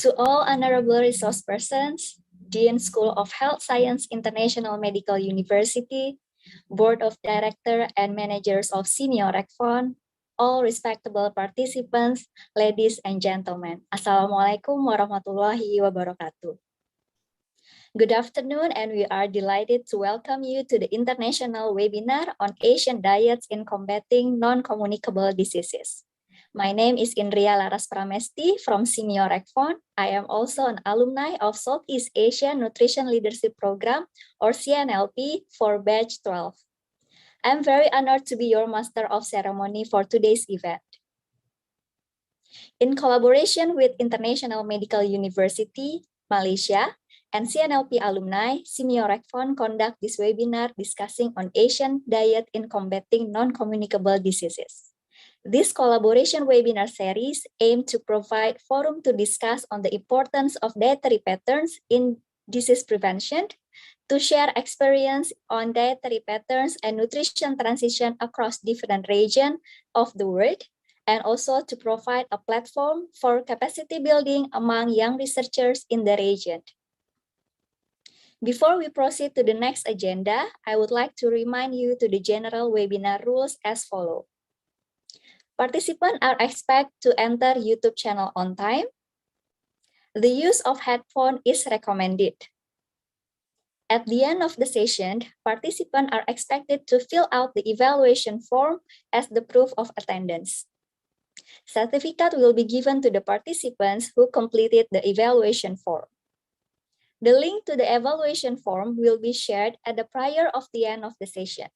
To all honorable resource persons, Dean School of Health Science International Medical University, Board of Directors and Managers of SEAMEO RECFON, all respectable participants, ladies and gentlemen. Assalamualaikum warahmatullahi wabarakatuh. Good afternoon, and we are delighted to welcome you to the international webinar on Asian diets in combating non-communicable diseases. My name is Indriya Laras Pramesthi from SEAMEO RECFON. I am also an alumni of Southeast Asia Nutrition Leadership Program, or CNLP, for Batch 12. I'm very honored to be your Master of Ceremony for today's event. In collaboration with International Medical University, Malaysia, and CNLP alumni, SEAMEO RECFON conduct this webinar discussing on Asian diet in combating non-communicable diseases. This collaboration webinar series aims to provide forum to discuss on the importance of dietary patterns in disease prevention, to share experience on dietary patterns and nutrition transition across different regions of the world, and also to provide a platform for capacity building among young researchers in the region. Before we proceed to the next agenda, I would like to remind you to the general webinar rules as follows. Participants are expected to enter YouTube channel on time. The use of headphone is recommended. At the end of the session, participants are expected to fill out the evaluation form as the proof of attendance. Certificate will be given to the participants who completed the evaluation form. The link to the evaluation form will be shared at the prior of the end of the session.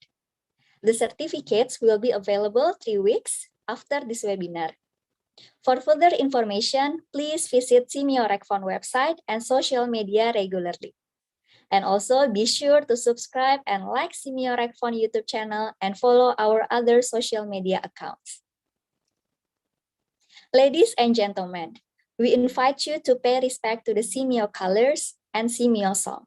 The certificates will be available 3 weeks after this webinar. For further information, please visit SEAMEO RECFON website and social media regularly. And also be sure to subscribe and like SEAMEO RECFON YouTube channel and follow our other social media accounts. Ladies and gentlemen, we invite you to pay respect to the SEAMEO colors and SEAMEO song.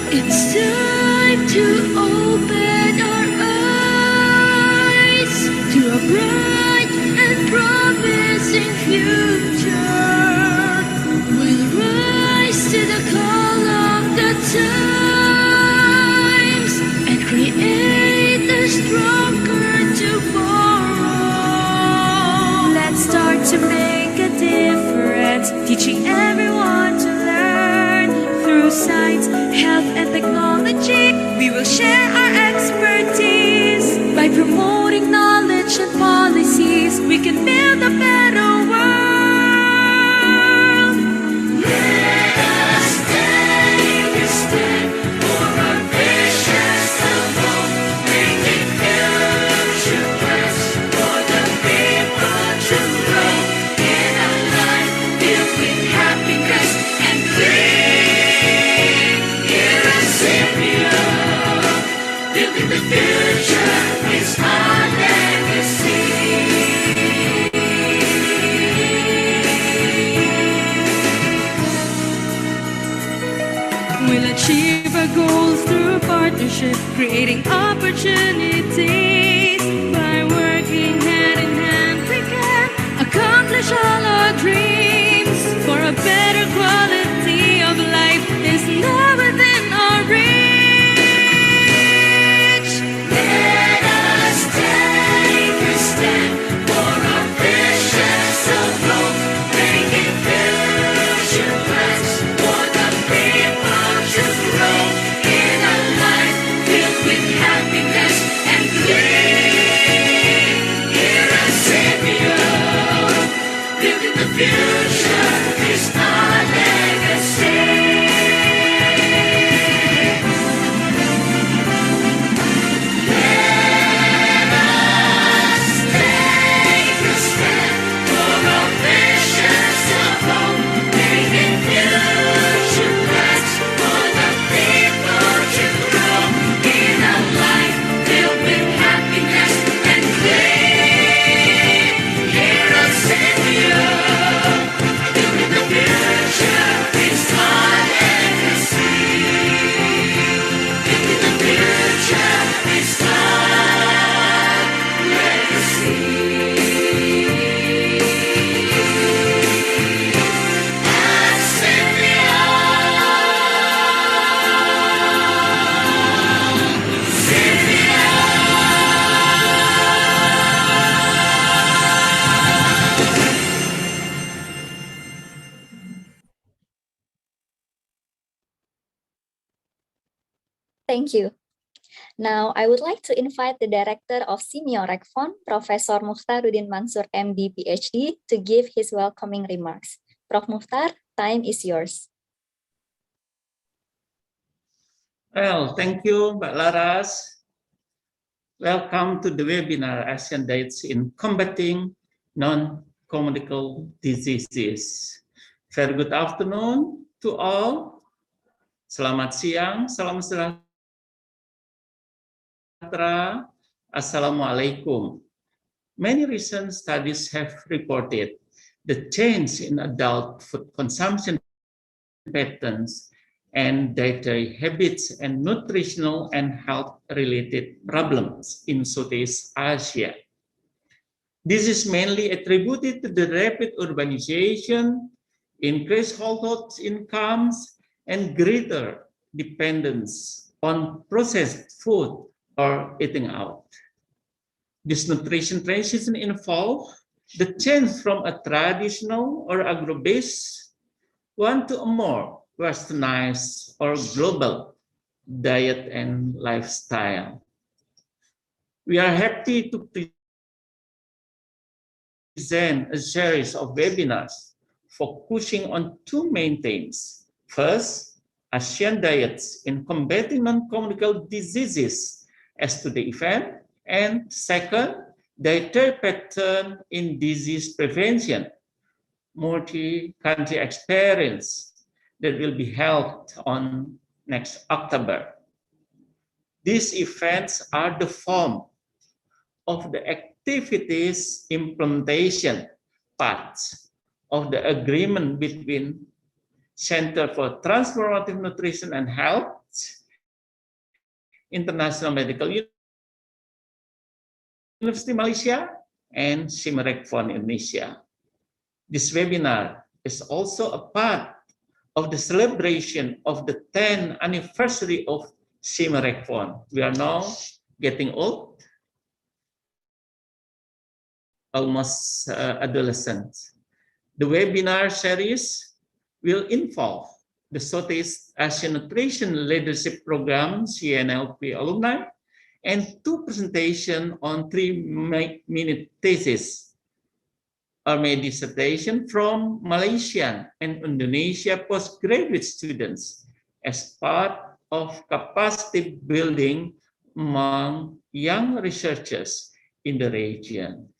It's time to open our eyes to a bright and promising future. We'll rise to the call of the times and create a stronger tomorrow. Let's start to make a difference, teaching everyone to learn through science health and technology. We will share our expertise. By promoting knowledge and policies, we can build a better world. Let us take a stand for our visions alone, making future plans for the people to grow in a life filled with happiness and green. Here at SEAMEO, building the future is our legacy. We'll achieve our goals through partnership, creating opportunities. By working hand in hand, we can accomplish all our dreams. For a better quality of life is now within our reach. Let us take a stand for our visions alone, making future plans for the people to grow in a life filled with happiness and green. Here at SEAMEO, building the future is our legacy. Let us take a stand for our visions alone, making future plans for the people to grow in a life filled with happiness and green. Here at SEAMEO, building the future is our legacy. Building the future is our legacy. At SEAMEO, Thank you. Now, I would like to invite the Director of SEAMEO RECFON, Professor Mukhtaruddin Mansur, MD, PhD, to give his welcoming remarks. Prof. Mukhtar, time is yours. Well, thank you, Mbak Laras. Welcome to the webinar Asian Diets in Combating Non-Communicable Diseases. Very good afternoon to all. Selamat siang, salam sejahtera. Assalamualaikum. Many recent studies have reported the change in adult food consumption patterns and dietary habits and nutritional and health-related problems in Southeast Asia. This is mainly attributed to the rapid urbanization, increased household incomes, and greater dependence on processed food or eating out. This nutrition transition involves the change from a traditional or agro-based one to a more westernized or global diet and lifestyle. We are happy to present a series of webinars focusing on two main themes. First, Asian diets in combating non-communicable diseases as to the event, and second, dietary pattern in disease prevention, multi-country experience that will be held on next October. These events are the form of the activities implementation parts of the agreement between Center for Transformative Nutrition and Health, International Medical University Malaysia, and SEAMEO RECFON Indonesia. This webinar is also a part of the celebration of the 10th anniversary of SEAMEO RECFON. We are now getting old, almost adolescent. The webinar series will involve the Southeast Asian Nutrition Leadership Program, CNLP alumni, and 2 presentations on 3-minute thesis or my dissertation from Malaysian and Indonesia postgraduate students as part of capacity building among young researchers in the region.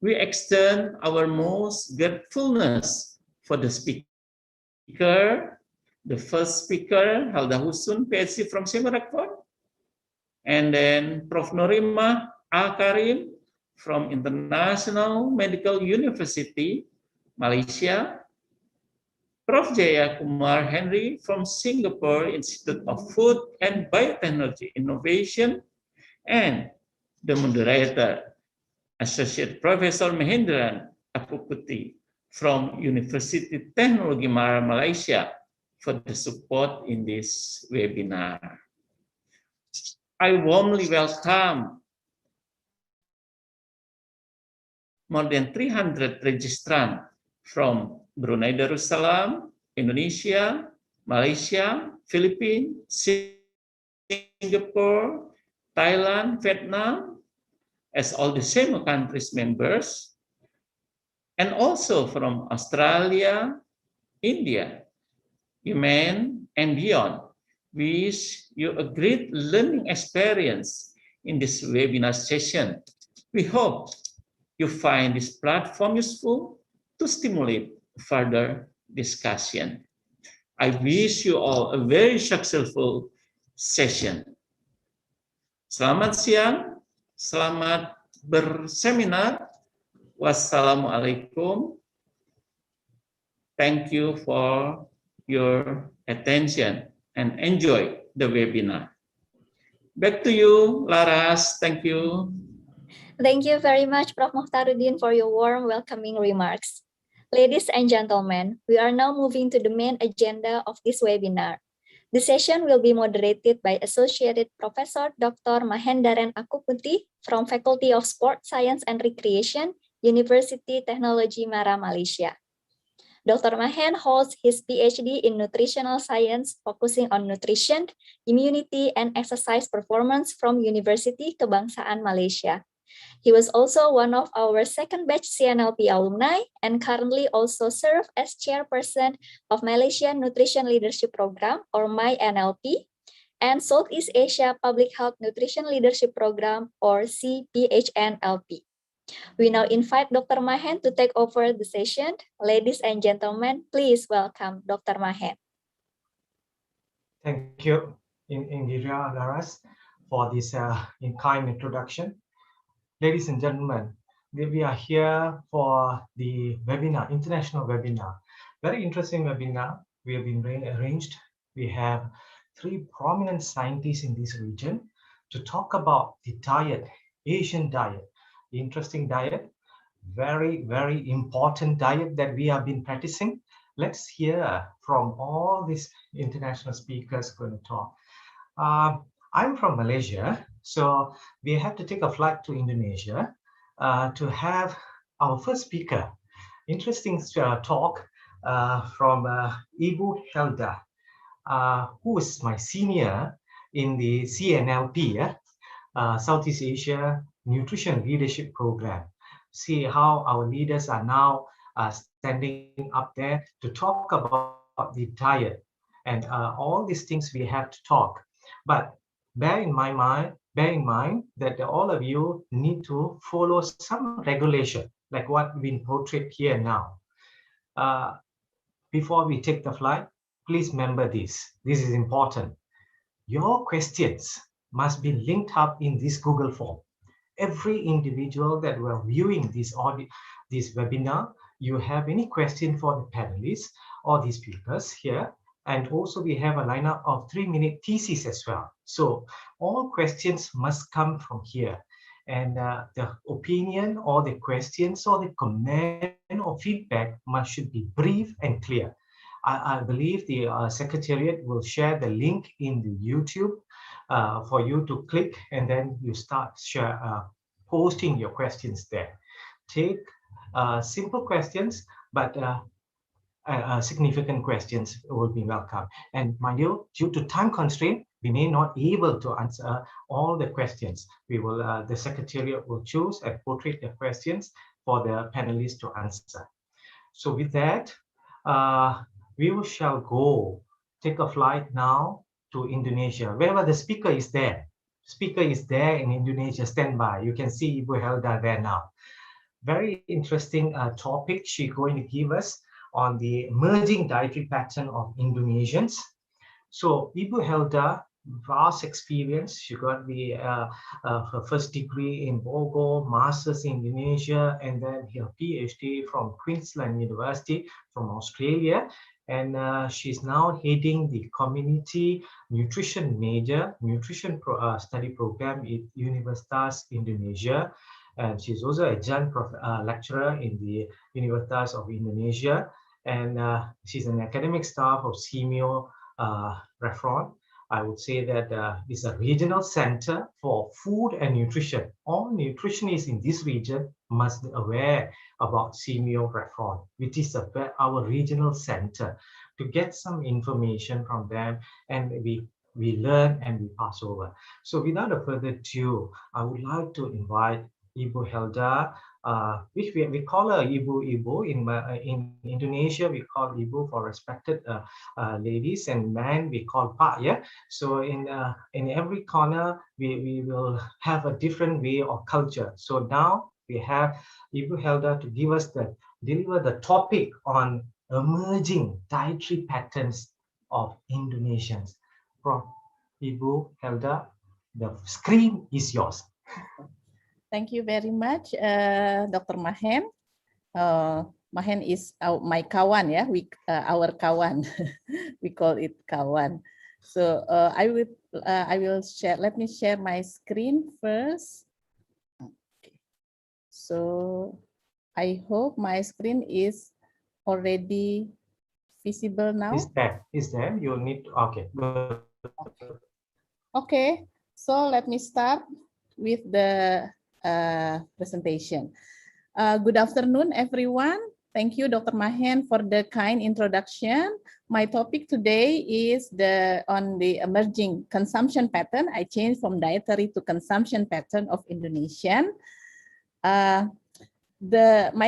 We extend our most gratefulness for the speaker, the first speaker, Helda Khusun, PhD from SEAMEO RECFON, and then Prof. Norimah A. Karim from International Medical University, Malaysia, Prof. Jeyakumar Henry from Singapore Institute of Food and Biotechnology Innovation, and the moderator, Associate Professor Mahenderan Appukutty from University Technology Malaysia for the support in this webinar. I warmly welcome more than 300 registrants from Brunei Darussalam, Indonesia, Malaysia, Philippines, Singapore, Thailand, Vietnam, as all the SEAMEO countries members, and also from Australia, India, Yemen, and beyond. We wish you a great learning experience in this webinar session. We hope you find this platform useful to stimulate further discussion. I wish you all a very successful session. Selamat siang, selamat berseminar. Wassalamualaikum. Thank you for your attention and enjoy the webinar. Back to you, Laras. Thank you. Thank you very much, Prof. Muhtaruddin, for your warm welcoming remarks. Ladies and gentlemen, we are now moving to the main agenda of this webinar. The session will be moderated by Associate Professor Dr. Mahenderan Appukutty from Faculty of Sport Science and Recreation, University Technology Mara, Malaysia. Dr. Mahen holds his PhD in Nutritional Science, focusing on nutrition, immunity, and exercise performance from University Kebangsaan Malaysia. He was also one of our second batch CNLP alumni and currently also serves as chairperson of Malaysian Nutrition Leadership Program, or MyNLP, and Southeast Asia Public Health Nutrition Leadership Program, or CPHNLP. We now invite Dr. Mahen to take over the session. Ladies and gentlemen, please welcome Dr. Mahen. Thank you, Indriya Laras, for this kind introduction. Ladies and gentlemen, we are here for the webinar, international webinar. Very interesting webinar. We have been arranged. We have 3 prominent scientists in this region to talk about the diet, Asian diet. Interesting diet, very, very important diet that we have been practicing. Let's hear from all these international speakers going to talk. I'm from Malaysia, so we have to take a flight to Indonesia to have our first speaker. Interesting talk from Ibu Helda, who is my senior in the CNLP, Southeast Asia Nutrition Leadership Program. See how our leaders are now standing up there to talk about the diet and all these things we have to talk. But bear in mind that all of you need to follow some regulation, like what been portrayed here now. Before we take the flight, please remember this. This is important. Your questions must be linked up in this Google form. Every individual that were viewing this webinar, you have any question for the panelists or the speakers here, and also we have a lineup of 3-minute thesis as well. So all questions must come from here, and the opinion or the questions or the comment or feedback should be brief and clear. I believe the Secretariat will share the link in the YouTube for you to click, and then you start posting your questions there. Take simple questions, but significant questions will be welcome. And mind you, due to time constraint, we may not be able to answer all the questions. We will, the Secretariat will choose and portray the questions for the panelists to answer. So with that, we shall go take a flight now to Indonesia. Wherever the speaker is there. Speaker is there in Indonesia, stand by. You can see Ibu Helda there now. Very interesting topic she's going to give us on the emerging dietary pattern of Indonesians. So Ibu Helda, vast experience. She got the her first degree in Bogor, master's in Indonesia, and then her PhD from Queensland University from Australia. And she's now heading the community nutrition major, nutrition study program at Universitas Indonesia. And she's also a adjunct lecturer in the Universitas of Indonesia. And she's an academic staff of SEAMEO RECFON. I would say that it's a regional center for food and nutrition. All nutritionists in this region must be aware about SEAMEO RECFON, which is our regional center, to get some information from them, and we learn and we pass over. So without a further ado, I would like to invite Ibu Helda, which we call her Ibu. In Indonesia, we call Ibu for respected ladies, and man we call Pak. Yeah. So in every corner we will have a different way of culture. So now we have Ibu Helda to give us deliver the topic on emerging dietary patterns of Indonesians. Prof. Ibu Helda, the screen is yours. Thank you very much, Dr. Mahen. Mahen is my kawan, yeah. Our kawan, we call it kawan. So I will share. Let me share my screen first. Okay. So I hope my screen is already visible now. Is there? You need to, okay. Okay. So let me start with the presentation. Good afternoon, everyone. Thank you, Dr. Mahen, for the kind introduction. My topic today is on the emerging consumption pattern. I changed from dietary to consumption pattern of Indonesian. My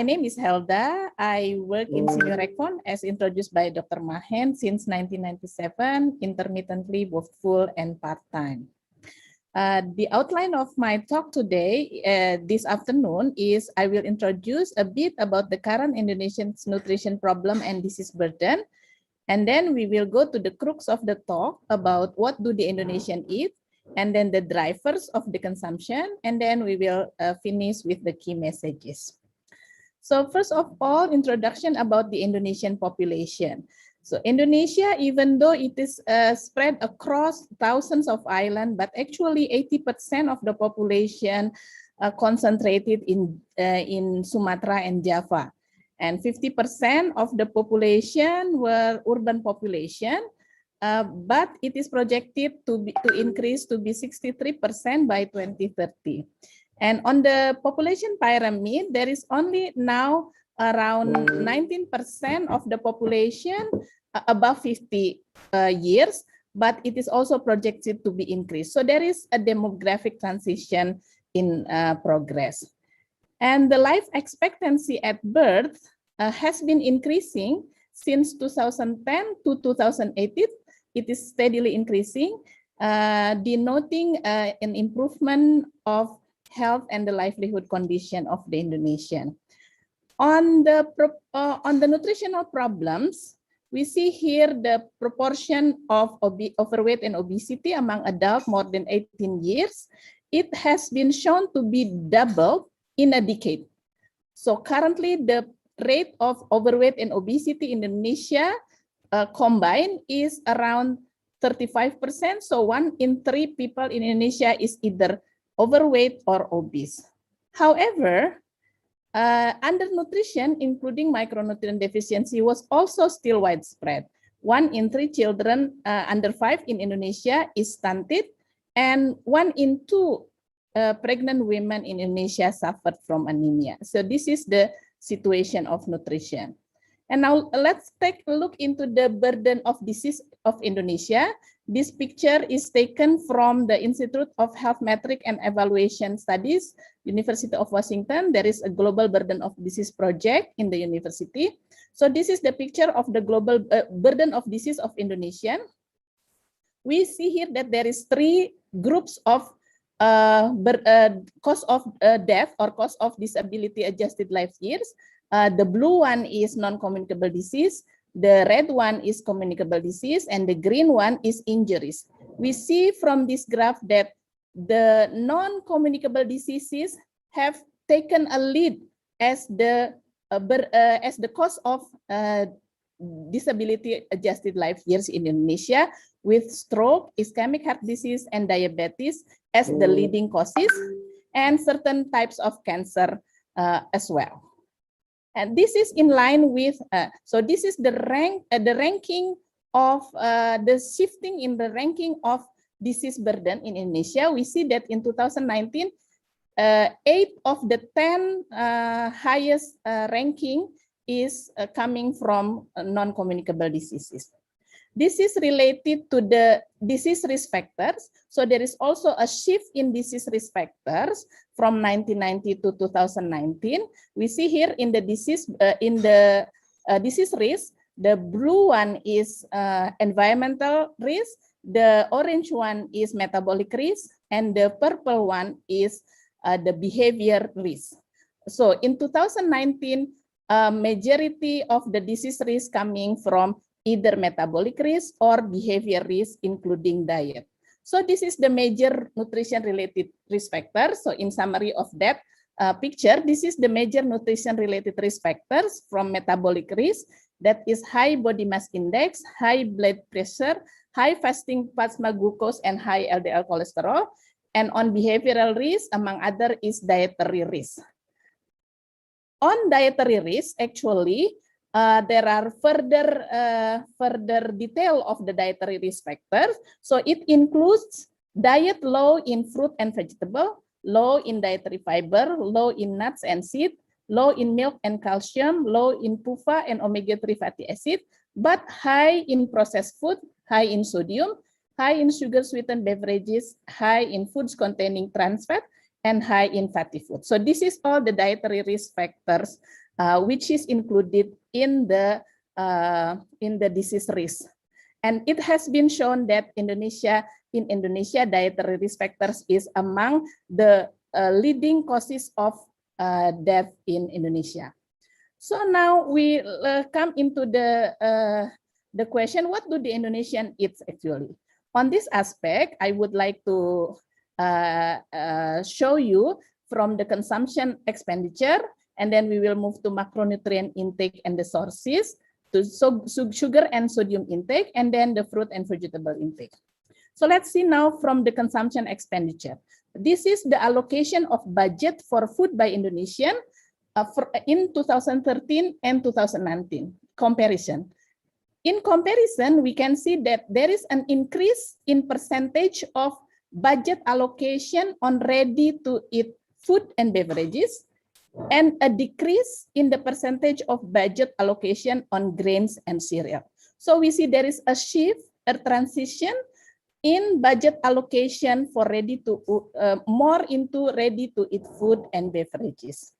name is Helda. I work in SEAMEO RECFON as introduced by Dr. Mahen since 1997, intermittently both full and part-time. The outline of my talk today, this afternoon, is I will introduce a bit about the current Indonesian nutrition problem and disease burden. And then we will go to the crux of the talk about what do the Indonesian eat, and then the drivers of the consumption. And then we will finish with the key messages. So first of all, introduction about the Indonesian population. So Indonesia, even though it is spread across thousands of islands, but actually 80% of the population concentrated in Sumatra and Java. And 50% of the population were urban population, but it is projected to increase to be 63% by 2030. And on the population pyramid, there is only now around 19% of the population above 50 years, but it is also projected to be increased. So there is a demographic transition in progress. And the life expectancy at birth has been increasing since 2010 to 2018. It is steadily increasing, denoting an improvement of health and the livelihood condition of the Indonesian. On the nutritional problems, we see here the proportion of overweight and obesity among adults more than 18 years. It has been shown to be doubled in a decade. So currently the rate of overweight and obesity in Indonesia combined is around 35%. So 1 in 3 people in Indonesia is either overweight or obese. However, undernutrition, including micronutrient deficiency, was also still widespread. 1 in 3 children under 5 in Indonesia is stunted, and 1 in 2 pregnant women in Indonesia suffered from anemia. So this is the situation of nutrition. And now let's take a look into the burden of disease of Indonesia. This picture is taken from the Institute of Health Metric and Evaluation Studies, University of Washington. There is a global burden of disease project in the university. So this is the picture of the global burden of disease of Indonesia. We see here that there is 3 groups of cause of death or cause of disability adjusted life years. The blue one is non-communicable disease, the red one is communicable disease, and the green one is injuries. We see from this graph that the non-communicable diseases have taken a lead as the cause of disability adjusted life years in Indonesia, with stroke, ischemic heart disease, and diabetes as the leading causes, and certain types of cancer as well. And this is in line with, so this is the ranking of the shifting in the ranking of disease burden in Indonesia. We see that in 2019, 8 of the 10 highest ranking is coming from non-communicable diseases. This is related to the disease risk factors. So there is also a shift in disease risk factors from 1990 to 2019. We see here in the disease disease risk, the blue one is environmental risk, the orange one is metabolic risk, and the purple one is the behavior risk. So in 2019, majority of the disease risk coming from either metabolic risk or behavior risk, including diet. So this is the major nutrition-related risk factors. So in summary of that picture, this is the major nutrition-related risk factors from metabolic risk, that is high body mass index, high blood pressure, high fasting plasma glucose, and high LDL cholesterol. And on behavioral risk, among other, is dietary risk. On dietary risk, actually, there are further detail of the dietary risk factors. So it includes diet low in fruit and vegetable, low in dietary fiber, low in nuts and seeds, low in milk and calcium, low in PUFA and omega-3 fatty acid, but high in processed food, high in sodium, high in sugar sweetened beverages, high in foods containing trans fat, and high in fatty food. So this is all the dietary risk factors which is included in the disease risk. And it has been shown that in Indonesia, dietary risk factors is among the leading causes of death in Indonesia. So now we come into the question, what do the Indonesian eat actually? On this aspect, I would like to show you from the consumption expenditure, and then we will move to macronutrient intake and the sources, to sugar and sodium intake, and then the fruit and vegetable intake. So let's see now from the consumption expenditure. This is the allocation of budget for food by Indonesian in 2013 and 2019 comparison. In comparison, we can see that there is an increase in percentage of budget allocation on ready-to-eat food and beverages, and a decrease in the percentage of budget allocation on grains and cereal. So we see there is a shift, a transition in budget allocation for more into ready-to-eat food and beverages.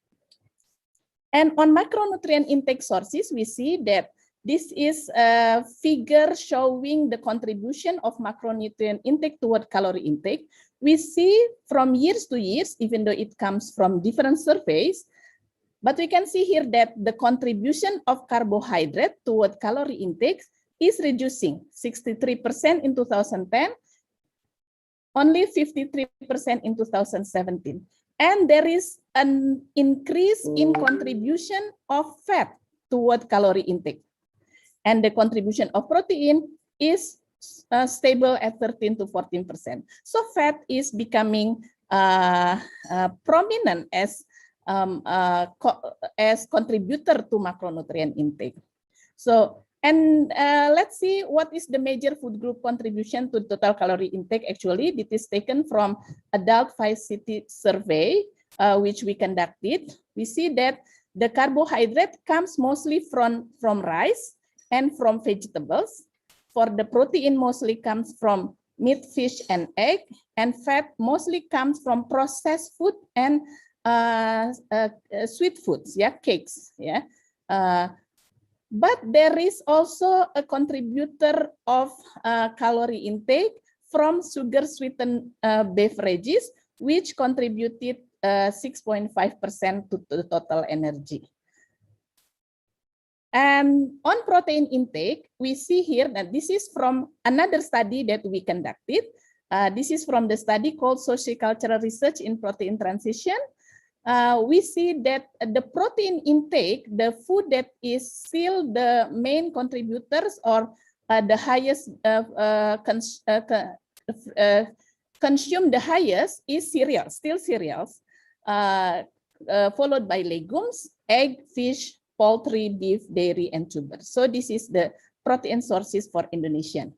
And on macronutrient intake sources, we see that this is a figure showing the contribution of macronutrient intake toward calorie intake. We see from years to years, even though it comes from different surveys, but we can see here that the contribution of carbohydrate toward calorie intake is reducing, 63% in 2010, only 53% in 2017. And there is an increase in contribution of fat toward calorie intake. And the contribution of protein is stable at 13 to 14%. So fat is becoming prominent as contributor to macronutrient intake. So, and let's see what is the major food group contribution to total calorie intake. Actually, it is taken from adult 5 city survey, which we conducted. We see that The carbohydrate comes mostly from rice and from vegetables. For the protein mostly comes from meat, fish, and egg, and fat mostly comes from processed food and sweet foods, yeah, cakes, yeah. But there is also a contributor of calorie intake from sugar sweetened beverages, which contributed 6.5% to the total energy. And on protein intake, we see here that this is from another study that we conducted. This is from the study called Sociocultural Research in Protein Transition. We see that the protein intake, the food that is still the main contributors or the highest consumed the highest is cereals, still cereals, followed by legumes, egg, fish, poultry, beef, dairy, and tubers. So this is the protein sources for Indonesian.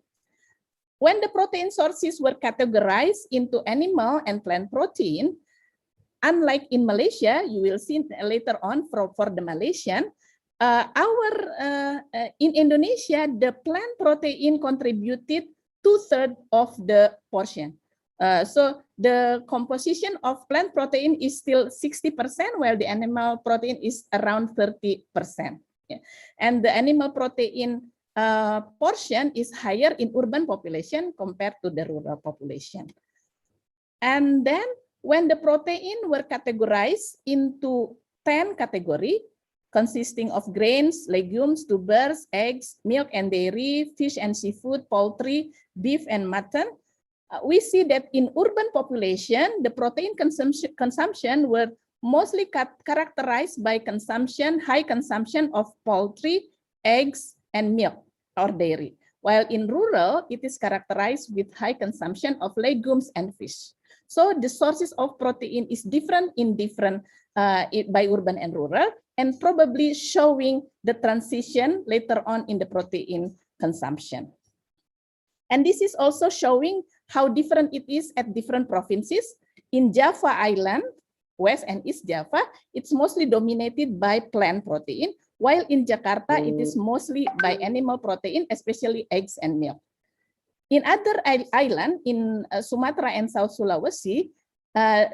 When the protein sources were categorized into animal and plant protein, unlike in Malaysia, you will see later on for the Malaysian, in Indonesia, the plant protein contributed 2/3 of the portion. So the composition of plant protein is still 60%, while the animal protein is around 30%. Yeah. And the animal protein portion is higher in urban population compared to the rural population. And then when the protein were categorized into 10 categories, consisting of grains, legumes, tubers, eggs, milk and dairy, fish and seafood, poultry, beef and mutton, we see that in urban population, the protein consumption were mostly characterized by high consumption of poultry, eggs, and milk or dairy. While in rural, it is characterized with high consumption of legumes and fish. So the sources of protein is different in by urban and rural, and probably showing the transition later on in the protein consumption. And this is also showing how different it is at different provinces. In Java Island, West and East Java, it's mostly dominated by plant protein, while in Jakarta, it is mostly by animal protein, especially eggs and milk. In other islands, in Sumatra and South Sulawesi,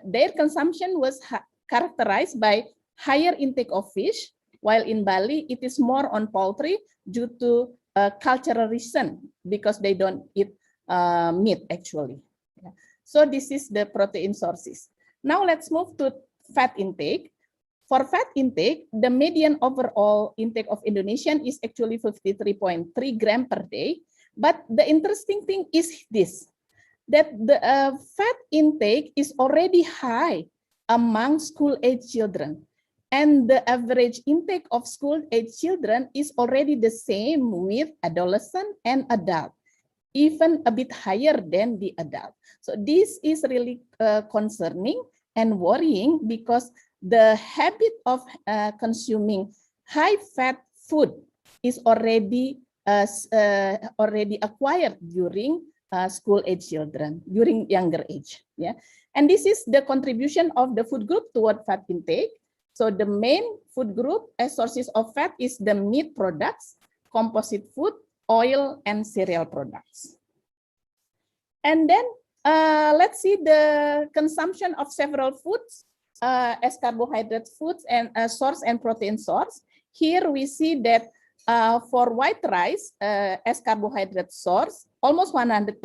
their consumption was characterized by higher intake of fish, while in Bali, it is more on poultry due to cultural reason, because they don't eat meat actually. Yeah. So this is the protein sources. Now let's move to fat intake. For fat intake, the median overall intake of Indonesian is actually 53.3 grams per day. But the interesting thing is this, that the fat intake is already high among school-age children. And the average intake of school-age children is already the same with adolescent and adult, even a bit higher than the adult. So this is really concerning and worrying, because the habit of consuming high-fat food is already acquired during school-age children, during younger age. Yeah, and this is the contribution of the food group toward fat intake. So the main food group as sources of fat is the meat products, composite food, oil, and cereal products. And then let's see the consumption of several foods as carbohydrate foods and source and protein source. Here we see that for white rice as carbohydrate source, almost 100%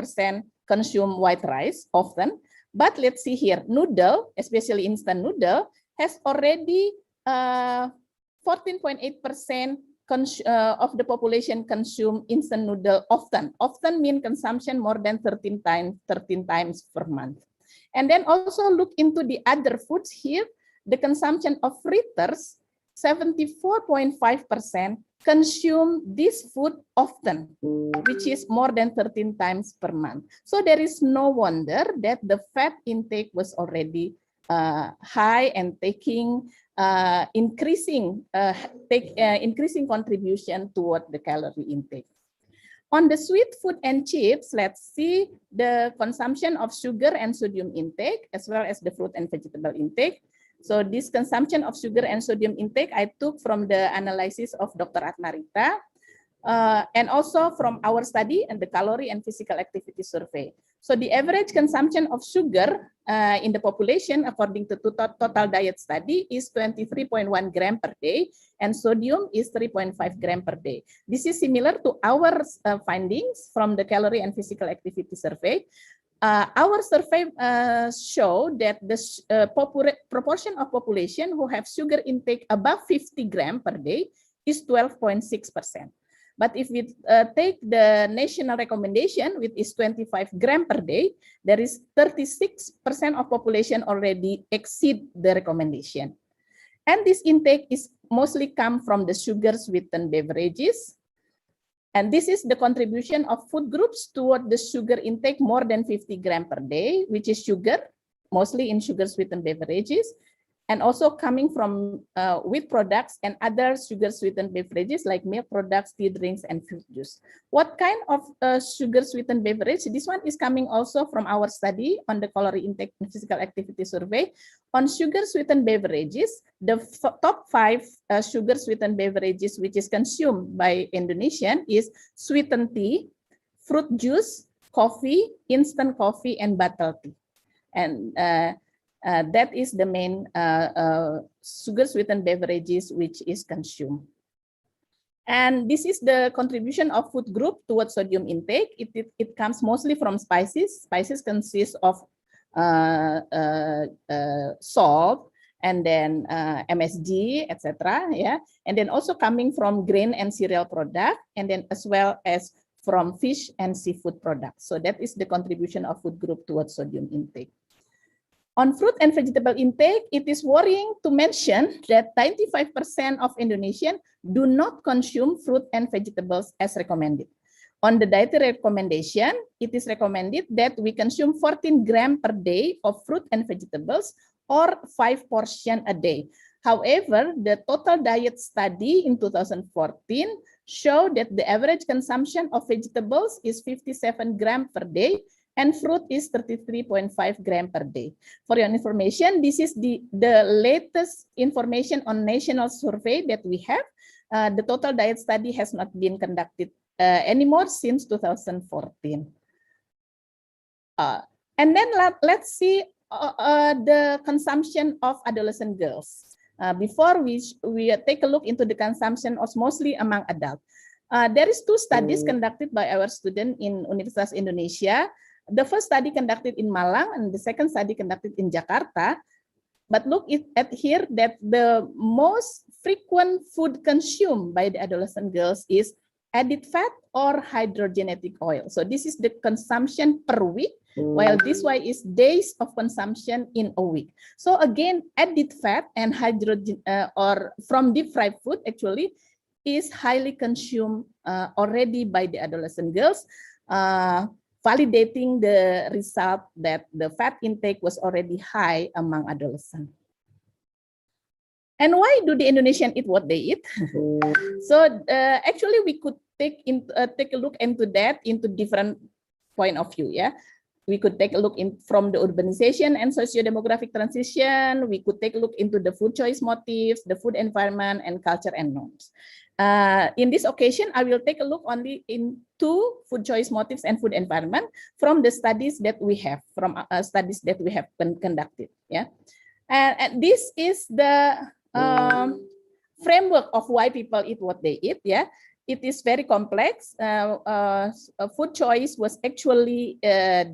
consume white rice often. But let's see here, noodle, especially instant noodle, has already 14.8% of the population consume instant noodle often. Often mean consumption more than 13 times per month. And then also look into the other foods here. The consumption of fritters, 74.5% consume this food often, which is more than 13 times per month. So there is no wonder that the fat intake was already high and taking increasing contribution toward the calorie intake. On the sweet food and chips, let's see the consumption of sugar and sodium intake, as well as the fruit and vegetable intake. So this consumption of sugar and sodium intake I took from the analysis of Dr. Atmarita, and also from our study and the calorie and physical activity survey. So the average consumption of sugar in the population according to total diet study is 23.1 gram per day, and sodium is 3.5 gram per day. This is similar to our findings from the calorie and physical activity survey. Our survey show that the proportion of population who have sugar intake above 50 gram per day is 12.6%. But if we take the national recommendation, which is 25 gram per day, there is 36% of population already exceed the recommendation. And this intake is mostly come from the sugar-sweetened beverages. And this is the contribution of food groups toward the sugar intake more than 50 gram per day, which is sugar, mostly in sugar-sweetened beverages, and also coming from wheat products and other sugar-sweetened beverages like milk products, tea drinks, and fruit juice. What kind of sugar-sweetened beverage? This one is coming also from our study on the calorie intake and physical activity survey. On sugar-sweetened beverages, the top 5 sugar-sweetened beverages which is consumed by Indonesian is sweetened tea, fruit juice, coffee, instant coffee, and bottled tea. And that is the main sugar-sweetened beverages which is consumed. And this is the contribution of food group towards sodium intake. It comes mostly from spices. Spices consist of salt and then MSG, etc. Yeah, and then also coming from grain and cereal product, and then as well as from fish and seafood products. So that is the contribution of food group towards sodium intake. On fruit and vegetable intake, it is worrying to mention that 95% of Indonesians do not consume fruit and vegetables as recommended. On the dietary recommendation, it is recommended that we consume 14 gram per day of fruit and vegetables or 5 portions a day. However, the total diet study in 2014 showed that the average consumption of vegetables is 57 gram per day, and fruit is 33.5 gram per day. For your information, this is the latest information on national survey that we have. The total diet study has not been conducted anymore since 2014. And then let's see the consumption of adolescent girls. Before we take a look into the consumption of mostly among adults. There is 2 studies conducted by our student in Universitas Indonesia. The first study conducted in Malang and the second study conducted in Jakarta. But look at here that the most frequent food consumed by the adolescent girls is added fat or hydrogenated oil. So this is the consumption per week, while this one is days of consumption in a week. So again, added fat and hydrogen or from deep fried food actually is highly consumed already by the adolescent girls. Validating the result that the fat intake was already high among adolescents. And why do the Indonesians eat what they eat? So actually, we could take a look into that into different point of view. Yeah, we could take a look from the urbanization and socio-demographic transition. We could take a look into the food choice motives, the food environment, and culture and norms. In this occasion, I will take a look only into food choice motives and food environment from the studies that we have, conducted. Yeah, and this is the framework of why people eat what they eat. Yeah, it is very complex. Food choice was actually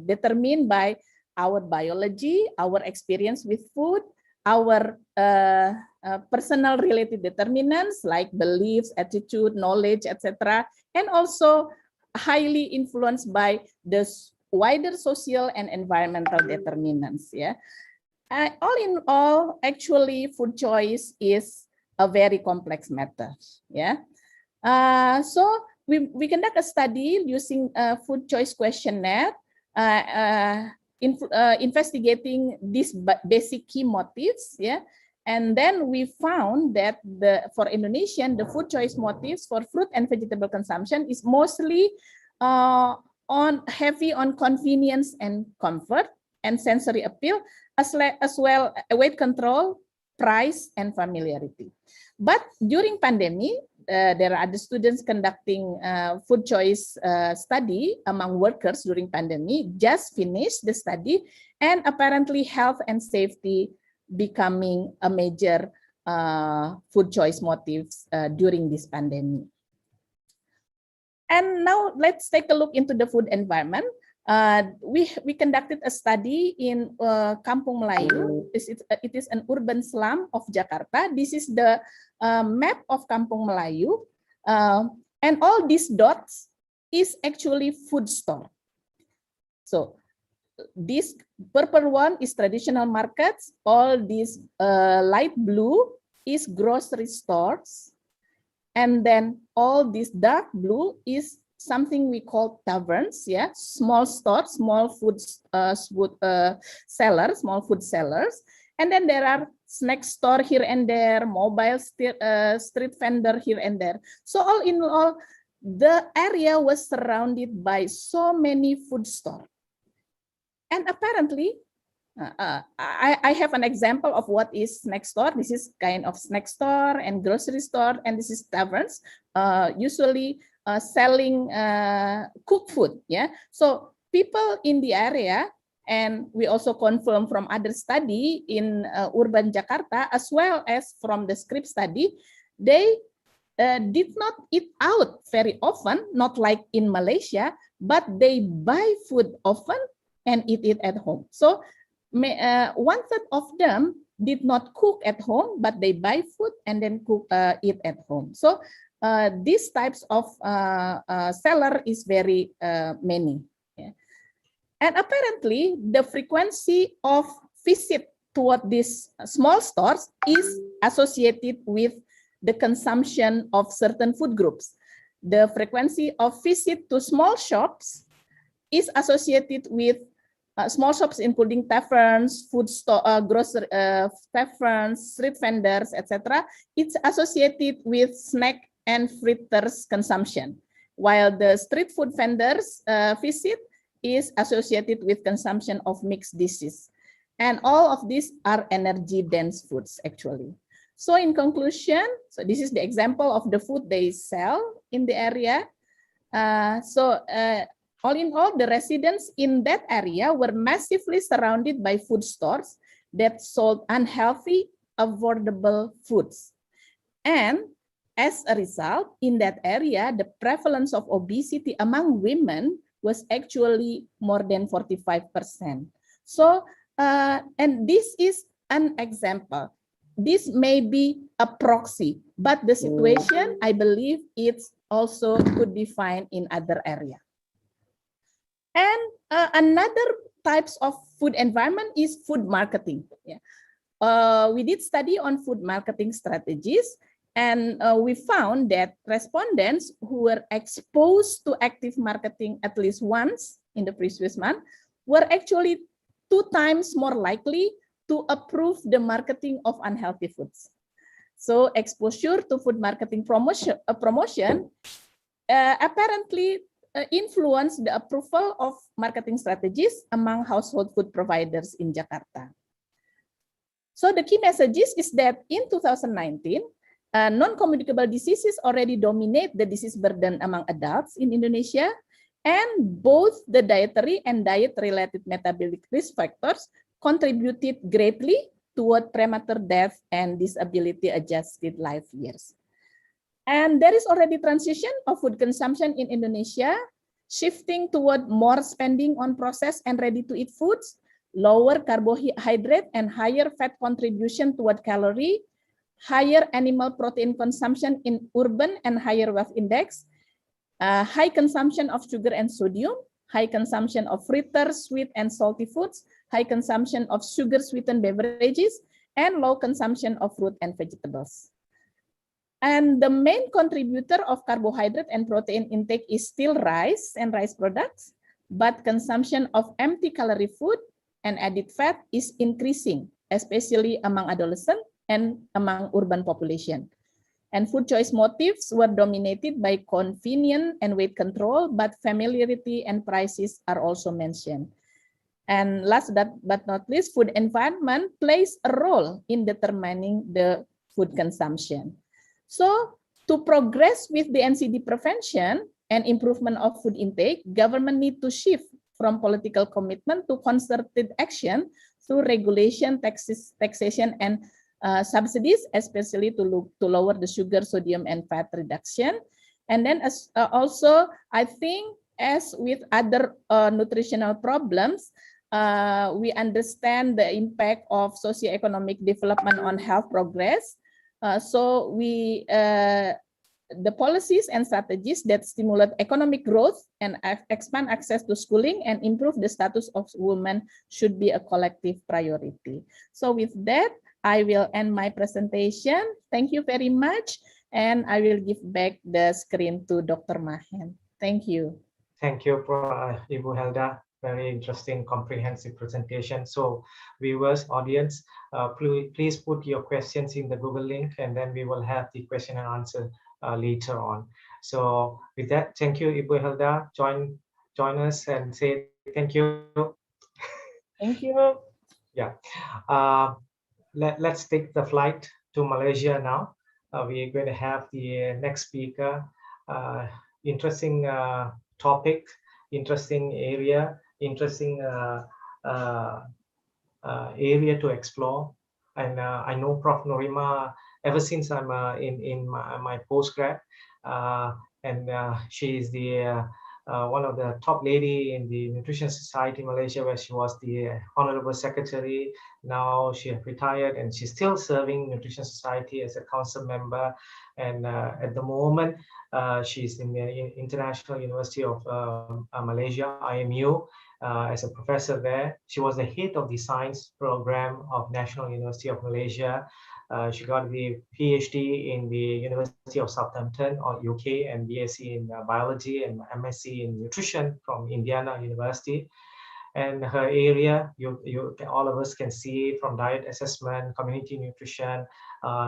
determined by our biology, our experience with food, our personal related determinants like beliefs, attitude, knowledge, etc., and also highly influenced by the wider social and environmental determinants. Yeah, all in all, actually, food choice is a very complex matter. Yeah, so we conduct a study using a food choice questionnaire. Investigating these basic key motives, yeah, and then we found that for Indonesian, the food choice motives for fruit and vegetable consumption is mostly heavy on convenience and comfort and sensory appeal, as well weight control, price, and familiarity. But during pandemic, there are other students conducting food choice study among workers during pandemic, just finished the study, and apparently health and safety becoming a major food choice motives during this pandemic. And now let's take a look into the food environment. We conducted a study in Kampung Melayu. It is an urban slum of Jakarta. This is the map of Kampung Melayu. And all these dots is actually food store. So this purple one is traditional markets. All these light blue is grocery stores. And then all this dark blue is something we call taverns, yeah, small stores, small food sellers, small food sellers. And then there are snack store here and there, mobile street vendor here and there. So all in all, the area was surrounded by so many food stores. And apparently, I have an example of what is snack store. This is kind of snack store and grocery store, and this is taverns, usually selling cooked food. Yeah, so people in the area, and we also confirm from other study in urban Jakarta as well as from the script study, they did not eat out very often, not like in Malaysia, but they buy food often and eat it at home. So 1/3 of them did not cook at home, but they buy food and then eat at home. So these types of seller is very many. Yeah. And apparently the frequency of visit toward these small stores is associated with the consumption of certain food groups. The frequency of visit to small shops is associated with small shops including taverns, food store, grocery taverns, street vendors, etc. It's associated with snack and fritters consumption, while the street food vendors visit is associated with consumption of mixed dishes. And all of these are energy dense foods actually. So in conclusion, so this is the example of the food they sell in the area. All in all, the residents in that area were massively surrounded by food stores that sold unhealthy, affordable foods. And as a result, in that area, the prevalence of obesity among women was actually more than 45%. So, and this is an example. This may be a proxy, but the situation, I believe, it's also could be found in other areas. And another types of food environment is food marketing. Yeah. We did study on food marketing strategies, and we found that respondents who were exposed to active marketing at least once in the previous month were actually 2 times more likely to approve the marketing of unhealthy foods. So exposure to food marketing promotion apparently influence the approval of marketing strategies among household food providers in Jakarta. So the key messages is that in 2019, non-communicable diseases already dominate the disease burden among adults in Indonesia, and both the dietary and diet-related metabolic risk factors contributed greatly toward premature death and disability-adjusted life years. And there is already transition of food consumption in Indonesia, shifting toward more spending on processed and ready-to-eat foods, lower carbohydrate and higher fat contribution toward calorie, higher animal protein consumption in urban and higher wealth index, high consumption of sugar and sodium, high consumption of fritters, sweet and salty foods, high consumption of sugar-sweetened beverages, and low consumption of fruit and vegetables. And the main contributor of carbohydrate and protein intake is still rice and rice products, but consumption of empty calorie food and added fat is increasing, especially among adolescents and among urban population. And food choice motives were dominated by convenience and weight control, but familiarity and prices are also mentioned. And last but not least, food environment plays a role in determining the food consumption. So to progress with the NCD prevention and improvement of food intake, government need to shift from political commitment to concerted action through regulation, taxation, and subsidies, especially to lower the sugar, sodium, and fat reduction. And then also, I think as with other nutritional problems, we understand the impact of socioeconomic development on health progress. So the policies and strategies that stimulate economic growth and expand access to schooling and improve the status of women should be a collective priority. So with that, I will end my presentation. Thank you very much. And I will give back the screen to Dr. Mahen. Thank you. Thank you, Ibu Helda. Very interesting, comprehensive presentation. So viewers, audience, please put your questions in the Google link, and then we will have the question and answer later on. So with that, thank you, Ibu Helda. Join us and say thank you. Thank you. Yeah. Let's take the flight to Malaysia now. We are going to have the next speaker. Interesting topic, interesting area, interesting area to explore. And I know Prof. Norimah ever since I'm in my postgrad, and she is the one of the top lady in the Nutrition Society Malaysia, where she was the Honorable Secretary. Now she has retired and she's still serving Nutrition Society as a council member. And at the moment, she's in the International University of Malaysia, IMU, as a professor there. She was the head of the science program of National University of Malaysia. She got the PhD in the University of Southampton or UK, and BSc in biology and MSc in nutrition from Indiana University. And her area, all of us can see from diet assessment, community nutrition,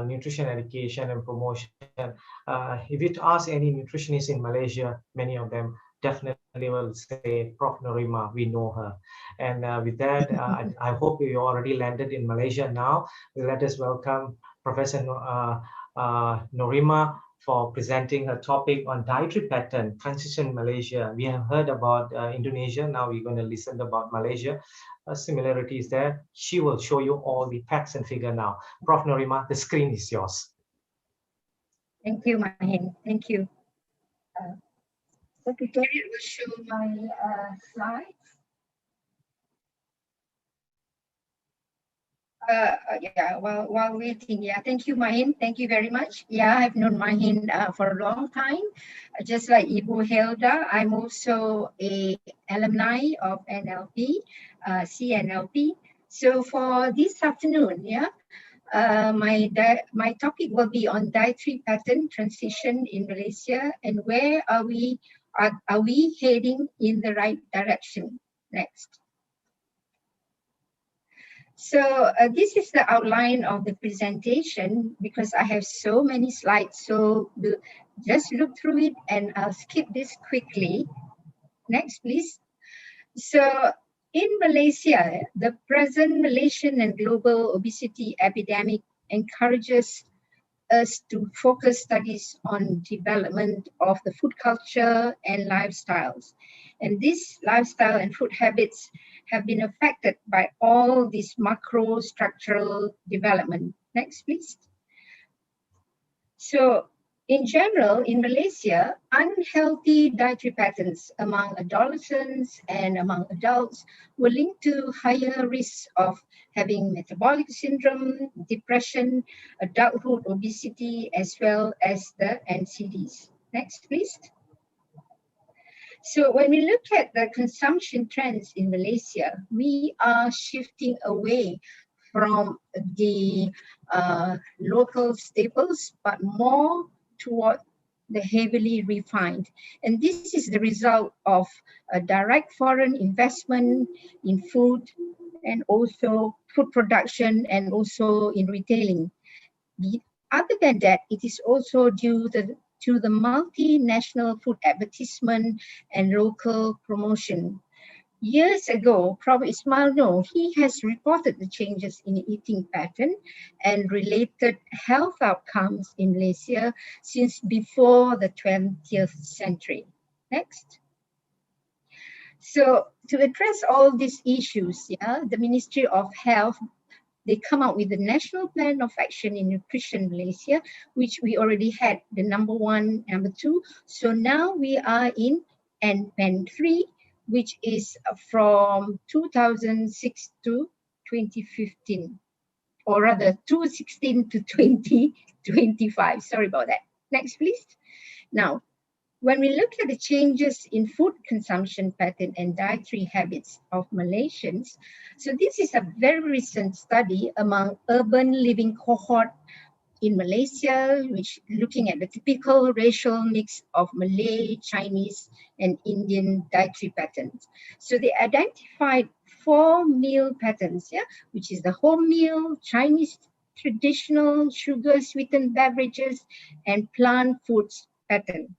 nutrition education and promotion. If you ask any nutritionist in Malaysia, many of them definitely will say, Prof. Norimah, we know her. And with that, I hope you already landed in Malaysia now. Let us welcome Professor Norimah for presenting her topic on dietary pattern transition in Malaysia. We have heard about Indonesia. Now we're going to listen about Malaysia. Similarities there. She will show you all the facts and figure now. Prof. Norimah, the screen is yours. Thank you, Mahen. Thank you. Secretary will show my slides. Yeah, while waiting, yeah, thank you, Mahen. Thank you very much. Yeah, I've known Mahen for a long time. Just like Ibu Helda, I'm also a alumni of NLP, CNLP. So for this afternoon, yeah, my topic will be on dietary pattern transition in Malaysia and where are we heading in the right direction next. So this is the outline of the presentation because I have so many slides. So we'll just look through it and I'll skip this quickly. Next, please. So in Malaysia, the present Malaysian and global obesity epidemic encourages us to focus studies on development of the food culture and lifestyles. And these lifestyle and food habits have been affected by all this macro structural development. Next, please. So in general, in Malaysia, unhealthy dietary patterns among adolescents and among adults were linked to higher risks of having metabolic syndrome, depression, adulthood obesity, as well as the NCDs. Next, please. So when we look at the consumption trends in Malaysia, we are shifting away from the local staples, but more toward the heavily refined. And this is the result of a direct foreign investment in food and also food production and also in retailing. Other than that, it is also due to the multinational food advertisement and local promotion. years ago, Prof. Ismail Noor, he has reported the changes in eating pattern and related health outcomes in Malaysia since before the 20th century. Next. So to address all these issues, the Ministry of Health, they come out with the National Plan of Action in Nutrition Malaysia, which we already had the number 1, number 2. So now we are in NPAN 3, which is from 2006 to 2015, or rather 2016 to 2025. Sorry about that. Next, please. Now, when we look at the changes in food consumption pattern and dietary habits of Malaysians, so this is a very recent study among urban living cohort in Malaysia, which looking at the typical racial mix of Malay, Chinese, and Indian dietary patterns. So they identified 4 meal patterns, which is the home meal, Chinese traditional, sugar sweetened beverages, and plant foods pattern.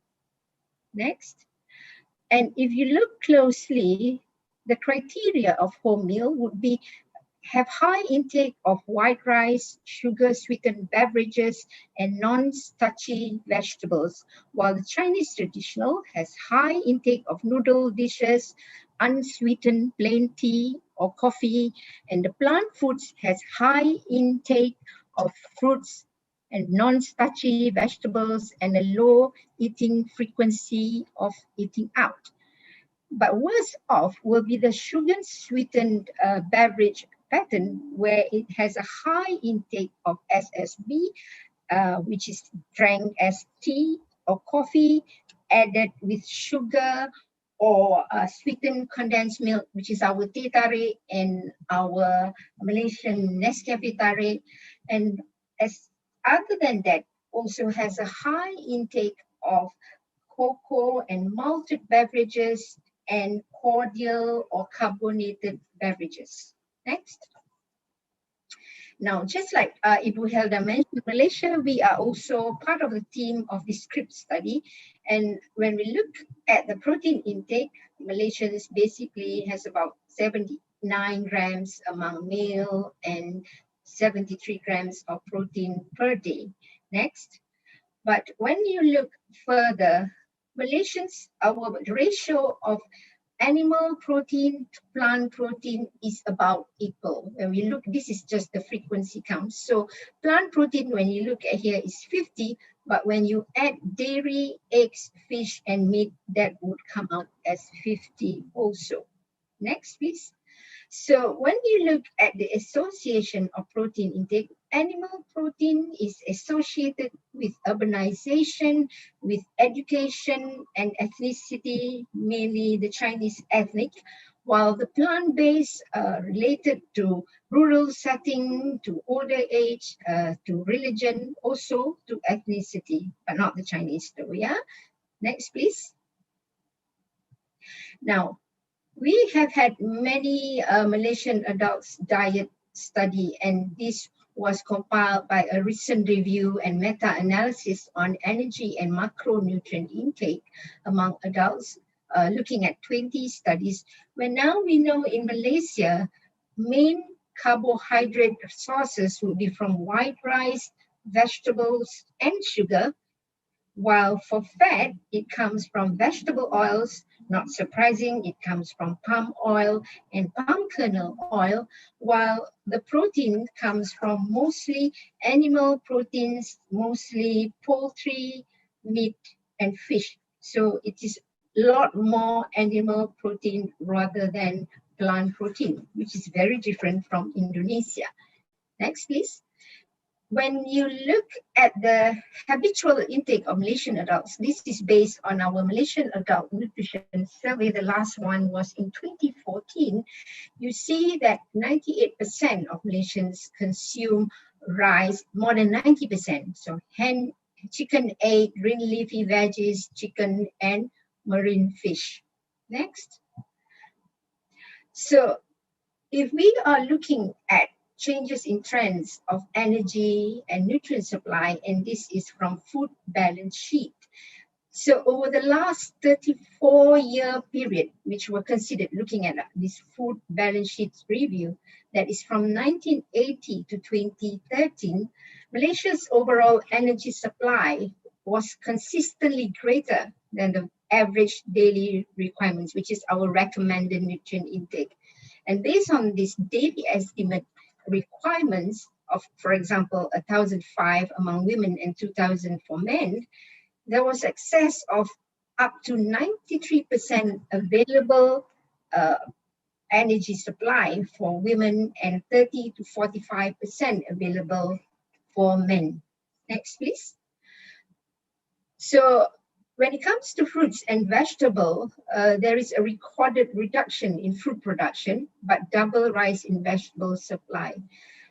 Next. And if you look closely, the criteria of home meal would be have high intake of white rice, sugar sweetened beverages, and non-starchy vegetables, while the Chinese traditional has high intake of noodle dishes, unsweetened plain tea or coffee, and the plant foods has high intake of fruits and non-starchy vegetables and a low eating frequency of eating out. But worse off will be the sugar-sweetened beverage pattern, where it has a high intake of SSB, which is drank as tea or coffee, added with sugar or sweetened condensed milk, which is our Dietary and our Malaysian Nescafe Tarik. And as other than that, also has a high intake of cocoa and malted beverages and cordial or carbonated beverages. Next. Now, just like Ibu Helda mentioned, Malaysia, we are also part of the team of the SCRIPT study. And when we look at the protein intake, Malaysians basically has about 79 grams among male and 73 grams of protein per day. Next. But when you look further, Malaysians, our ratio of animal protein to plant protein is about equal. When we look, this is just the frequency count. So plant protein, when you look at here, is 50, but when you add dairy, eggs, fish, and meat, that would come out as 50 also. Next, please. So when you look at the association of protein intake, animal protein is associated with urbanization, with education and ethnicity, mainly the Chinese ethnic, while the plant-based related to rural setting, to older age, to religion, also to ethnicity, but not the Chinese though, yeah? Next, please. Now, we have had many Malaysian adults diet study, and this was compiled by a recent review and meta-analysis on energy and macronutrient intake among adults, looking at 20 studies, where now we know in Malaysia, main carbohydrate sources will be from white rice, vegetables, and sugar, while for fat, it comes from vegetable oils. Not surprising, it comes from palm oil and palm kernel oil, while the protein comes from mostly animal proteins, mostly poultry, meat, and fish. So it is a lot more animal protein rather than plant protein, which is very different from Indonesia. Next, please. When you look at the habitual intake of Malaysian adults, this is based on our Malaysian Adult Nutrition Survey. The last one was in 2014. You see that 98% of Malaysians consume rice, more than 90%. So hen, chicken, egg, green leafy veggies, chicken, and marine fish. Next. So if we are looking at changes in trends of energy and nutrient supply, and this is from Food Balance Sheet. So over the last 34-year period, which were considered looking at this food balance sheets review, that is from 1980 to 2013, Malaysia's overall energy supply was consistently greater than the average daily requirements, which is our recommended nutrient intake. And based on this daily estimate requirements of, for example, 1,005 among women and 2,000 for men, there was excess of up to 93% available energy supply for women and 30 to 45% available for men. Next, please. So when it comes to fruits and vegetables, there is a recorded reduction in fruit production, but double rise in vegetable supply.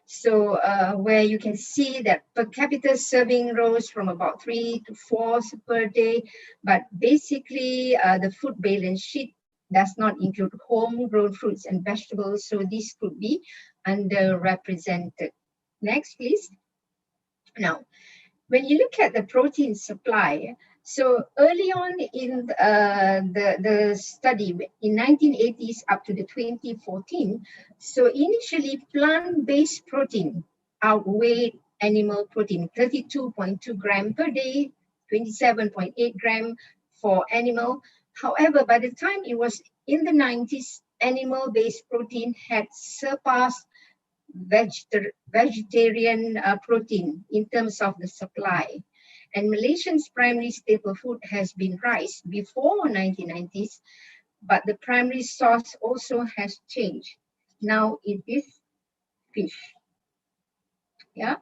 So where you can see that per capita serving rose from about 3 to 4 per day, but basically the food balance sheet does not include homegrown fruits and vegetables, so this could be underrepresented. Next, please. Now, when you look at the protein supply, so early on in the study, in 1980s up to the 2014, so initially plant-based protein outweighed animal protein, 32.2 gram per day, 27.8 gram for animal. However, by the time it was in the 90s, animal-based protein had surpassed vegetarian protein in terms of the supply. And Malaysians' primary staple food has been rice before 1990s, but the primary source also has changed. Now it is fish. Yeah.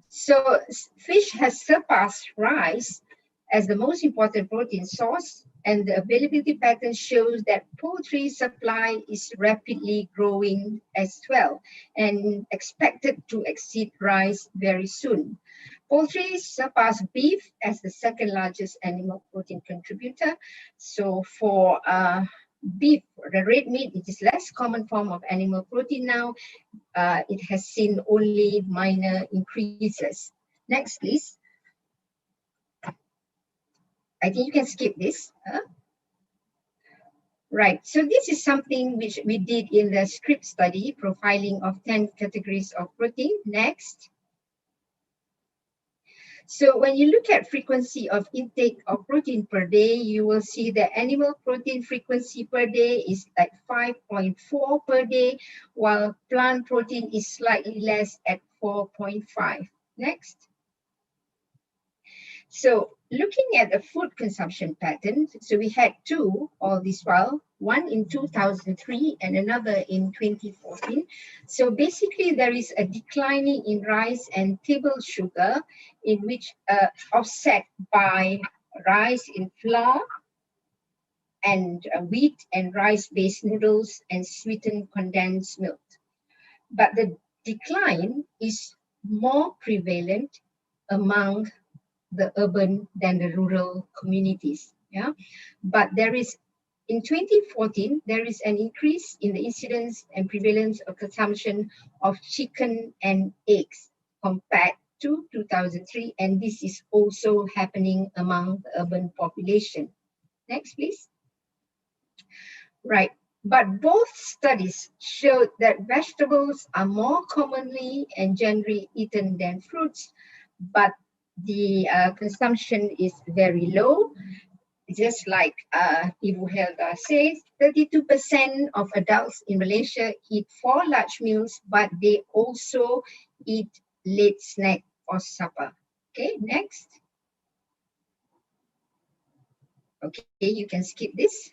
So fish has surpassed rice as the most important protein source, and the availability pattern shows that poultry supply is rapidly growing as well and expected to exceed rice very soon. Poultry surpass beef as the second largest animal protein contributor. So for beef, the red meat, it is less common form of animal protein now. It has seen only minor increases. Next, please. I think you can skip this. Right, so this is something which we did in the script study, profiling of 10 categories of protein. Next. So when you look at frequency of intake of protein per day, you will see the animal protein frequency per day is like 5.4 per day, while plant protein is slightly less at 4.5. Next. So looking at the food consumption pattern, so we had two all this while, one in 2003 and another in 2014. So basically there is a declining in rice and table sugar, in which offset by rise in flour and wheat and rice-based noodles and sweetened condensed milk. But the decline is more prevalent among the urban than the rural communities. Yeah, but there is, in 2014, there is an increase in the incidence and prevalence of consumption of chicken and eggs compared to 2003, and this is also happening among the urban population. Next, please. Right, but both studies showed that vegetables are more commonly and generally eaten than fruits, but the consumption is very low. Just like Ibu Helda says, 32% of adults in Malaysia eat 4 large meals, but they also eat late snack or supper. Okay, next. Okay, you can skip this.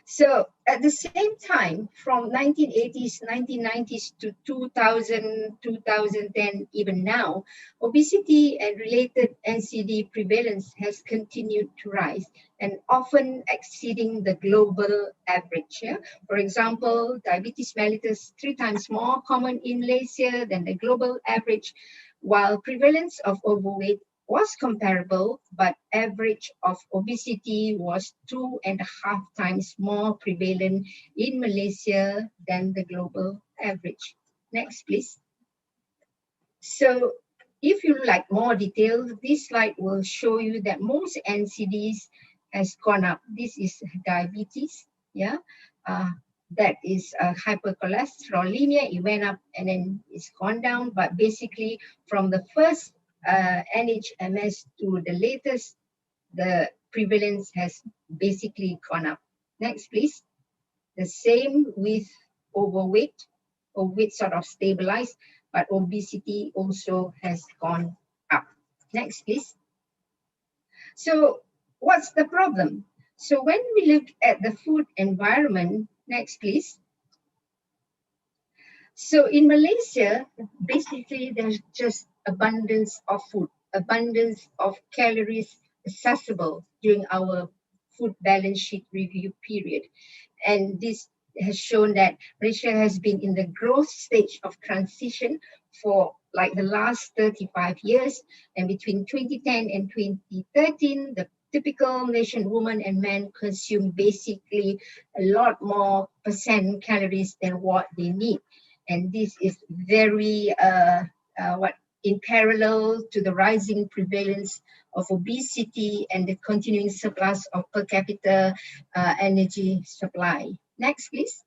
So at the same time, from 1980s, 1990s to 2000, 2010, even now, obesity and related NCD prevalence has continued to rise and often exceeding the global average. Yeah? For example, diabetes mellitus 3 times more common in Malaysia than the global average, while prevalence of overweight was comparable, but average of obesity was 2.5 times more prevalent in Malaysia than the global average. Next, please. So if you like more details, this slide will show you that most NCDs has gone up. This is diabetes, yeah. That is hypercholesterolemia, it went up and then it's gone down. But basically from the first NHMS to the latest, the prevalence has basically gone up. Next, please. The same with overweight. Overweight sort of stabilized, but obesity also has gone up. Next, please. So what's the problem? So when we look at the food environment, next, please. So in Malaysia, basically there's just abundance of food, abundance of calories accessible during our food balance sheet review period. And this has shown that Malaysia has been in the growth stage of transition for like the last 35 years. And between 2010 and 2013, the typical Malaysian woman and man consume basically a lot more percent calories than what they need. And this is very in parallel to the rising prevalence of obesity and the continuing surplus of per capita energy supply. Next, please.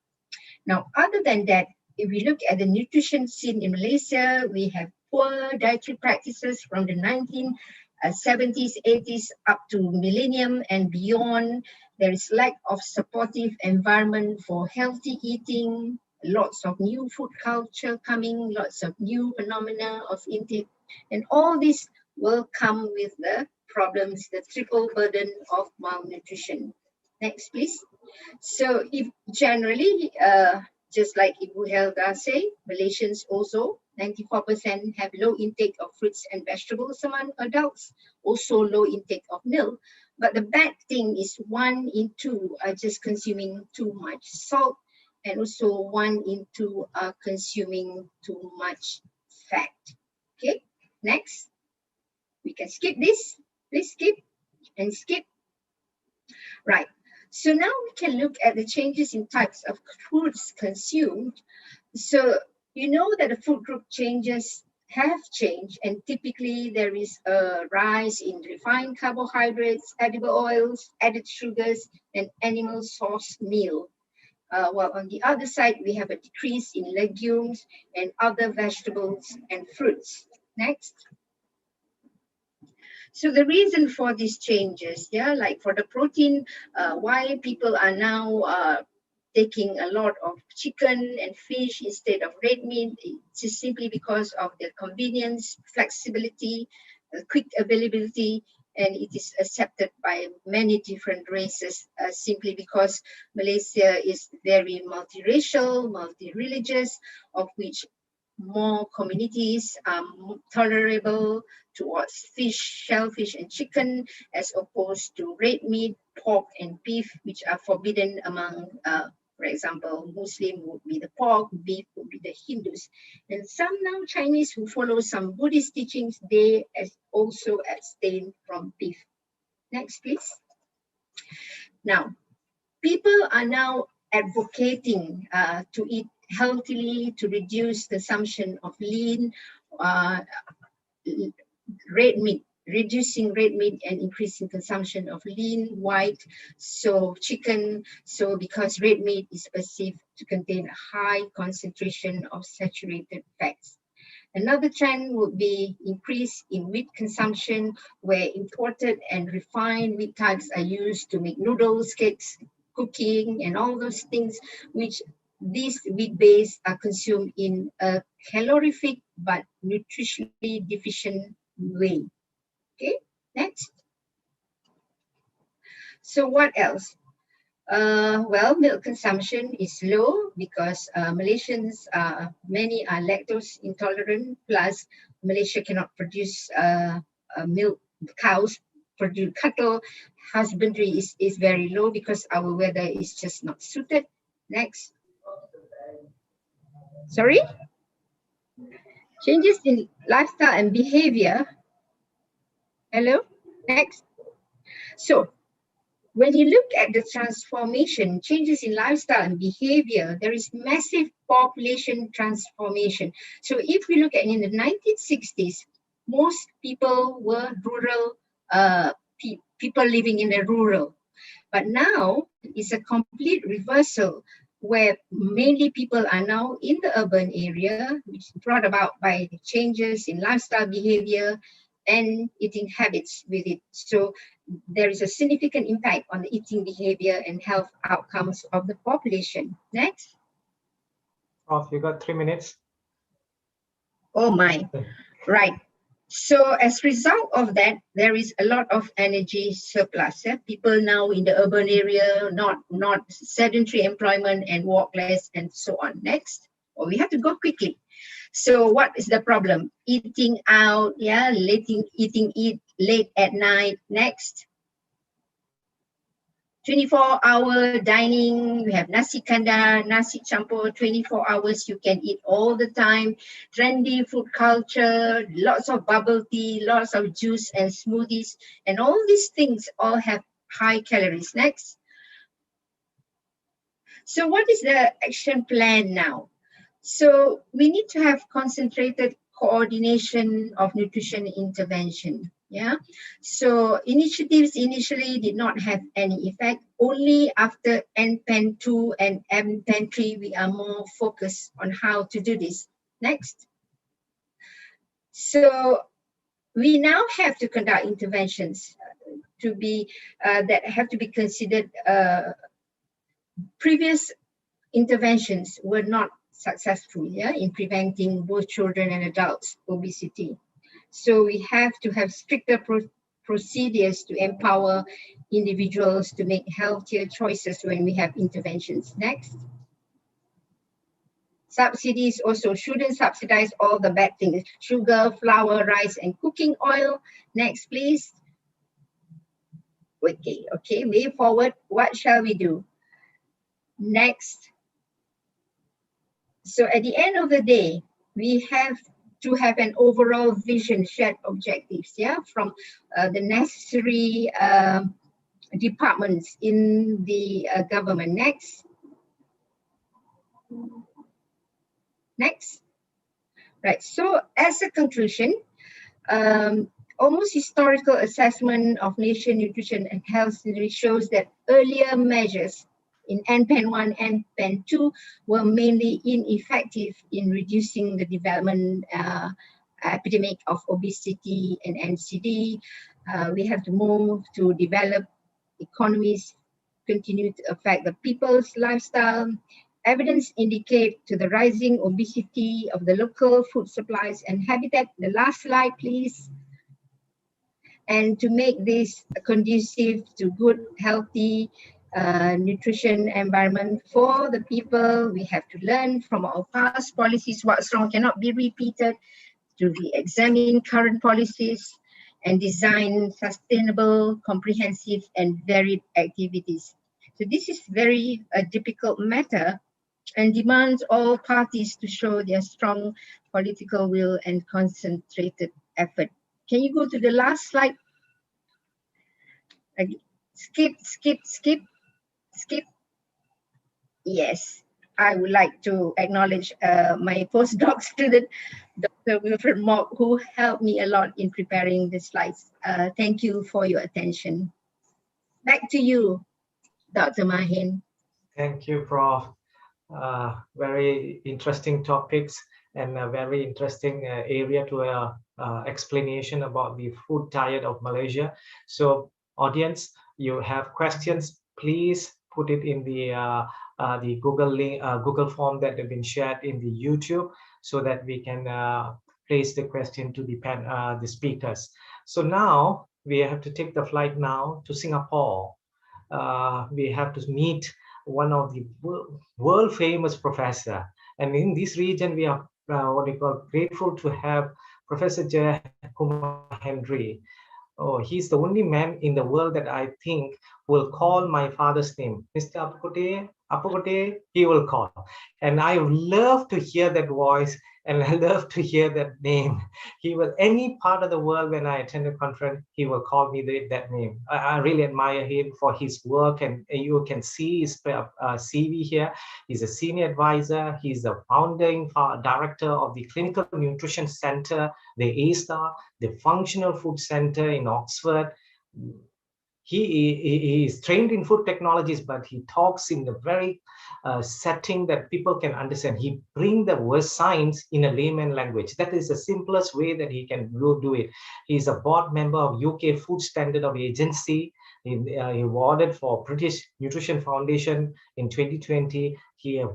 Now, other than that, if we look at the nutrition scene in Malaysia, we have poor dietary practices from the 1970s, 80s up to millennium and beyond. There is lack of supportive environment for healthy eating, lots of new food culture coming, lots of new phenomena of intake, and all this will come with the problems, the triple burden of malnutrition. Next, please. So if generally, just like Ibu Helda say, Malaysians also, 94% have low intake of fruits and vegetables among adults, also low intake of milk. But the bad thing is 1 in 2 are just consuming too much salt, and also 1 in 2 are consuming too much fat. Okay, next. We can skip this. Please skip and skip. Right. So now we can look at the changes in types of foods consumed. So you know that the food group changes have changed, and typically there is a rise in refined carbohydrates, edible oils, added sugars, and animal source meal. While on the other side, we have a decrease in legumes and other vegetables and fruits. Next. So the reason for these changes, yeah, like for the protein, why people are now taking a lot of chicken and fish instead of red meat, it's just simply because of the convenience, flexibility, quick availability, and it is accepted by many different races simply because Malaysia is very multiracial, multi-religious, of which more communities are tolerable towards fish, shellfish, and chicken, as opposed to red meat, pork, and beef, which are forbidden among, for example, Muslim would be the pork, beef would be the Hindus. And some now Chinese who follow some Buddhist teachings, they also abstain from beef. Next, please. Now, people are now advocating to eat healthily, to reduce consumption of lean, red meat, reducing red meat and increasing consumption of lean, white, so chicken, so because red meat is perceived to contain a high concentration of saturated fats. Another trend would be increase in wheat consumption, where imported and refined wheat types are used to make noodles, cakes, cooking, and all those things, which these wheat base are consumed in a calorific but nutritionally deficient way. Okay, next. So what else? Well, milk consumption is low because Malaysians, many are lactose intolerant, plus Malaysia cannot produce milk, cows, produce cattle. Husbandry is very low because our weather is just not suited. Next. Sorry? Changes in lifestyle and behavior. Hello? Next. So, when you look at the transformation, changes in lifestyle and behavior, there is massive population transformation. So if we look at in the 1960s, most people were rural, people living in the rural. But now it's a complete reversal, where mainly people are now in the urban area, which is brought about by changes in lifestyle behavior and eating habits with it. So there is a significant impact on the eating behavior and health outcomes of the population. Next. Prof, you got 3 minutes. Oh my, right. So as a result of that, there is a lot of energy surplus. People now in the urban area, not sedentary employment and walk less and so on. Next. Oh, we have to go quickly. So what is the problem? Eating out, eating late at night. Next. 24-hour dining, we have nasi kandar, nasi campur, 24 hours, you can eat all the time. Trendy food culture, lots of bubble tea, lots of juice and smoothies, and all these things all have high calories. Next. So what is the action plan now? So we need to have concentrated coordination of nutrition intervention. Yeah, so initiatives initially did not have any effect. Only after NPEN 2 and NPEN 3 we are more focused on how to do this. Next. So we now have to conduct interventions to be that have to be considered. Previous interventions were not successful, in preventing both children and adults obesity. So we have to have stricter procedures to empower individuals to make healthier choices when we have interventions. Next. Subsidies also shouldn't subsidize all the bad things: sugar, flour, rice, and cooking oil. Next, please. Okay, way forward. What shall we do? Next. So at the end of the day, we have to have an overall vision, shared objectives, from the necessary departments in the government. Next. Next. Right, so as a conclusion, almost historical assessment of nation nutrition and health shows that earlier measures in NPEN 1 and NPEN 2 were mainly ineffective in reducing the development epidemic of obesity and NCD. We have to move to develop economies, continue to affect the people's lifestyle. Evidence indicate to the rising obesity of the local food supplies and habitat. The last slide, please. And to make this conducive to good, healthy nutrition environment for the people, we have to learn from our past policies. What's wrong cannot be repeated. To re-examine current policies and design sustainable, comprehensive, and varied activities. So this is very difficult matter and demands all parties to show their strong political will and concentrated effort. Can you go to the last slide? Skip. Yes, I would like to acknowledge my postdoc student, Dr. Wilfred Mock, who helped me a lot in preparing the slides. Thank you for your attention. Back to you, Dr. Mahen. Thank you, Prof. Very interesting topics and a very interesting area to explanation about the food diet of Malaysia. So audience, you have questions, please put it in the Google link, Google form that have been shared in the YouTube, so that we can place the question to the speakers. So now we have to take the flight now to Singapore. We have to meet one of the world famous professor, and in this region we are grateful to have Professor Jeyakumar Henry. Oh, he's the only man in the world that I think will call my father's name, Mr. Appukutty, he will call. And I love to hear that voice And I love to hear that name. He will, any part of the world when I attend a conference, he will call me that name. I really admire him for his work, and you can see his CV here. He's a senior advisor. He's the founding director of the Clinical Nutrition Center, the A-Star, the Functional Food Center in Oxford. He is trained in food technologies, but he talks in a very setting that people can understand. He brings the word science in a layman language. That is the simplest way that he can do it. He's a board member of UK Food Standard of Agency. He awarded for British Nutrition Foundation in 2020. He have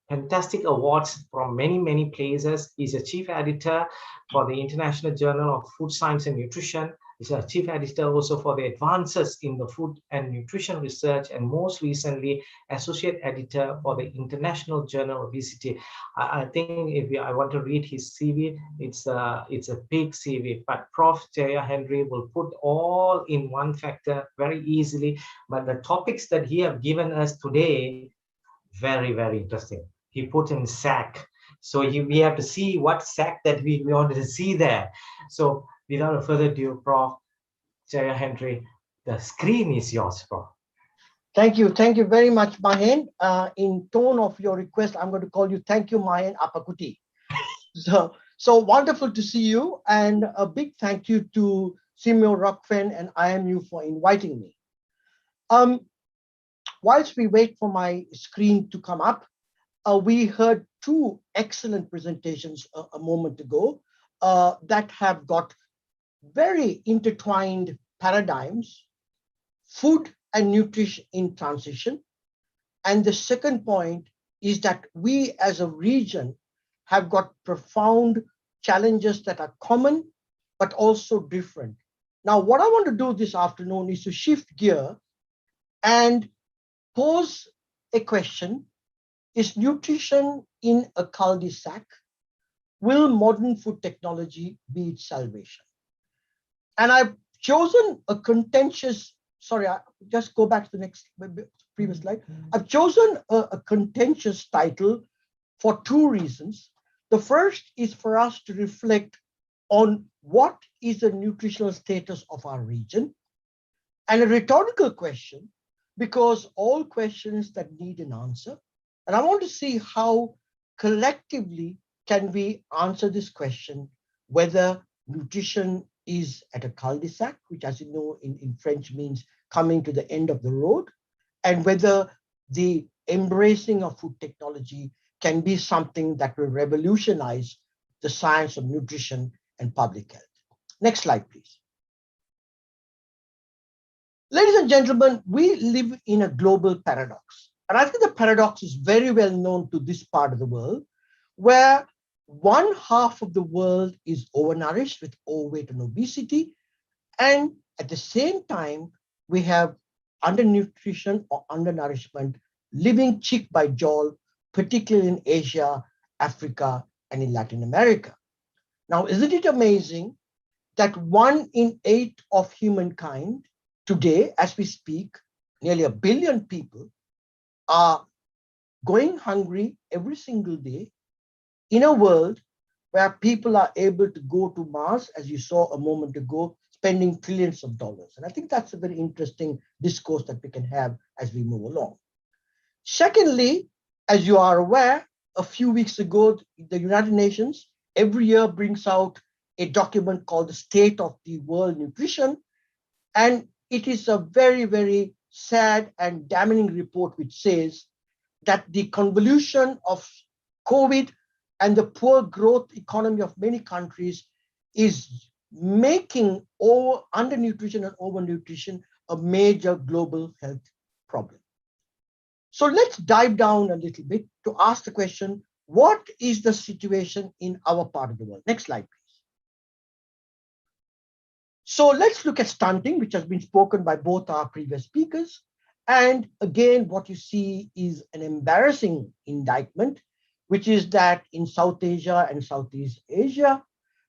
fantastic awards from many places. He's a chief editor for the International Journal of Food Science and Nutrition. He's a chief editor also for the advances in the food and nutrition research, and most recently associate editor for the International Journal of Obesity. I think if I want to read his CV, it's a big CV, but Prof. Jeyakumar Henry will put all in one factor very easily. But the topics that he have given us today, very interesting. He put in SAC. So we have to see what SAC that we wanted to see there. So without further ado, Prof. Jeyakumar Henry, the screen is yours, Prof. Thank you very much, Mahen. In tone of your request, I'm going to call you thank you, Mahenderan Appukutty. So wonderful to see you, and a big thank you to SEAMEO, RECFON, and IMU for inviting me. Whilst we wait for my screen to come up, we heard two excellent presentations a moment ago that have got very intertwined paradigms, food and nutrition in transition. And the second point is that we as a region have got profound challenges that are common, but also different. Now, what I want to do this afternoon is to shift gear and pose a question. Is nutrition in a cul-de-sac? Will modern food technology be its salvation? And I've chosen a contentious, sorry, just go back to the previous slide. I've chosen a contentious title for two reasons. The first is for us to reflect on what is the nutritional status of our region, and a rhetorical question, because all questions that need an answer. And I want to see how collectively can we answer this question, whether nutrition is at a cul-de-sac, which, as you know, in French means coming to the end of the road, and whether the embracing of food technology can be something that will revolutionize the science of nutrition and public health. Next slide, please. Ladies and gentlemen, we live in a global paradox. And I think the paradox is very well known to this part of the world, where one half of the world is overnourished with overweight and obesity. And at the same time, we have undernutrition or undernourishment living cheek by jowl, particularly in Asia, Africa, and in Latin America. Now, isn't it amazing that 1 in 8 of humankind today, as we speak, nearly 1 billion people are going hungry every single day in a world where people are able to go to Mars, as you saw a moment ago, spending trillions of dollars. And I think that's a very interesting discourse that we can have as we move along. Secondly, as you are aware, a few weeks ago, the United Nations every year brings out a document called the State of the World Nutrition. And it is a very sad and damning report which says that the convolution of COVID and the poor growth economy of many countries is making undernutrition and overnutrition a major global health problem. So let's dive down a little bit to ask the question, what is the situation in our part of the world? Next slide, please. So let's look at stunting, which has been spoken by both our previous speakers. And again, what you see is an embarrassing indictment, which is that in South Asia and Southeast Asia,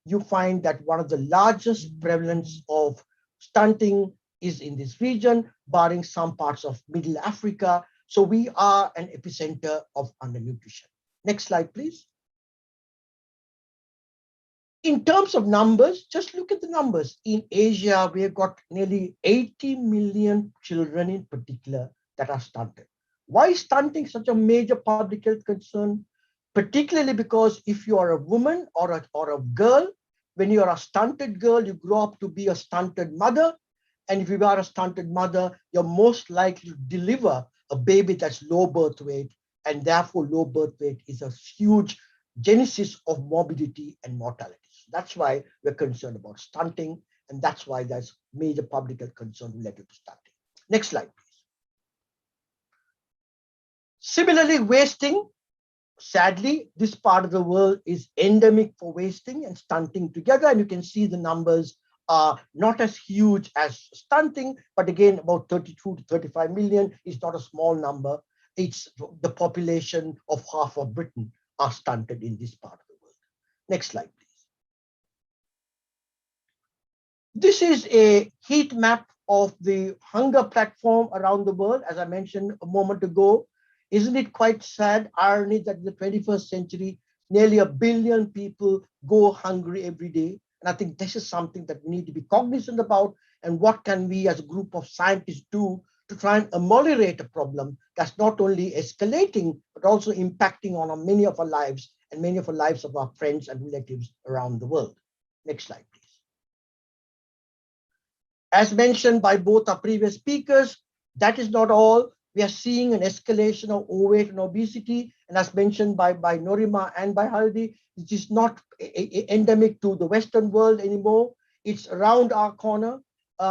you find that one of the largest prevalence of stunting is in this region, barring some parts of Middle Africa. So we are an epicenter of undernutrition. Next slide, please. In terms of numbers, just look at the numbers. In Asia, we have got nearly 80 million children in particular that are stunted. Why is stunting such a major public health concern? Particularly because if you are a woman or a girl, when you are a stunted girl, you grow up to be a stunted mother. And if you are a stunted mother, you're most likely to deliver a baby that's low birth weight. And therefore, low birth weight is a huge genesis of morbidity and mortality. So that's why we're concerned about stunting. And that's why there's major public health concern related to stunting. Next slide, please. Similarly, wasting. Sadly, this part of the world is endemic for wasting and stunting together. And you can see the numbers are not as huge as stunting, but again, about 32 to 35 million is not a small number. It's the population of half of Britain are stunted in this part of the world. Next slide, please. This is a heat map of the hunger platform around the world, as I mentioned a moment ago. Isn't it quite sad irony that in the 21st century, nearly 1 billion people go hungry every day? And I think this is something that we need to be cognizant about. And what can we as a group of scientists do to try and ameliorate a problem that's not only escalating, but also impacting on many of our lives and many of the lives of our friends and relatives around the world. Next slide, please. As mentioned by both our previous speakers, that is not all. We are seeing an escalation of overweight and obesity. And as mentioned by Norimah and by Haldi, it is not endemic to the Western world anymore. It's around our corner.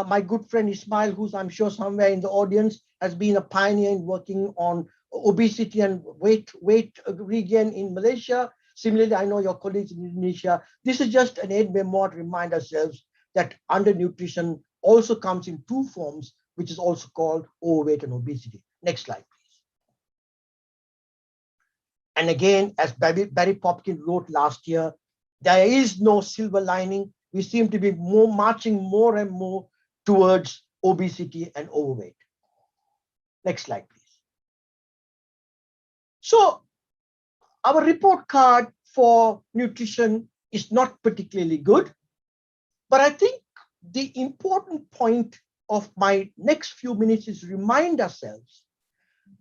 My good friend Ismail, who's I'm sure somewhere in the audience, has been a pioneer in working on obesity and weight regain in Malaysia. Similarly, I know your colleagues in Indonesia. This is just an aid memoir to remind ourselves that undernutrition also comes in two forms, which is also called overweight and obesity. Next slide, please. And again, as Barry Popkin wrote last year, there is no silver lining. We seem to be marching more and more towards obesity and overweight. Next slide, please. So our report card for nutrition is not particularly good, but I think the important point of my next few minutes is remind ourselves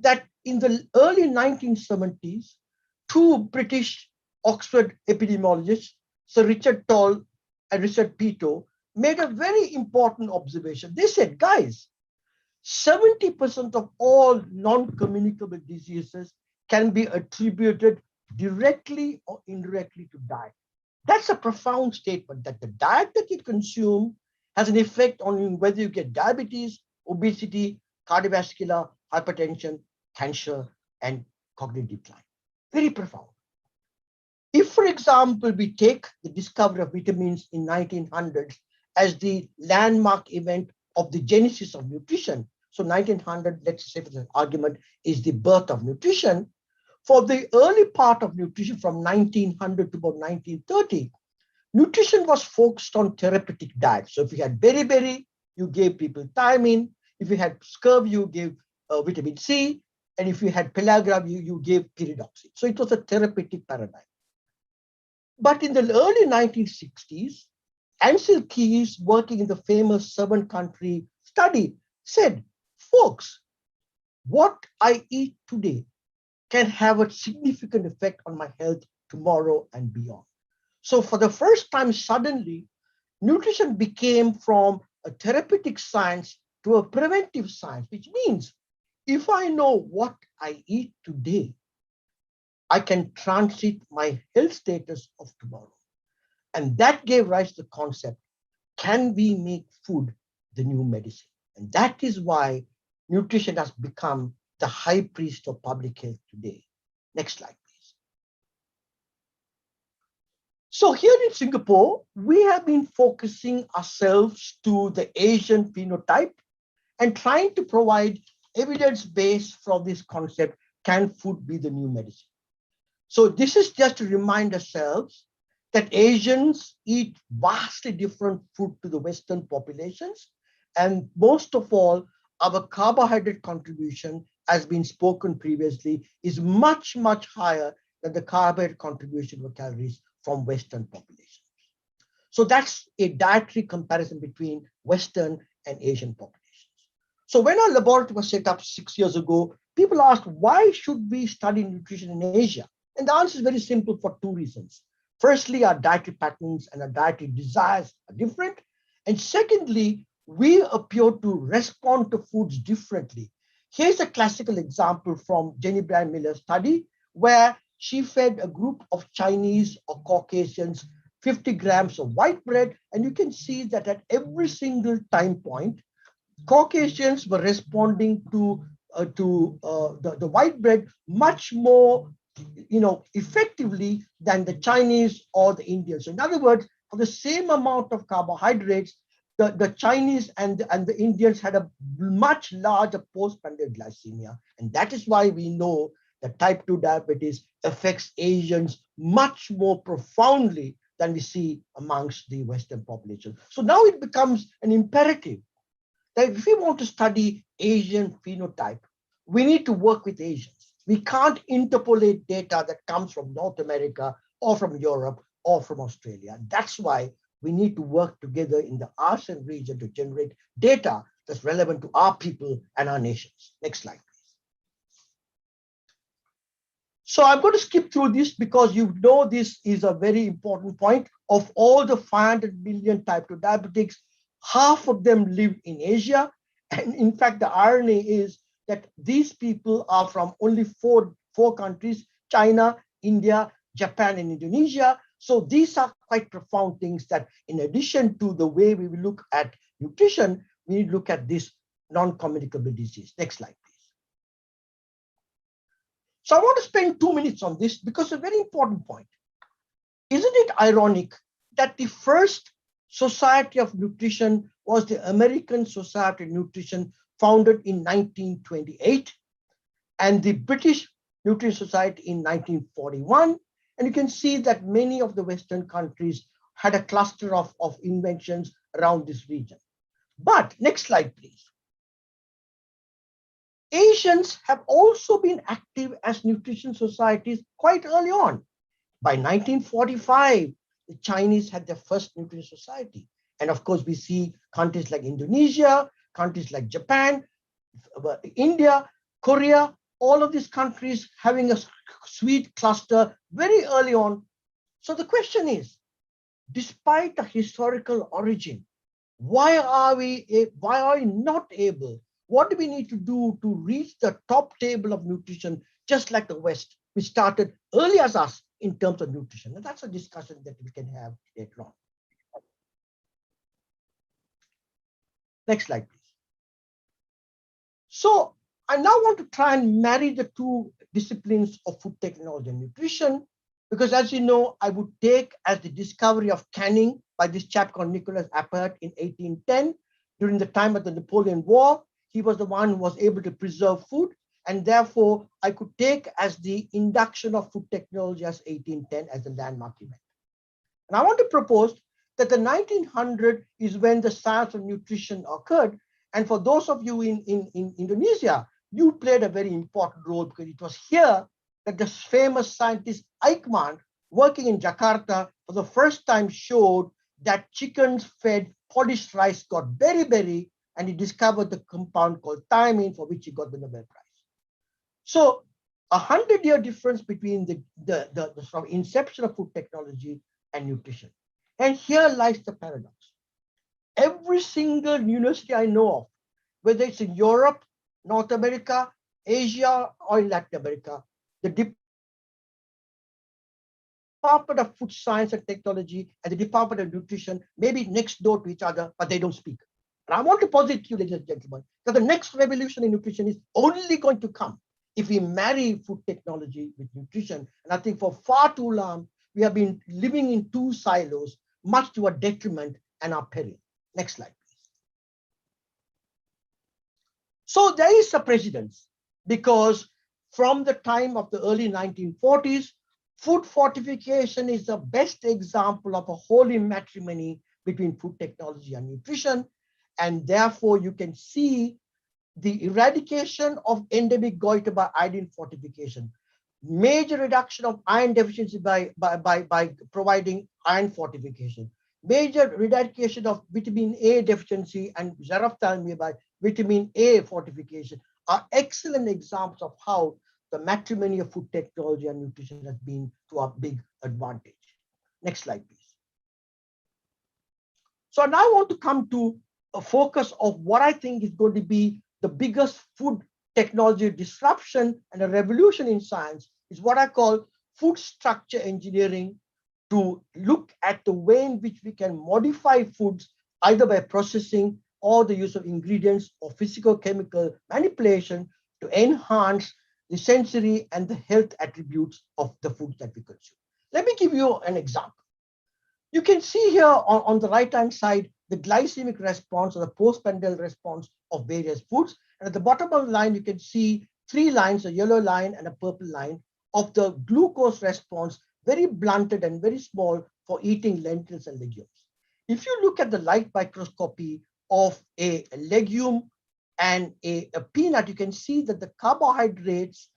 that in the early 1970s, two British Oxford epidemiologists, Sir Richard Toll and Richard Peto, made a very important observation. They said, guys, 70% of all non-communicable diseases can be attributed directly or indirectly to diet. That's a profound statement, that the diet that you consume has an effect on whether you get diabetes, obesity, cardiovascular, hypertension, cancer, and cognitive decline. Very profound. If, for example, we take the discovery of vitamins in 1900s as the landmark event of the genesis of nutrition, so 1900, let's say for the argument, is the birth of nutrition. For the early part of nutrition from 1900 to about 1930, nutrition was focused on therapeutic diet. So if you had beriberi, you gave people thiamine. If you had scurvy, you gave vitamin C. And if you had pellagra, you gave pyridoxine. So it was a therapeutic paradigm. But in the early 1960s, Ansel Keys, working in the famous 7-country study, said, folks, what I eat today can have a significant effect on my health tomorrow and beyond. So for the first time, suddenly, nutrition became from a therapeutic science to a preventive science, which means if I know what I eat today, I can transit my health status of tomorrow. And that gave rise to the concept, can we make food the new medicine? And that is why nutrition has become the high priest of public health today. Next slide, please. So here in Singapore, we have been focusing ourselves to the Asian phenotype and trying to provide evidence base for this concept, can food be the new medicine? So this is just to remind ourselves that Asians eat vastly different food to the Western populations. And most of all, our carbohydrate contribution, as been spoken previously, is much, much higher than the carbohydrate contribution of calories from Western populations. So that's a dietary comparison between Western and Asian populations. So when our laboratory was set up 6 years ago, people asked, why should we study nutrition in Asia? And the answer is very simple for two reasons. Firstly, our dietary patterns and our dietary desires are different. And secondly, we appear to respond to foods differently. Here's a classical example from Jenny Bryan Miller's study, where she fed a group of Chinese or Caucasians 50 grams of white bread. And you can see that at every single time point, Caucasians were responding to the white bread much more effectively than the Chinese or the Indians. So in other words, for the same amount of carbohydrates, the Chinese and the Indians had a much larger post-prandial glycemia. And that is why we know that type 2 diabetes affects Asians much more profoundly than we see amongst the Western population. So now it becomes an imperative that if we want to study Asian phenotype, we need to work with Asians. We can't interpolate data that comes from North America or from Europe or from Australia. That's why we need to work together in the ASEAN region to generate data that's relevant to our people and our nations. Next slide, please. So I'm going to skip through this because you know this is a very important point. Of all the 500 million type 2 diabetics, half of them live in Asia. And in fact, the irony is that these people are from only four countries: China, India, Japan, and Indonesia. So these are quite profound things that, in addition to the way we will look at nutrition, we need to look at this non-communicable disease. Next slide, please. So I want to spend 2 minutes on this because it's a very important point. Isn't it ironic that the first Society of Nutrition was the American Society of Nutrition, founded in 1928, and the British Nutrition Society in 1941. And you can see that many of the Western countries had a cluster of inventions around this region. But next slide, please. Asians have also been active as nutrition societies quite early on. By 1945, the Chinese had their first nutrition society. And of course, we see countries like Indonesia, countries like Japan, India, Korea, all of these countries having a sweet cluster very early on. So the question is, despite the historical origin, why are we not able? What do we need to do to reach the top table of nutrition, just like the West, which started early as us in terms of nutrition? And that's a discussion that we can have later on. Next slide, please. So I now want to try and marry the two disciplines of food technology and nutrition, because as you know, I would take as the discovery of canning by this chap called Nicholas Appert in 1810, during the time of the Napoleon War. He was the one who was able to preserve food, and therefore I could take as the induction of food technology as 1810 as the landmark event. And I want to propose that the 1900 is when the science of nutrition occurred. And for those of you in Indonesia, you played a very important role, because it was here that the famous scientist Aikman, working in Jakarta, for the first time showed that chickens fed polished rice got beriberi, and he discovered the compound called thiamine, for which he got the Nobel Prize. So 100-year difference between the sort of inception of food technology and nutrition. And here lies the paradox. Every single university I know of, whether it's in Europe, North America, Asia, or in Latin America, the Department of Food Science and Technology and the Department of Nutrition may be next door to each other, but they don't speak. And I want to posit to you, ladies and gentlemen, that the next revolution in nutrition is only going to come if we marry food technology with nutrition. And I think for far too long, we have been living in two silos, much to our detriment and our peril. Next slide, please. So there is a precedence, because from the time of the early 1940s, food fortification is the best example of a holy matrimony between food technology and nutrition. And therefore, you can see the eradication of endemic goiter by iodine fortification, major reduction of iron deficiency by providing iron fortification, major eradication of vitamin A deficiency and xerophthalmia by vitamin A fortification are excellent examples of how the matrimony of food technology and nutrition has been to our big advantage. Next slide, please. So now I want to come to a focus of what I think is going to be the biggest food technology disruption and a revolution in science is what I call food structure engineering, to look at the way in which we can modify foods either by processing or the use of ingredients or physical chemical manipulation to enhance the sensory and the health attributes of the foods that we consume. Let me give you an example. You can see here on the right-hand side, the glycemic response or the postprandial response of various foods. And at the bottom of the line, you can see 3 lines, a yellow line and a purple line of the glucose response, very blunted and very small for eating lentils and legumes. If you look at the light microscopy of a legume and a peanut, you can see that the carbohydrates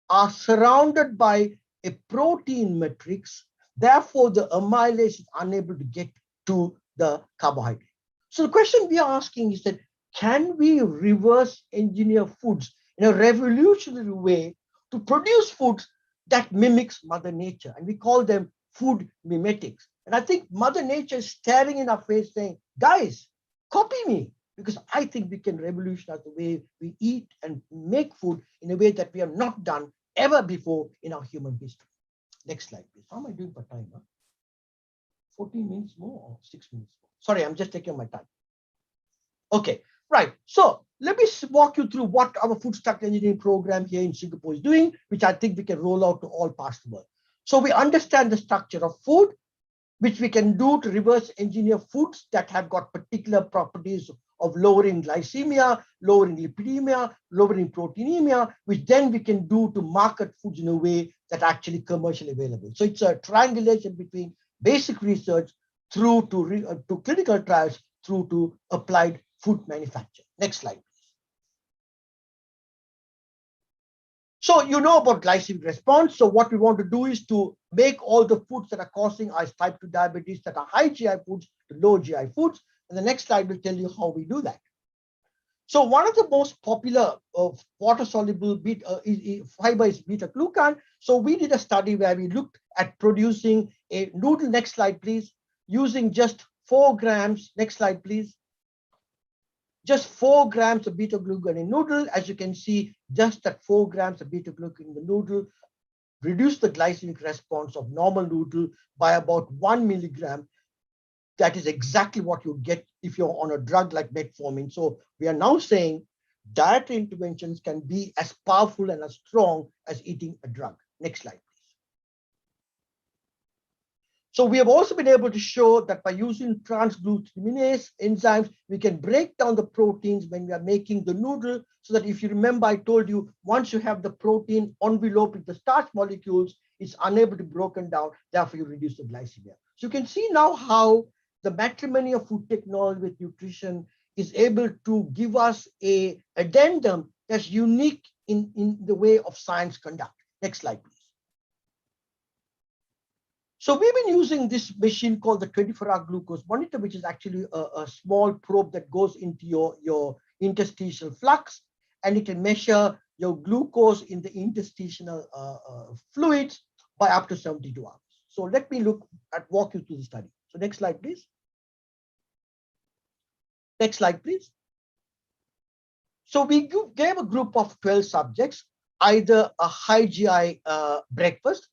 are surrounded by a protein matrix. Therefore, the amylase is unable to get to the carbohydrate. So the question we are asking is that, can we reverse engineer foods in a revolutionary way to produce foods that mimics Mother Nature? And we call them food mimetics. And I think Mother Nature is staring in our face saying, guys, copy me, because I think we can revolutionize the way we eat and make food in a way that we have not done ever before in our human history. Next slide, please. How am I doing for time? Huh? 14 minutes more or 6 minutes more? Sorry, I'm just taking my time. Okay, right. So let me walk you through what our food structure engineering program here in Singapore is doing, which I think we can roll out to all parts of the world. So we understand the structure of food, which we can do to reverse engineer foods that have got particular properties of lowering glycemia, lowering lipidemia, lowering proteinemia, which then we can do to market foods in a way that are actually commercially available. So it's a triangulation between basic research through to clinical trials through to applied food manufacture. Next slide, please. So you know about glycemic response. So what we want to do is to make all the foods that are causing us type 2 diabetes that are high GI foods to low GI foods. And the next slide will tell you how we do that. So one of the most popular water-soluble fiber is beta-glucan. So we did a study where we looked at producing a noodle. Next slide, please. Using just 4 grams. Next slide, please. Just 4 grams of beta-glucan in noodle. As you can see, just that 4 grams of beta-glucan in the noodle reduced the glycemic response of normal noodle by about 1 milligram. That is exactly what you get if you're on a drug like metformin. So we are now saying dietary interventions can be as powerful and as strong as eating a drug. Next slide, please. So we have also been able to show that by using transglutamase enzymes, we can break down the proteins when we are making the noodle, so that if you remember, I told you, once you have the protein enveloped with the starch molecules, it's unable to be broken down, therefore you reduce the glycemia. So you can see now how the matrimony of food technology with nutrition is able to give us a addendum that's unique in the way of science conduct. Next slide, please. So we've been using this machine called the 24-hour glucose monitor, which is actually a small probe that goes into your interstitial flux, and it can measure your glucose in the interstitial fluids by up to 72 hours. So let me walk you through the study. So next slide, please. Next slide, please. So we gave a group of 12 subjects either a high GI breakfast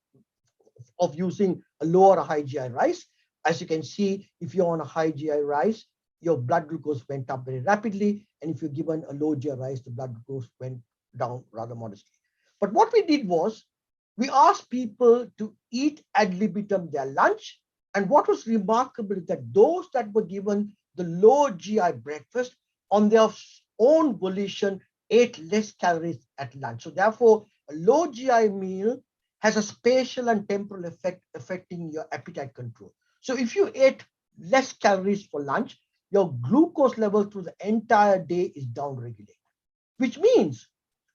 of using a low or a high GI rice. As you can see, if you're on a high GI rice, your blood glucose went up very rapidly. And if you're given a low GI rice, the blood glucose went down rather modestly. But what we did was we asked people to eat ad libitum their lunch. And what was remarkable is that those that were given the low GI breakfast on their own volition ate less calories at lunch. So therefore, a low GI meal has a spatial and temporal effect affecting your appetite control. So if you ate less calories for lunch, your glucose level through the entire day is downregulated, which means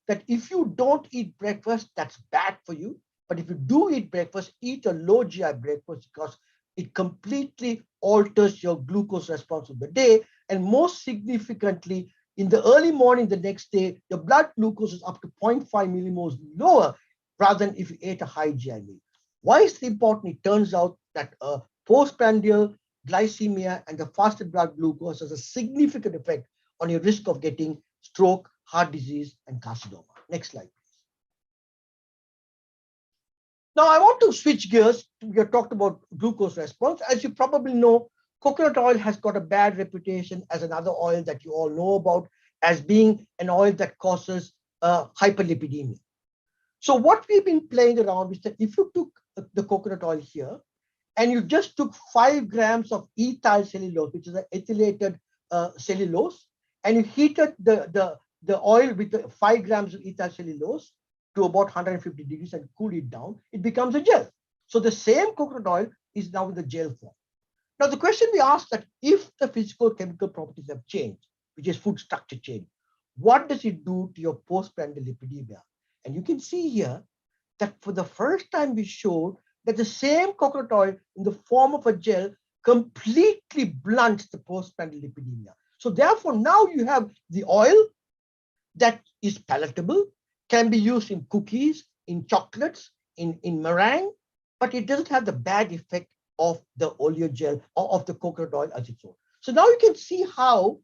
that if you don't eat breakfast, that's bad for you. But if you do eat breakfast, eat a low GI breakfast, because It completely alters your glucose response of the day. And most significantly, in the early morning the next day, your blood glucose is up to 0.5 millimoles lower rather than if you ate a high GI meal. Why is it important? It turns out that postprandial glycemia and the fasted blood glucose has a significant effect on your risk of getting stroke, heart disease, and carcinoma. Next slide. Now, I want to switch gears. We have talked about glucose response. As you probably know, coconut oil has got a bad reputation as another oil that you all know about as being an oil that causes hyperlipidemia. So what we've been playing around with that if you took the coconut oil here and you just took 5 grams of ethyl cellulose, which is an ethylated cellulose, and you heated the oil with the 5 grams of ethyl cellulose to about 150 degrees and cool it down, it becomes a gel. So the same coconut oil is now in the gel form. Now the question we ask that if the physical chemical properties have changed, which is food structure change, what does it do to your postprandial lipidemia? And you can see here that for the first time we showed that the same coconut oil in the form of a gel completely blunts the postprandial lipidemia. So therefore now you have the oil that is palatable, can be used in cookies, in chocolates, in meringue, but it doesn't have the bad effect of the oleogel or of the coconut oil as its own. So now you can see how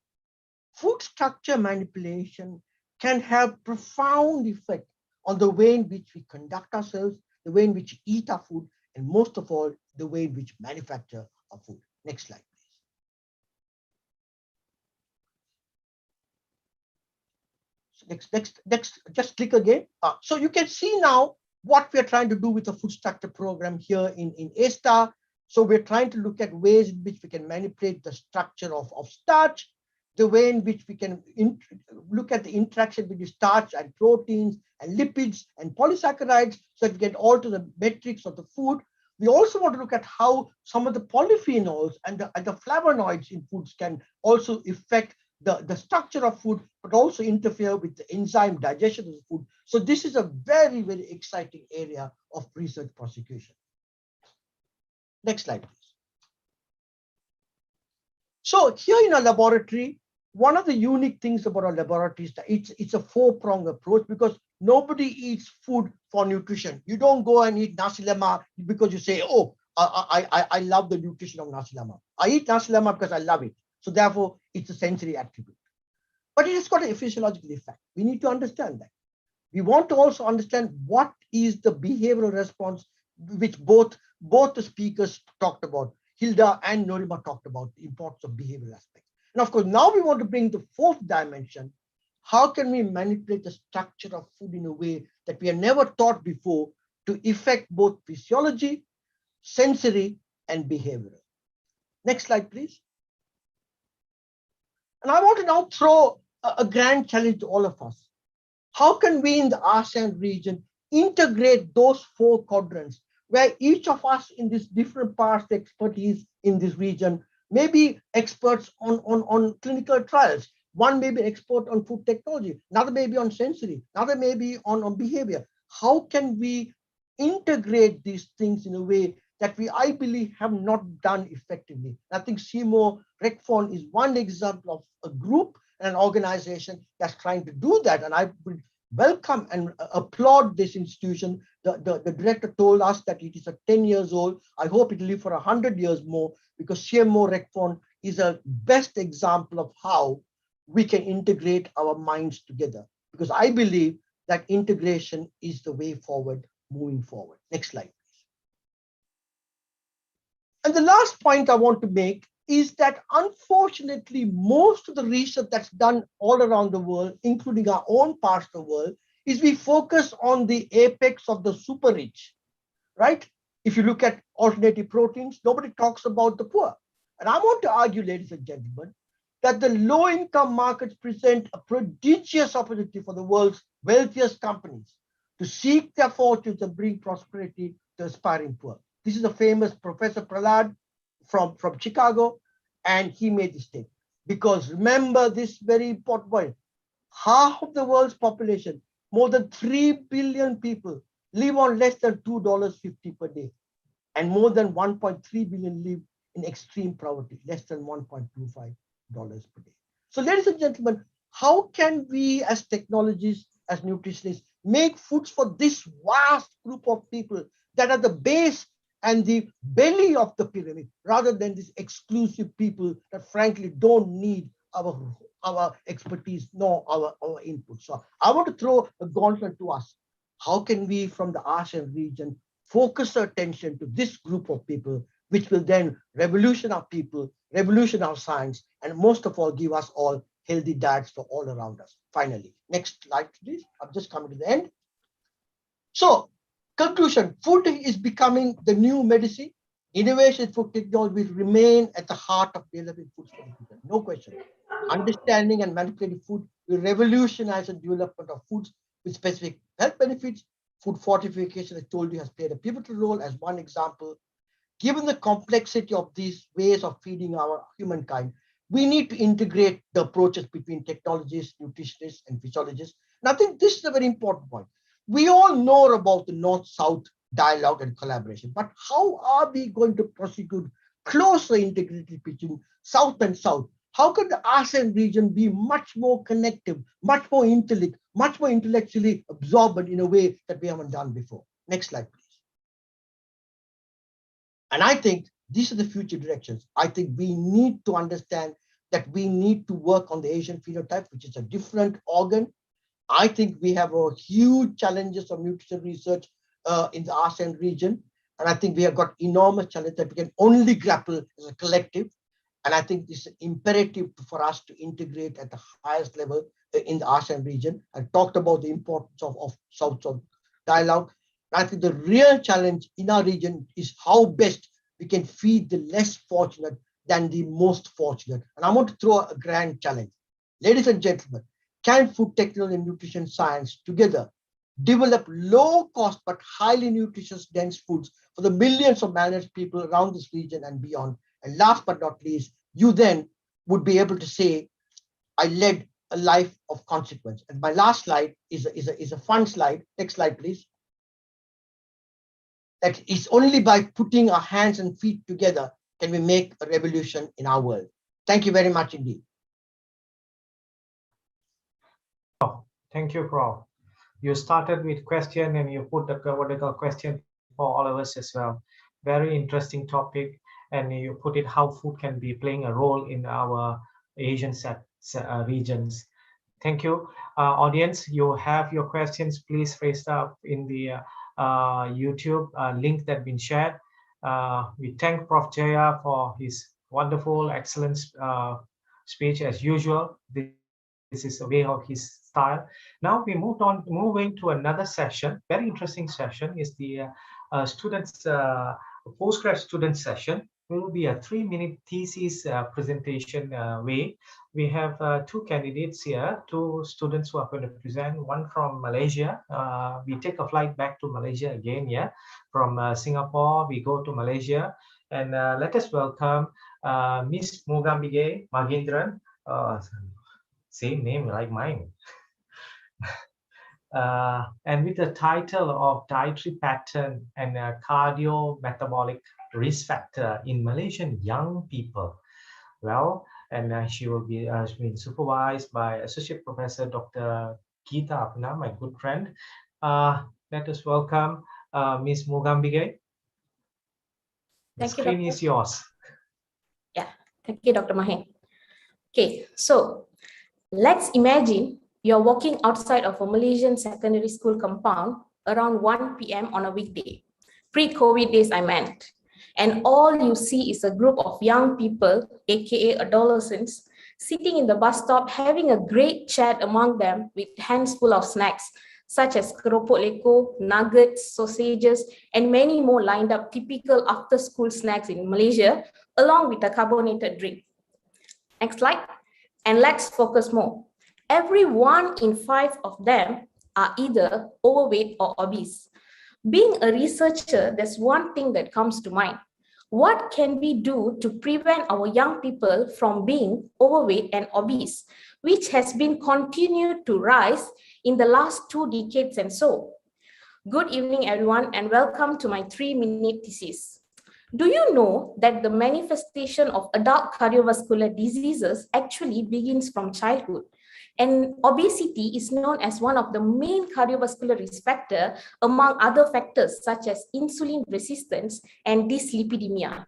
food structure manipulation can have profound effect on the way in which we conduct ourselves, the way in which we eat our food, and most of all, the way in which we manufacture our food. Next slide, please. Next, just click again. So you can see now what we're trying to do with the food structure program here in A*. So we're trying to look at ways in which we can manipulate the structure of starch, the way in which we can look at the interaction between starch and proteins and lipids and polysaccharides so that we can alter the metrics of the food. We also want to look at how some of the polyphenols and the flavonoids in foods can also affect the structure of food, but also interfere with the enzyme digestion of the food. So this is a very, very exciting area of research prosecution. Next slide, please. So here in our laboratory, one of the unique things about our laboratory is that it's a 4-pronged approach because nobody eats food for nutrition. You don't go and eat nasi lemak because you say, oh, I love the nutrition of nasi lemak. I eat nasi lemak because I love it. So therefore, it's a sensory attribute. But it has got a physiological effect. We need to understand that. We want to also understand what is the behavioral response which both the speakers talked about. Helda and Norimah talked about the importance of behavioral aspects. And of course, now we want to bring the 4th dimension. How can we manipulate the structure of food in a way that we have never thought before to affect both physiology, sensory, and behavioral? Next slide, please. And I want to now throw a grand challenge to all of us. How can we in the ASEAN region integrate those 4 quadrants where each of us in these different parts of expertise in this region may be experts on clinical trials. One may be an expert on food technology, another may be on sensory, another may be on behavior. How can we integrate these things in a way that I believe, have not done effectively? I think SEAMEO RECFON is one example of a group and an organization that's trying to do that. And I would welcome and applaud this institution. The director told us that it is 10 years old. I hope it will live for 100 years more, because SEAMEO RECFON is a best example of how we can integrate our minds together, because I believe that integration is the way forward, moving forward. Next slide. And the last point I want to make is that unfortunately, most of the research that's done all around the world, including our own parts of the world, is we focus on the apex of the super rich, right? If you look at alternative proteins, nobody talks about the poor. And I want to argue, ladies and gentlemen, that the low-income markets present a prodigious opportunity for the world's wealthiest companies to seek their fortunes and bring prosperity to aspiring poor. This is a famous Professor Prahlad from Chicago, and he made this statement. Because remember this very important point, half of the world's population, more than 3 billion people, live on less than $2.50 per day. and more than 1.3 billion live in extreme poverty, less than $1.25 per day. So ladies and gentlemen, how can we as technologists, as nutritionists, make foods for this vast group of people that are the base and the belly of the pyramid, rather than these exclusive people that frankly don't need our expertise nor our input. So I want to throw a gauntlet to us. How can we from the ASEAN region focus our attention to this group of people, which will then revolution our people, revolution our science, and most of all, give us all healthy diets for all around us. Finally, next slide, please. I'm just coming to the end. So, conclusion, food is becoming the new medicine. Innovation food technology will remain at the heart of developing foods for the future. No question. Understanding and manipulating food will revolutionize the development of foods with specific health benefits. Food fortification, I told you, has played a pivotal role as one example. Given the complexity of these ways of feeding our humankind, we need to integrate the approaches between technologists, nutritionists, and physiologists. And I think this is a very important point. We all know about the North-South dialogue and collaboration, but how are we going to prosecute closer integrity between South and South? How can the ASEAN region be much more connective, much more intellectually absorbent in a way that we haven't done before? Next slide, please. And I think these are the future directions. I think we need to understand that we need to work on the Asian phenotype, which is a different organ. I think we have a huge challenges of nutrition research in the ASEAN region. And I think we have got enormous challenges that we can only grapple as a collective. And I think this is imperative for us to integrate at the highest level in the ASEAN region. I talked about the importance of South-South dialogue. I think the real challenge in our region is how best we can feed the less fortunate than the most fortunate. And I want to throw a grand challenge. Ladies and gentlemen, can food technology and nutrition science together develop low-cost but highly nutritious dense foods for the millions of malnourished people around this region and beyond? And last but not least, you then would be able to say, I led a life of consequence. And my last slide is a fun slide. Next slide, please. That it's only by putting our hands and feet together can we make a revolution in our world. Thank you very much indeed. Thank you, Prof. You started with question and you put the vertical question for all of us as well. Very interesting topic, and you put it how food can be playing a role in our Asian regions. Thank you. Audience, you have your questions, please raise up in the YouTube link that's been shared. We thank Prof. Jaya for his wonderful, excellent speech as usual. This is a way of his style. Now we moving to another session. Very interesting session is the postgrad student session. It will be a 3-minute thesis presentation way. We have 2 candidates here, 2 students who are going to present, one from Malaysia. We take a flight back to Malaysia again, yeah. From Singapore, we go to Malaysia. And let us welcome Miss Mugambige Mahenderan. Same name like mine. And with the title of Dietary Pattern and Cardiometabolic Risk Factor in Malaysian Young People. Well, and she will be being supervised by Associate Professor Dr. Gita Apna, my good friend. Let us welcome Ms. Mugambige. The screen is yours. Yeah, thank you, Dr. Mahen. Okay, so let's imagine you're walking outside of a Malaysian secondary school compound around 1 p.m. on a weekday, pre-COVID days I meant, and all you see is a group of young people, aka adolescents, sitting in the bus stop having a great chat among them with hands full of snacks, such as keropok leko, nuggets, sausages, and many more lined up typical after-school snacks in Malaysia, along with a carbonated drink. Next slide, and let's focus more. Every 1 in 5 of them are either overweight or obese. Being a researcher, there's one thing that comes to mind. What can we do to prevent our young people from being overweight and obese, which has been continued to rise in the last 2 decades and so? Good evening, everyone, and welcome to my 3-minute thesis. Do you know that the manifestation of adult cardiovascular diseases actually begins from childhood? And obesity is known as one of the main cardiovascular risk factor among other factors such as insulin resistance and dyslipidemia.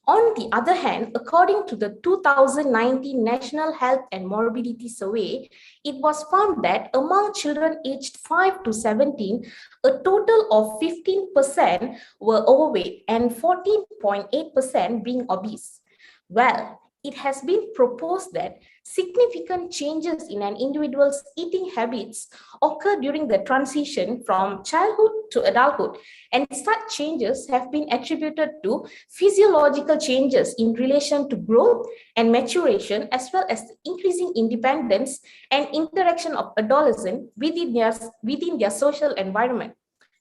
On the other hand, according to the 2019 National Health and Morbidity Survey, it was found that among children aged 5 to 17, a total of 15% were overweight and 14.8% being obese. Well, it has been proposed that significant changes in an individual's eating habits occur during the transition from childhood to adulthood, and such changes have been attributed to physiological changes in relation to growth and maturation, as well as the increasing independence and interaction of adolescents within their social environment.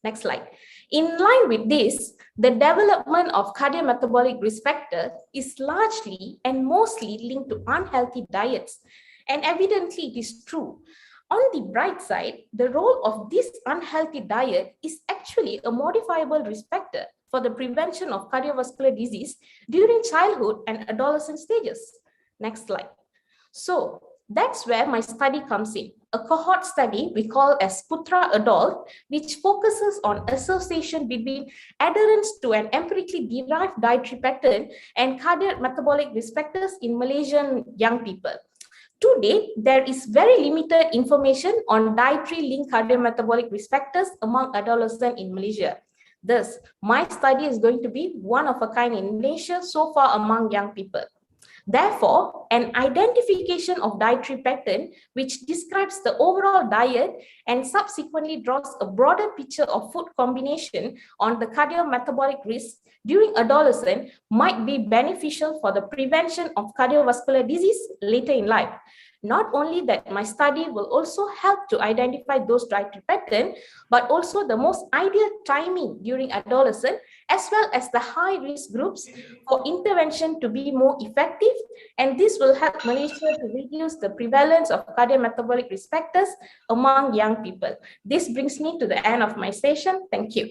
Next slide. In line with this, the development of cardiometabolic risk factor is largely and mostly linked to unhealthy diets. And evidently it is true. On the bright side, the role of this unhealthy diet is actually a modifiable risk factor for the prevention of cardiovascular disease during childhood and adolescent stages. Next slide. So that's where my study comes in. A cohort study we call as Putra Adult, which focuses on association between adherence to an empirically derived dietary pattern and cardiometabolic risk factors in Malaysian young people. To date, there is very limited information on dietary-linked cardiometabolic risk factors among adolescents in Malaysia. Thus, my study is going to be one of a kind in Malaysia so far among young people. Therefore, an identification of dietary pattern which describes the overall diet and subsequently draws a broader picture of food combination on the cardiometabolic risk during adolescence might be beneficial for the prevention of cardiovascular disease later in life. Not only that, my study will also help to identify those dietary patterns, but also the most ideal timing during adolescence, as well as the high-risk groups for intervention to be more effective. And this will help Malaysia to reduce the prevalence of cardiometabolic risk factors among young people. This brings me to the end of my session. Thank you.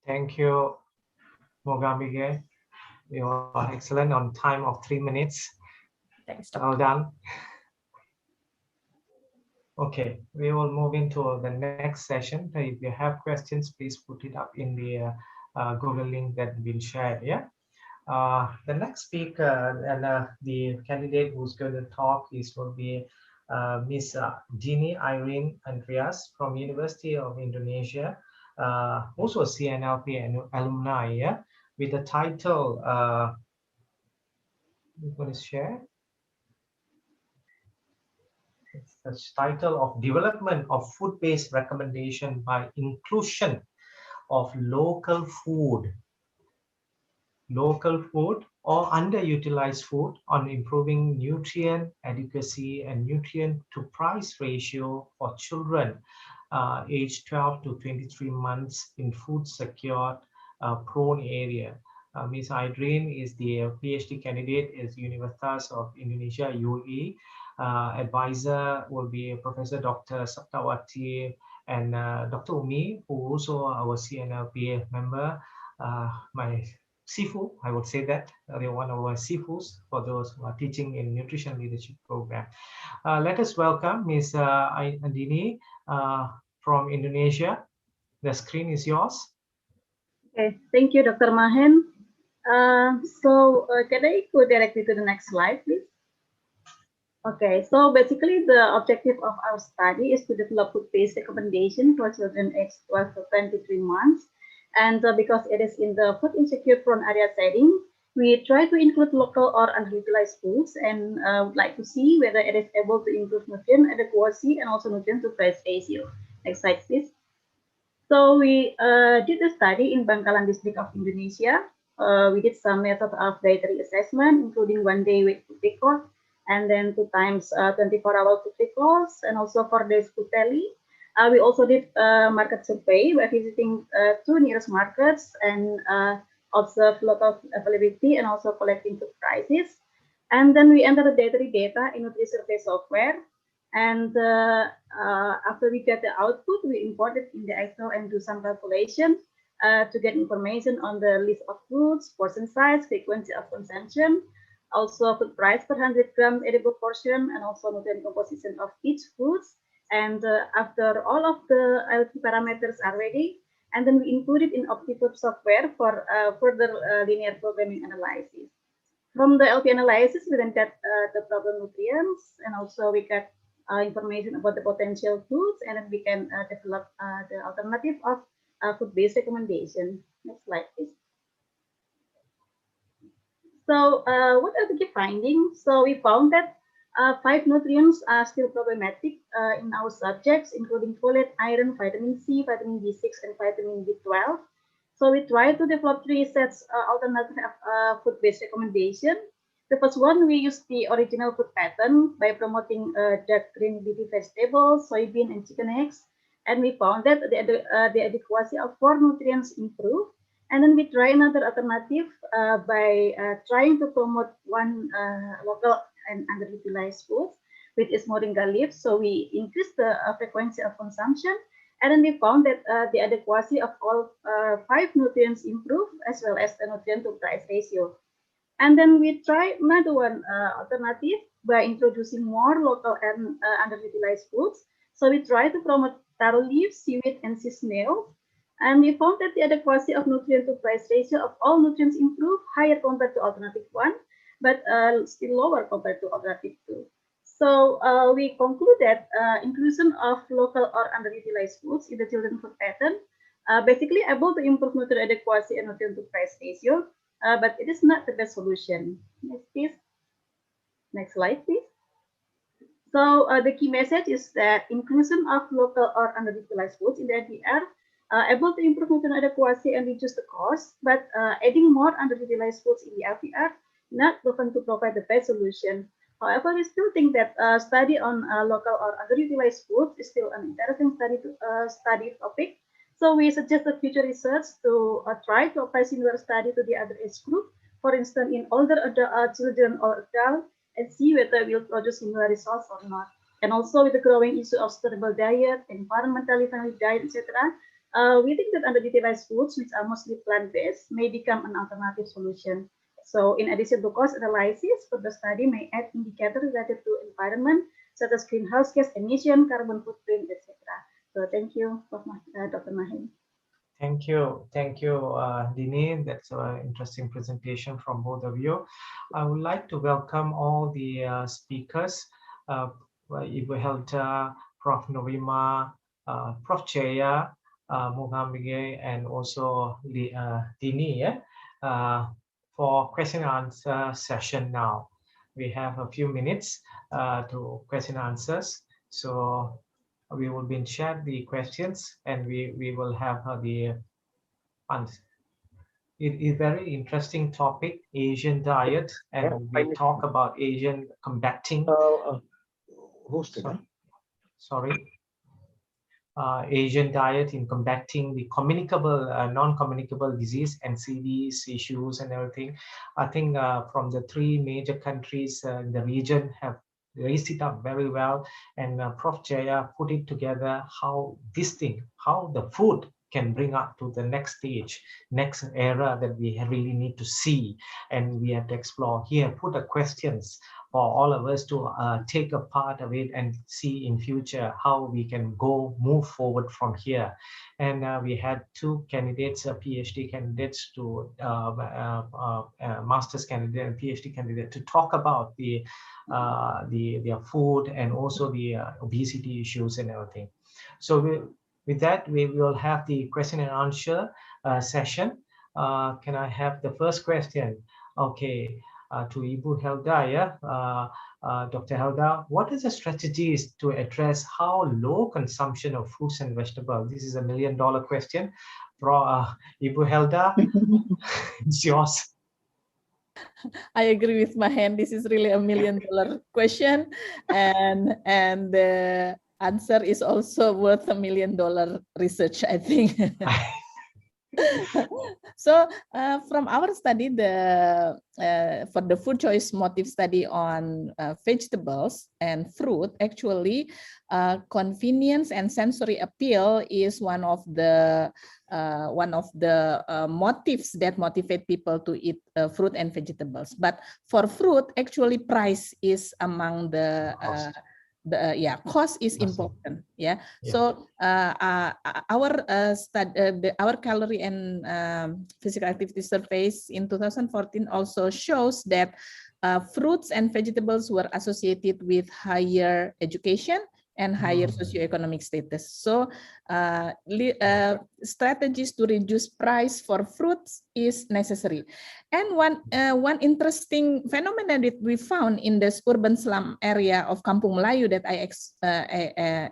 Thank you, Mogambige. You are excellent on time of 3 minutes. Thanks, Well done. Okay, we will move into the next session. If you have questions, please put it up in the Google link that been shared. Yeah. The next speaker and the candidate who's going to talk will be Miss Dini Irene Andreas from University of Indonesia, also a CNLP alumni. Yeah, with the title. What is share? It's the title of Development of Food-Based Recommendation by Inclusion of Local Food or Underutilized Food on Improving Nutrient Adequacy and Nutrient to Price Ratio for Children aged 12 to 23 months in food secured prone area. Ms. Irene is the PhD candidate at Universitas of Indonesia, UAE. Advisor will be Professor Dr. Saptawati and Dr. Umi, who also our CNLP member. My Sifu, I would say that they're one of our Sifus for those who are teaching in nutrition leadership program. Let us welcome Ms. Dini from Indonesia. The screen is yours. Okay, thank you, Dr. Mahen. Can I go directly to the next slide, please? Okay, so basically the objective of our study is to develop food-based recommendation for children aged 12 to 23 months. And because it is in the food insecure prone area setting, we try to include local or underutilized foods and would like to see whether it is able to improve nutrient adequacy and also nutrient to price ratio. Next slide, please. So we did a study in Bangkalan district of Indonesia. We did some method of dietary assessment, including 1 day weight food record, and then 2 times 24-hour food records, and also 4 days food tally. We also did a market survey by visiting 2 nearest markets and observe local availability and also collecting food prices. And then we entered the dietary data in Nutri-Survey software. And after we get the output, we import it in the Excel and do some calculation. to get information on the list of foods, portion size, frequency of consumption, also food price per 100 grams edible portion, and also nutrient composition of each foods. And after all of the LP parameters are ready, and then we include it in OptiFood software for further linear programming analysis. From the LP analysis, we then get the problem nutrients, and also we get information about the potential foods, and then we can develop the alternative of food-based recommendation. Next slide, please. So what are the key findings? So we found that 5 nutrients are still problematic in our subjects, including folate, iron, vitamin C, vitamin B6, and vitamin B12. So we try to develop 3 sets alternative food-based recommendation. The first one, we use the original food pattern by promoting dark green leafy vegetables, soybean, and chicken eggs. And we found that the adequacy of 4 nutrients improved. And then we try another alternative by trying to promote one local and underutilized food, which is moringa leaf. So we increase the frequency of consumption. And then we found that the adequacy of all 5 nutrients improved, as well as the nutrient to price ratio. And then we try another one alternative by introducing more local and underutilized foods. So we try to promote taro leaf, seaweed, and SEAMEO. And we found that the adequacy of nutrient to price ratio of all nutrients improved, higher compared to alternative 1, but still lower compared to alternative 2. So we conclude that inclusion of local or underutilized foods in the children food pattern basically able to improve nutrient adequacy and nutrient to price ratio, but it is not the best solution. Next, please. Next slide, please. So the key message is that inclusion of local or underutilized foods in the LPR able to improve nutrient adequacy and reduce the cost, but adding more underutilized foods in the LPR not proven to provide the best solution. However, we still think that study on local or underutilized foods is still an interesting study topic. So we suggest the future research to try to apply similar study to the other age group, for instance, in older children or adults, and see whether we'll produce similar results or not. And also with the growing issue of sustainable diet, environmentally friendly diet, etc., we think that underutilized foods, which are mostly plant-based, may become an alternative solution. So in addition to cost analysis, further study may add indicators related to environment, such as greenhouse gas emission, carbon footprint, etc. So thank you, Dr. Mahen. Thank you, Dini. That's an interesting presentation from both of you. I would like to welcome all the speakers, Ibu Helda, Prof. Norimah, Prof. Jeya, Muhammad, and also Dini, for question and answer session now. We have a few minutes to question and answers. So we will be share the questions, and we will have the answer. It is a very interesting topic, Asian diet, and we talk about Asian combating. Asian diet in combating the communicable, non-communicable disease, NCDs issues and everything. I think from the 3 major countries in the region have raised it up very well, and Prof. Jeya put it together how this thing, how the food can bring up to the next stage, next era that we really need to see, and we have to explore here, put the questions for all of us to take a part of it and see in future how we can move forward from here. And we had 2 candidates, PhD candidates to master's candidate and PhD candidate, to talk about their food and also the obesity issues and everything. So with that, we will have the question and answer session. Can I have the first question? Okay. To Ibu Helda, Dr. Helda, what is the strategies to address how low consumption of fruits and vegetables? This is a $1 million question. Ibu Helda, it's yours. I agree with Mahen. This is really a $1 million question, and the answer is also worth $1 million research, I think. So from our study, for the food choice motive study on vegetables and fruit, actually convenience and sensory appeal is one of the motives that motivate people to eat fruit and vegetables. But for fruit, actually price is among the cost is important. So our calorie and physical activity surveys in 2014 also shows that fruits and vegetables were associated with higher education and higher socioeconomic status. So strategies to reduce price for fruits is necessary. And one interesting phenomenon that we found in this urban slum area of Kampung Melayu that I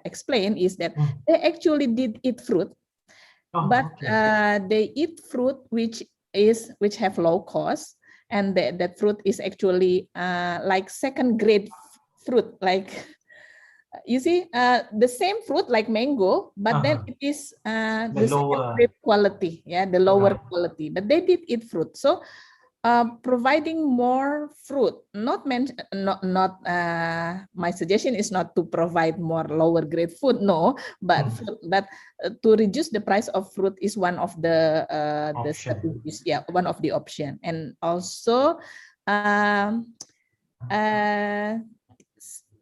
explained is that they actually did eat fruit, but they eat fruit which have low cost, and that fruit is actually like second grade fruit, like you see, the same fruit like mango, but then it is the lower quality, the lower quality. But they did eat fruit, so providing more fruit. My suggestion is not to provide more lower grade food, no, but to reduce the price of fruit is one of the strategies, one of the option, and also.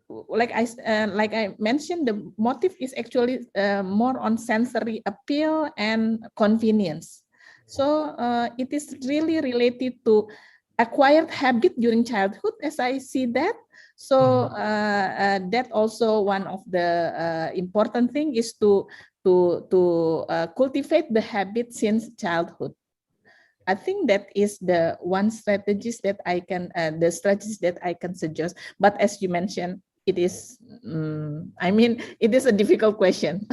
Like I mentioned, the motive is actually more on sensory appeal and convenience. So it is really related to acquired habit during childhood, as I see that. So that also one of the important thing is to cultivate the habit since childhood. I think that is the one strategies that I can, the strategies that I can suggest. But as you mentioned, it is, it is a difficult question.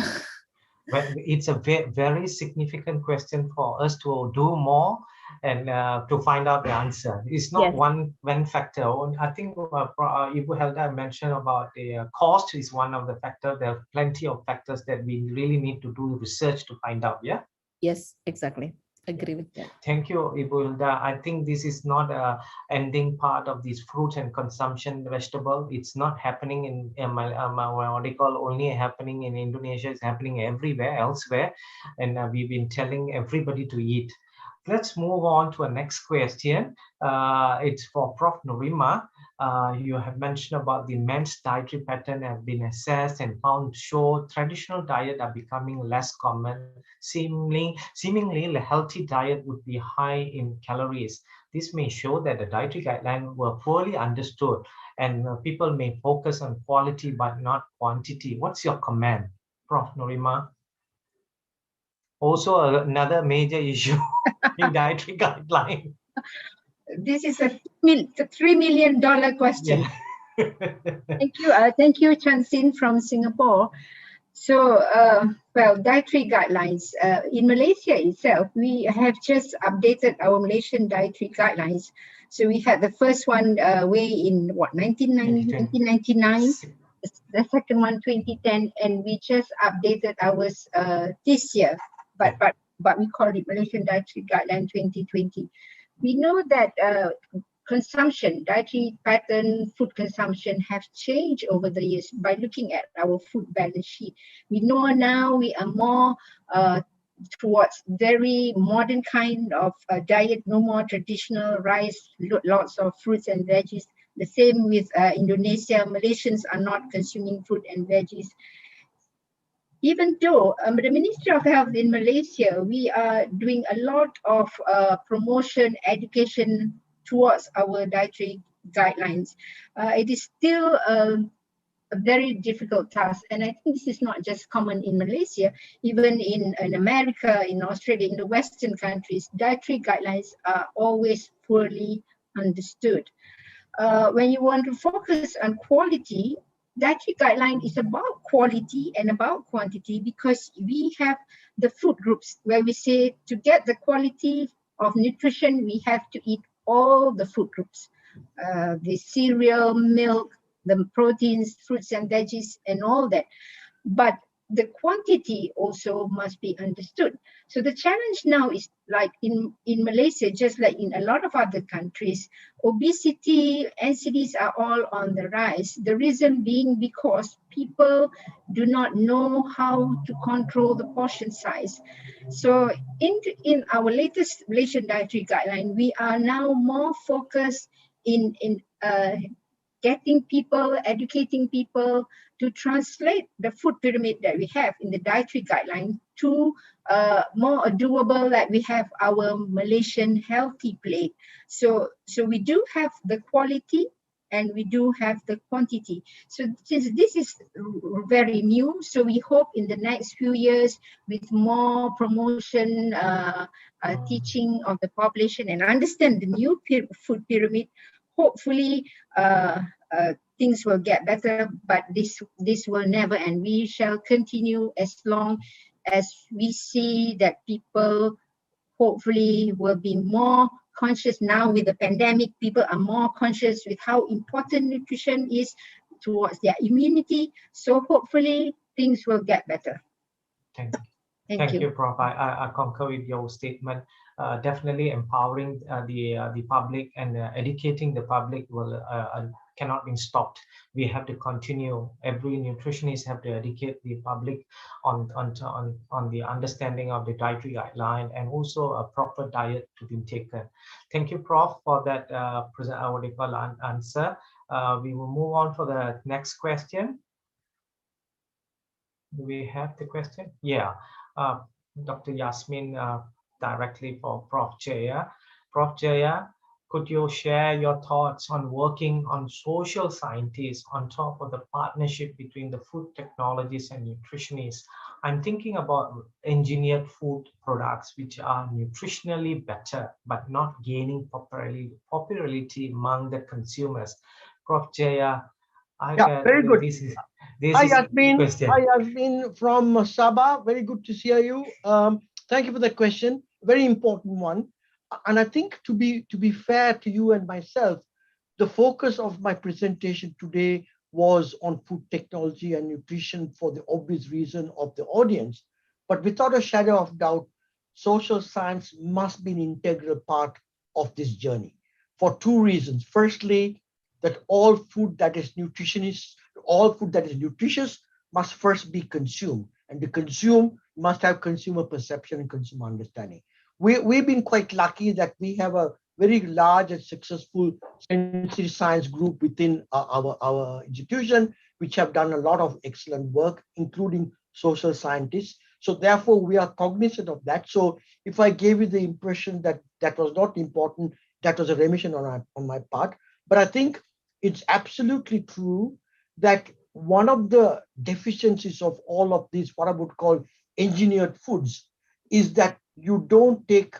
But it's a very significant question for us to do more and to find out the answer. It's not one factor. I think Ibu Helda mentioned about the cost is one of the factors. There are plenty of factors that we really need to do research to find out. Yeah. Yes, exactly. Agree with that. Thank you, Ibu Hilda. I think this is not a ending part of this fruit and consumption vegetable. It's not happening in only happening in Indonesia. It's happening everywhere, elsewhere. And we've been telling everybody to eat. Let's move on to a next question. It's for Prof. Norimah. You have mentioned about the men's dietary pattern have been assessed and found to show traditional diet are becoming less common. Seemingly, a healthy diet would be high in calories. This may show that the dietary guidelines were poorly understood and people may focus on quality but not quantity. What's your comment, Prof. Norimah? Also, another major issue in dietary guideline. This is a $3 million question. Yeah. Thank you, Chansin from Singapore. So, well, dietary guidelines. In Malaysia itself, we have just updated our Malaysian dietary guidelines. So we had the first one way in 1999, the second one 2010, and we just updated ours this year. But we call it Malaysian Dietary Guideline 2020. We know that consumption, dietary pattern, food consumption have changed over the years by looking at our food balance sheet. We know now we are more towards very modern kind of diet, no more traditional rice, lots of fruits and veggies. The same with Indonesia. Malaysians are not consuming fruit and veggies. Even though the Ministry of Health in Malaysia, we are doing a lot of promotion, education towards our dietary guidelines. It is still a very difficult task. And I think this is not just common in Malaysia, even in America, in Australia, in the Western countries, dietary guidelines are always poorly understood. When you want to focus on quality, dietary guideline is about quality and about quantity, because we have the food groups where we say to get the quality of nutrition, we have to eat all the food groups, the cereal, milk, the proteins, fruits and veggies and all that. But the quantity also must be understood. So the challenge now is like in Malaysia, just like in a lot of other countries, obesity, NCDs are all on the rise. The reason being because people do not know how to control the portion size. So in our latest Malaysian dietary guideline, we are now more focused in getting people, educating people to translate the food pyramid that we have in the dietary guideline to more doable, like we have our Malaysian healthy plate. So we do have the quality and we do have the quantity. So this is very new. So we hope in the next few years with more promotion, teaching of the population and understand the new food pyramid, hopefully things will get better, but this will never end. We shall continue as long as we see that people hopefully will be more conscious. Now with the pandemic, people are more conscious with how important nutrition is towards their immunity. So hopefully things will get better. Thank you, Prof. I concur with your statement. Definitely empowering the public and educating the public will cannot be stopped. We have to continue. Every nutritionist have to educate the public on the understanding of the dietary guideline and also a proper diet to be taken. Thank you, Prof, for that answer. We will move on for the next question. Do we have the question? Yeah. Dr. Yasmin, directly for Prof. Jeya. Prof. Jeya, could you share your thoughts on working on social scientists on top of the partnership between the food technologists and nutritionists? I'm thinking about engineered food products which are nutritionally better but not gaining popularity among the consumers. Prof. Jeya, very good. Hi, Yasmin. Hi, Yasmin from Sabah. Very good to see you. Thank you for the question. Very important one. And I think to be fair to you and myself, the focus of my presentation today was on food technology and nutrition for the obvious reason of the audience. But without a shadow of doubt, social science must be an integral part of this journey for two reasons. Firstly, that all food that is nutritious must first be consumed. And to consume must have consumer perception and consumer understanding. We've been quite lucky that we have a very large and successful sensory science group within our institution, which have done a lot of excellent work, including social scientists. So therefore, we are cognizant of that. So if I gave you the impression that that was not important, that was a remission on my part. But I think it's absolutely true that one of the deficiencies of all of these, what I would call engineered foods, is that you don't take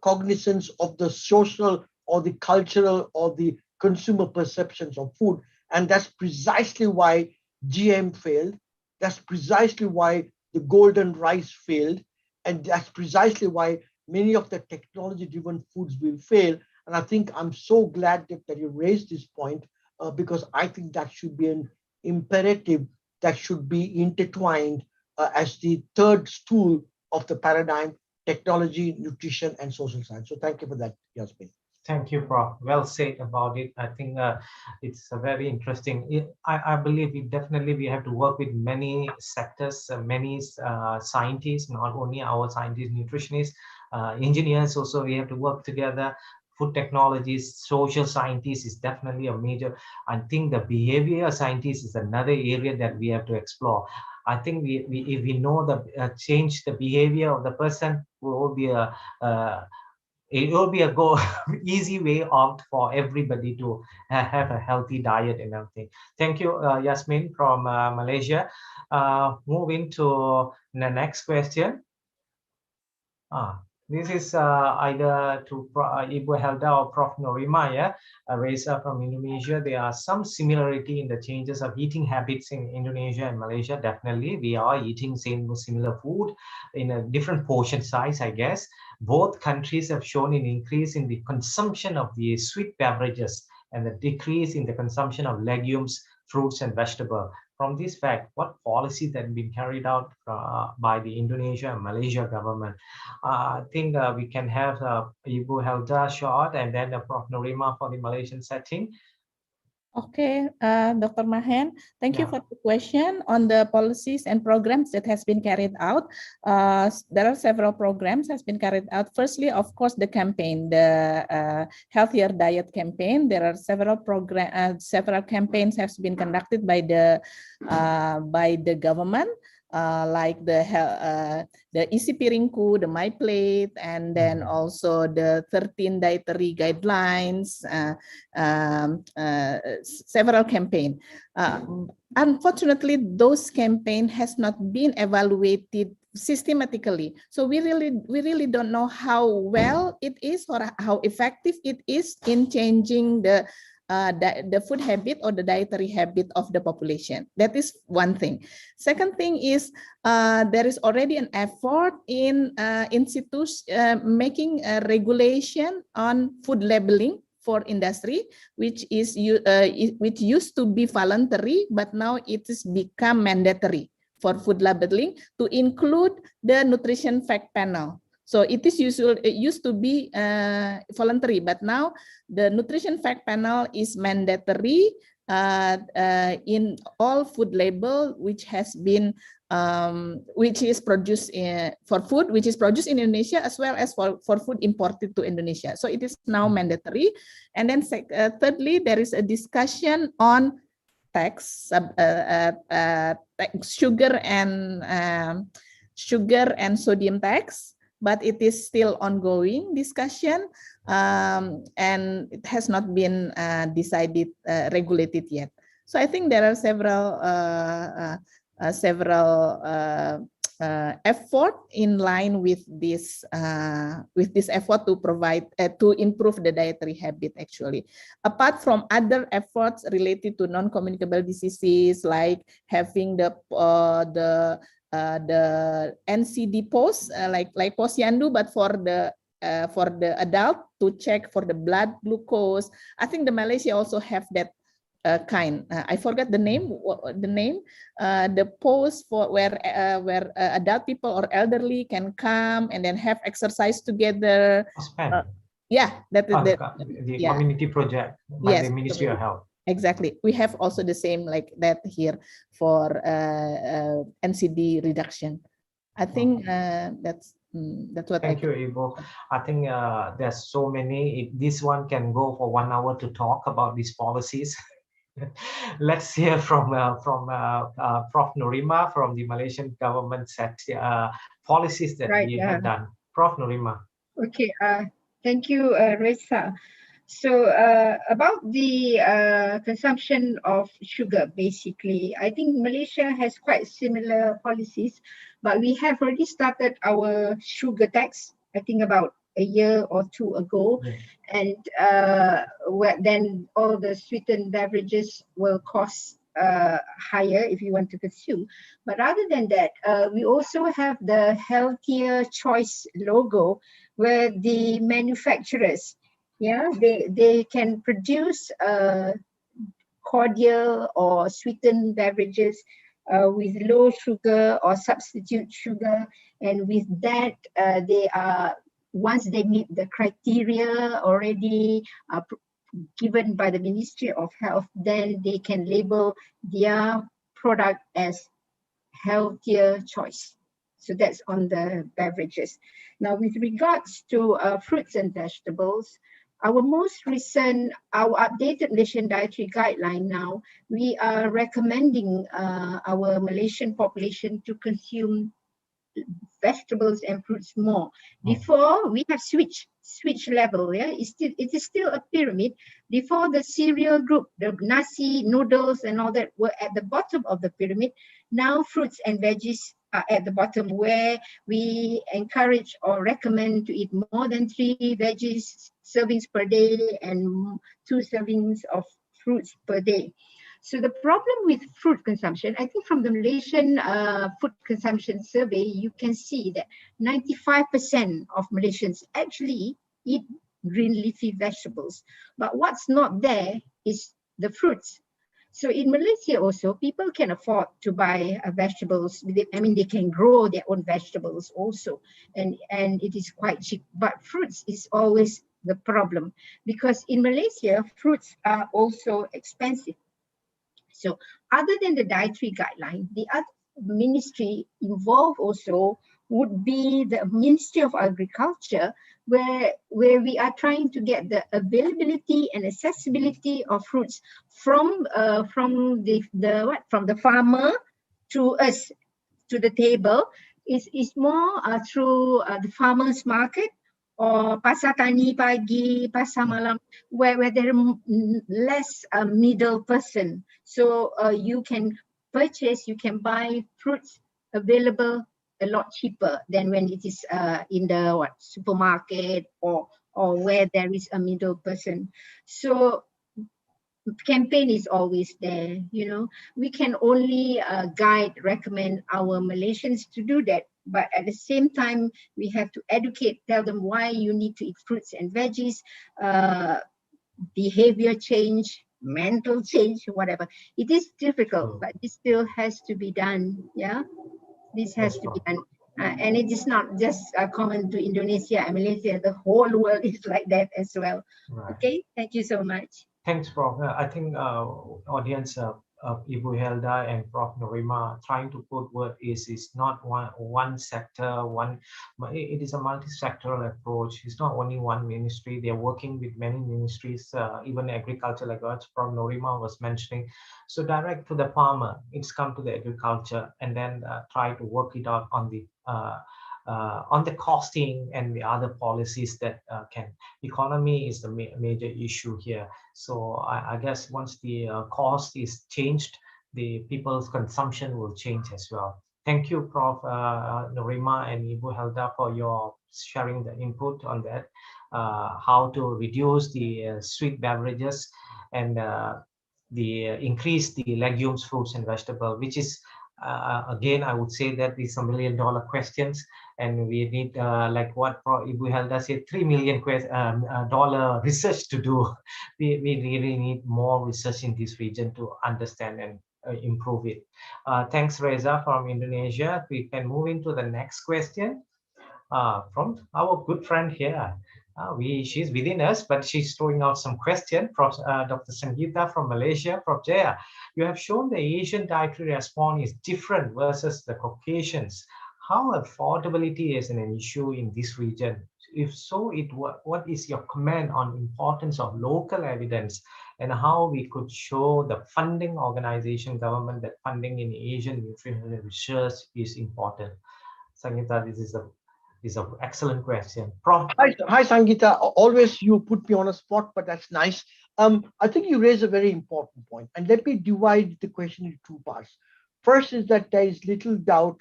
cognizance of the social or the cultural or the consumer perceptions of food. And that's precisely why GM failed. That's precisely why the golden rice failed. And that's precisely why many of the technology-driven foods will fail. And I think I'm so glad that you raised this point because I think that should be an imperative that should be intertwined as the third stool of the paradigm: technology, nutrition, and social science. So thank you for that, Yasmin. Thank you, Prof. Well said about it. I think it's very interesting. I believe we have to work with many sectors, many scientists, not only our scientists, nutritionists, engineers also. We have to work together. Food technologies, social scientists is definitely a major. I think the behavior scientists is another area that we have to explore. I think if we know the change the behavior of the person, will be it will be a easy way out for everybody to have a healthy diet and everything. Thank you, Yasmin from Malaysia. Moving to the next question. This is either to Ibu Helda or Prof. Norimah, yeah? Reza from Indonesia. There are some similarity in the changes of eating habits in Indonesia and Malaysia. Definitely, we are eating similar food in a different portion size, I guess. Both countries have shown an increase in the consumption of the sweet beverages and the decrease in the consumption of legumes, fruits, and vegetables. from this fact, what policies that have been carried out by the Indonesia and Malaysia government? I think we can have Ibu Helda short and then Prof. Norimah for the Malaysian setting. Okay, Dr. Mahen, thank you Yeah. for the question on the policies and programs that has been carried out. There are several programs has been carried out. Firstly, of course, the campaign, the healthier diet campaign. There are several several campaigns has been conducted by the government. Like the Isi Piringku, the My Plate, and then also the 13 dietary guidelines, several campaigns. Unfortunately, those campaign has not been evaluated systematically. So we really don't know how well it is or how effective it is in changing the food habit or the dietary habit of the population. That is one thing. Second thing is there is already an effort in institutes making a regulation on food labeling for industry, which used to be voluntary, but now it is become mandatory for food labeling to include the nutrition fact panel. So it used to be voluntary, but now the nutrition fact panel is mandatory in all food label which has been which is produced for food which is produced in Indonesia as well as for food imported to Indonesia. So it is now mandatory. And then thirdly, there is a discussion on tax, sugar and sodium tax, but it is still ongoing discussion, and it has not been decided, regulated yet. So I think there are several effort in line with this effort to provide to improve the dietary habit. Actually, apart from other efforts related to non-communicable diseases, like having the NCD post like posyandu, but for the adult to check for the blood glucose. I think the Malaysia also have that kind. I forgot the name. The post for where adult people or elderly can come and then have exercise together. Yeah, that is the yeah. community project by Yes, the Ministry of Health. Exactly. We have also the same like that here for NCD reduction. I think that's what. Thank you, Ibu. I think there's so many. This one can go for 1 hour to talk about these policies. Let's hear from Prof. Norimah from the Malaysian government set policies that we have done. Prof. Norimah. Okay. Thank you, Reza. So about the consumption of sugar, basically, I think Malaysia has quite similar policies, but we have already started our sugar tax, I think about a year or two ago. And then all the sweetened beverages will cost higher if you want to consume. But other than that, we also have the healthier choice logo, where the manufacturers, they can produce cordial or sweetened beverages with low sugar or substitute sugar, and with that they are, once they meet the criteria already given by the Ministry of Health, then they can label their product as healthier choice. So that's on the beverages. Now, with regards to fruits and vegetables, our most recent, our updated Malaysian dietary guideline now, we are recommending our Malaysian population to consume vegetables and fruits more. Before, we have switch level, it is still a pyramid. Before, the cereal group, the nasi, noodles and all that were at the bottom of the pyramid. Now fruits and veggies are at the bottom, where we encourage or recommend to eat more than 3 veggies servings per day and 2 servings of fruits per day. So the problem with fruit consumption, I think from the Malaysian food consumption survey, you can see that 95% of Malaysians actually eat green leafy vegetables. But what's not there is the fruits. So in Malaysia also, people can afford to buy vegetables. I mean, they can grow their own vegetables also, and it is quite cheap. But fruits is always the problem, because in Malaysia, fruits are also expensive. So other than the dietary guideline, the other ministry involved also would be the Ministry of Agriculture, where we are trying to get the availability and accessibility of fruits from the farmer to us, to the table. Is more through the farmers market or pasar tani pagi, pasar malam, where there are less middle person. So you can purchase, you can buy fruits available a lot cheaper than when it is in the supermarket or where there is a middle person. So campaign is always there, you know. We can only recommend our Malaysians to do that, but at the same time we have to educate, tell them why you need to eat fruits and veggies, behavior change, mental change, whatever. It is difficult, but this still has to be done. Yeah, this has to be done. And it is not just common to Indonesia and Malaysia, the whole world is like that as well. Right. Okay, thank you so much. Thanks, Prof. I think audience, Ibu Helda and Prof. Norimah trying to put word is not one sector, it is a multi-sectoral approach. It's not only one ministry. They're working with many ministries, even agriculture, like what Prof. Norimah was mentioning. So direct to the farmer, it's come to the agriculture, and then try to work it out on the costing and the other policies that can. Economy is the major issue here. So I guess once the cost is changed, the people's consumption will change as well. Thank you, Prof. Norimah and Ibu Helda, for your sharing the input on that, how to reduce the sweet beverages and increase the legumes, fruits, and vegetables, which is again, I would say that these are $1 million questions, and we need, like what Ibu Helda said, $3 million research to do. We really need more research in this region to understand and improve it. Thanks, Reza from Indonesia. We can move into the next question from our good friend here. She's within us, but she's throwing out some question. Dr. Sangeeta from Malaysia. Prof. Jaya, you have shown the Asian dietary response is different versus the Caucasians. How affordability is an issue in this region? If so, what is your comment on importance of local evidence and how we could show the funding organization, government, that funding in Asian nutrition research is important? Sangeeta, this is an excellent question. Prof. Hi, Sangeeta. Always you put me on a spot, but that's nice. I think you raise a very important point, and let me divide the question into two parts. First is that there is little doubt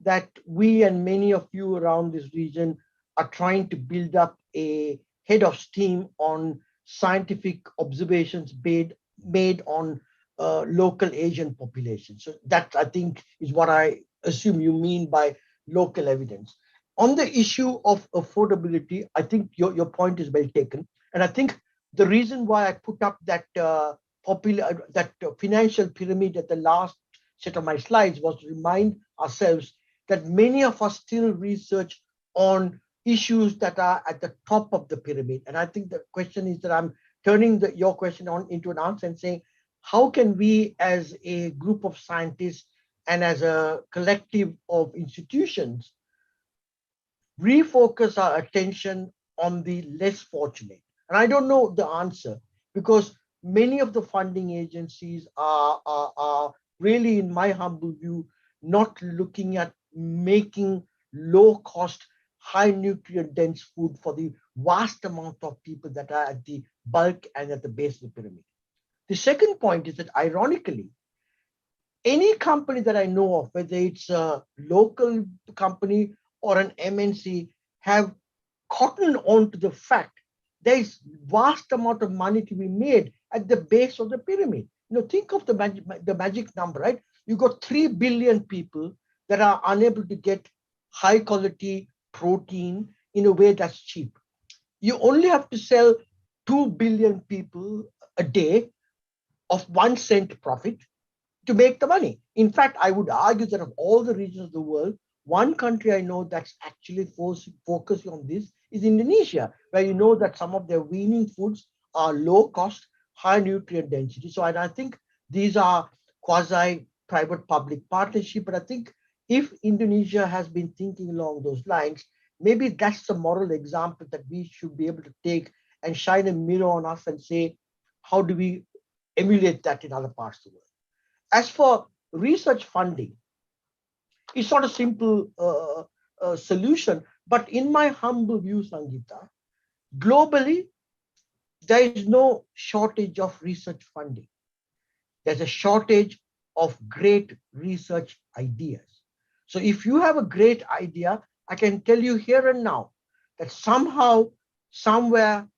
that we and many of you around this region are trying to build up a head of steam on scientific observations made on local Asian populations. So that, I think, is what I assume you mean by local evidence. On the issue of affordability, I think your point is well taken. And I think the reason why I put up that financial pyramid at the last set of my slides was to remind ourselves that many of us still research on issues that are at the top of the pyramid. And I think the question is that I'm turning your question into an answer and saying, how can we as a group of scientists and as a collective of institutions refocus our attention on the less fortunate? And I don't know the answer, because many of the funding agencies are really, in my humble view, not looking at making low cost, high nutrient dense food for the vast amount of people that are at the bulk and at the base of the pyramid. The second point is that, ironically, any company that I know of, whether it's a local company or an MNC, have cottoned on to the fact there is vast amount of money to be made at the base of the pyramid. You know, think of the magic number, right? You got 3 billion people that are unable to get high quality protein in a way that's cheap. You only have to sell 2 billion people a day of 1 cent profit to make the money. In fact, I would argue that of all the regions of the world, one country I know that's actually focusing on this is Indonesia, where you know that some of their weaning foods are low cost, high nutrient density. So I think these are quasi private public partnership, but I think if Indonesia has been thinking along those lines, maybe that's the moral example that we should be able to take and shine a mirror on us and say, how do we emulate that in other parts of the world? As for research funding, it's not a simple solution, but in my humble view, Sangeeta, globally, there is no shortage of research funding. There's a shortage of great research ideas. So if you have a great idea, I can tell you here and now that somehow, somewhere,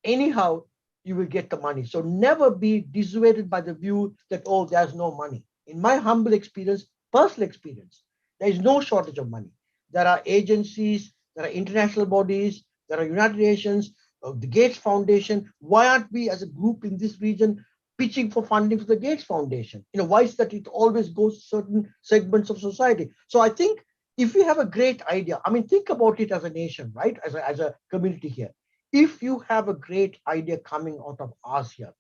anyhow, you will get the money. So never be dissuaded by the view that, oh, there's no money. In my humble experience, personal experience, there is no shortage of money. There are agencies, there are international bodies, there are United Nations, the Gates Foundation. Why aren't we as a group in this region pitching for funding for the Gates Foundation? Why is that it always goes to certain segments of society? So I think if you have a great idea, I mean, think about it as a nation, right? As a community here. If you have a great idea coming out of ASEAN,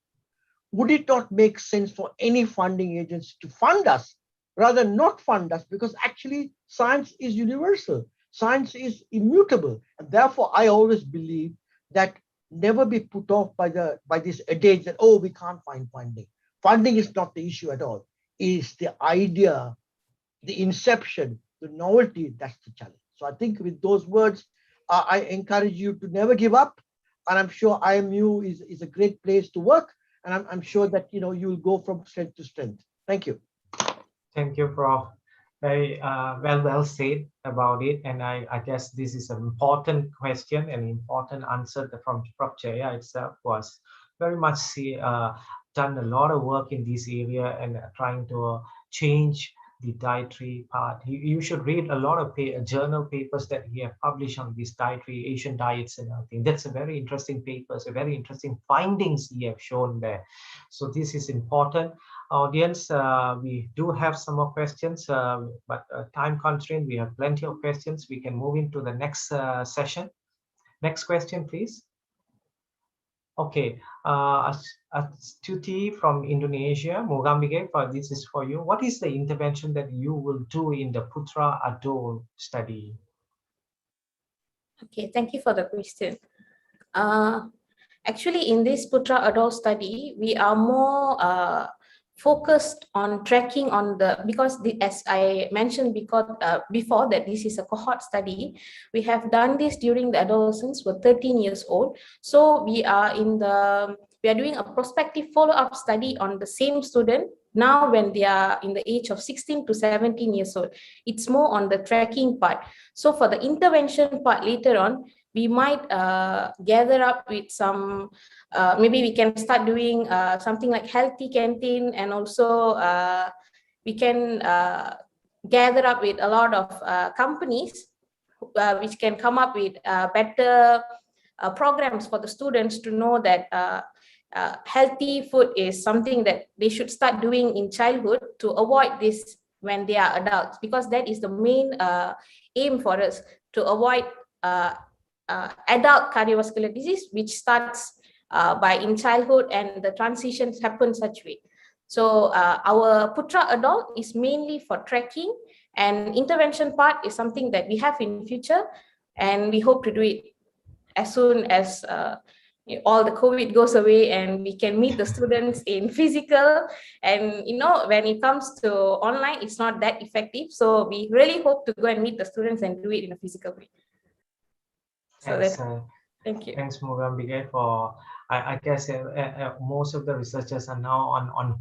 would it not make sense for any funding agency to fund us rather than not fund us? Because actually science is universal. Science is immutable. And therefore, I always believe that never be put off by this adage that, oh, we can't find funding. Funding is not the issue at all. It's the idea, the inception, the novelty, that's the challenge. So I think with those words, I encourage you to never give up. And I'm sure IMU is a great place to work. And I'm sure that you will go from strength to strength. Thank you. Thank you, Prof. Very well said about it. And I guess this is an important question and important answer from Prof. Jaya itself was very much done a lot of work in this area and trying to change the dietary part. You should read a lot of journal papers that he have published on these dietary Asian diets and everything. That's a very interesting papers, a very interesting findings he have shown there. So this is important. Audience, we do have some more questions, but time constraint, we have plenty of questions. We can move into the next session. Next question, please. Okay, Astuti from Indonesia, Mugambige, this is for you. What is the intervention that you will do in the Putra Adol study? Okay, thank you for the question. Actually, in this Putra Adol study, we are more focused on tracking on because as I mentioned before that this is a cohort study, we have done this during the adolescents were 13 years old. So we are doing a prospective follow-up study on the same student now when they are in the age of 16 to 17 years old. It's more on the tracking part. So for the intervention part later on, we might gather up with some, maybe we can start doing something like healthy canteen, and also we can gather up with a lot of companies which can come up with better programs for the students to know that healthy food is something that they should start doing in childhood to avoid this when they are adults, because that is the main aim for us, to avoid adult cardiovascular disease, which starts by in childhood, and the transitions happen such way. So our Putra Adult is mainly for tracking, and intervention part is something that we have in future, and we hope to do it as soon as all the COVID goes away and we can meet the students in physical. And when it comes to online, it's not that effective. So we really hope to go and meet the students and do it in a physical way. So Thanks, thank you. Thanks, Mugambige, for I guess most of the researchers are now on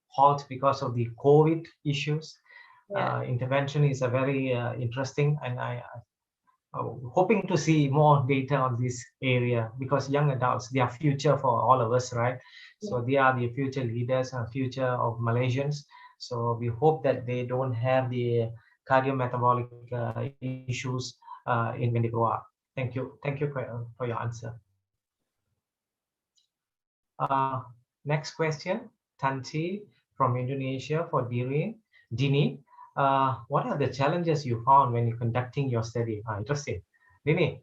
halt because of the COVID issues. Yeah. Intervention is a very interesting, and I hoping to see more data on this area, because young adults, they are future for all of us, right? So they are the future leaders and future of Malaysians. So we hope that they don't have the cardiometabolic issues when they grow up. Thank you for your answer. Next question. Tanti from Indonesia for Dini. What are the challenges you found when you're conducting your study? Interesting. Dini.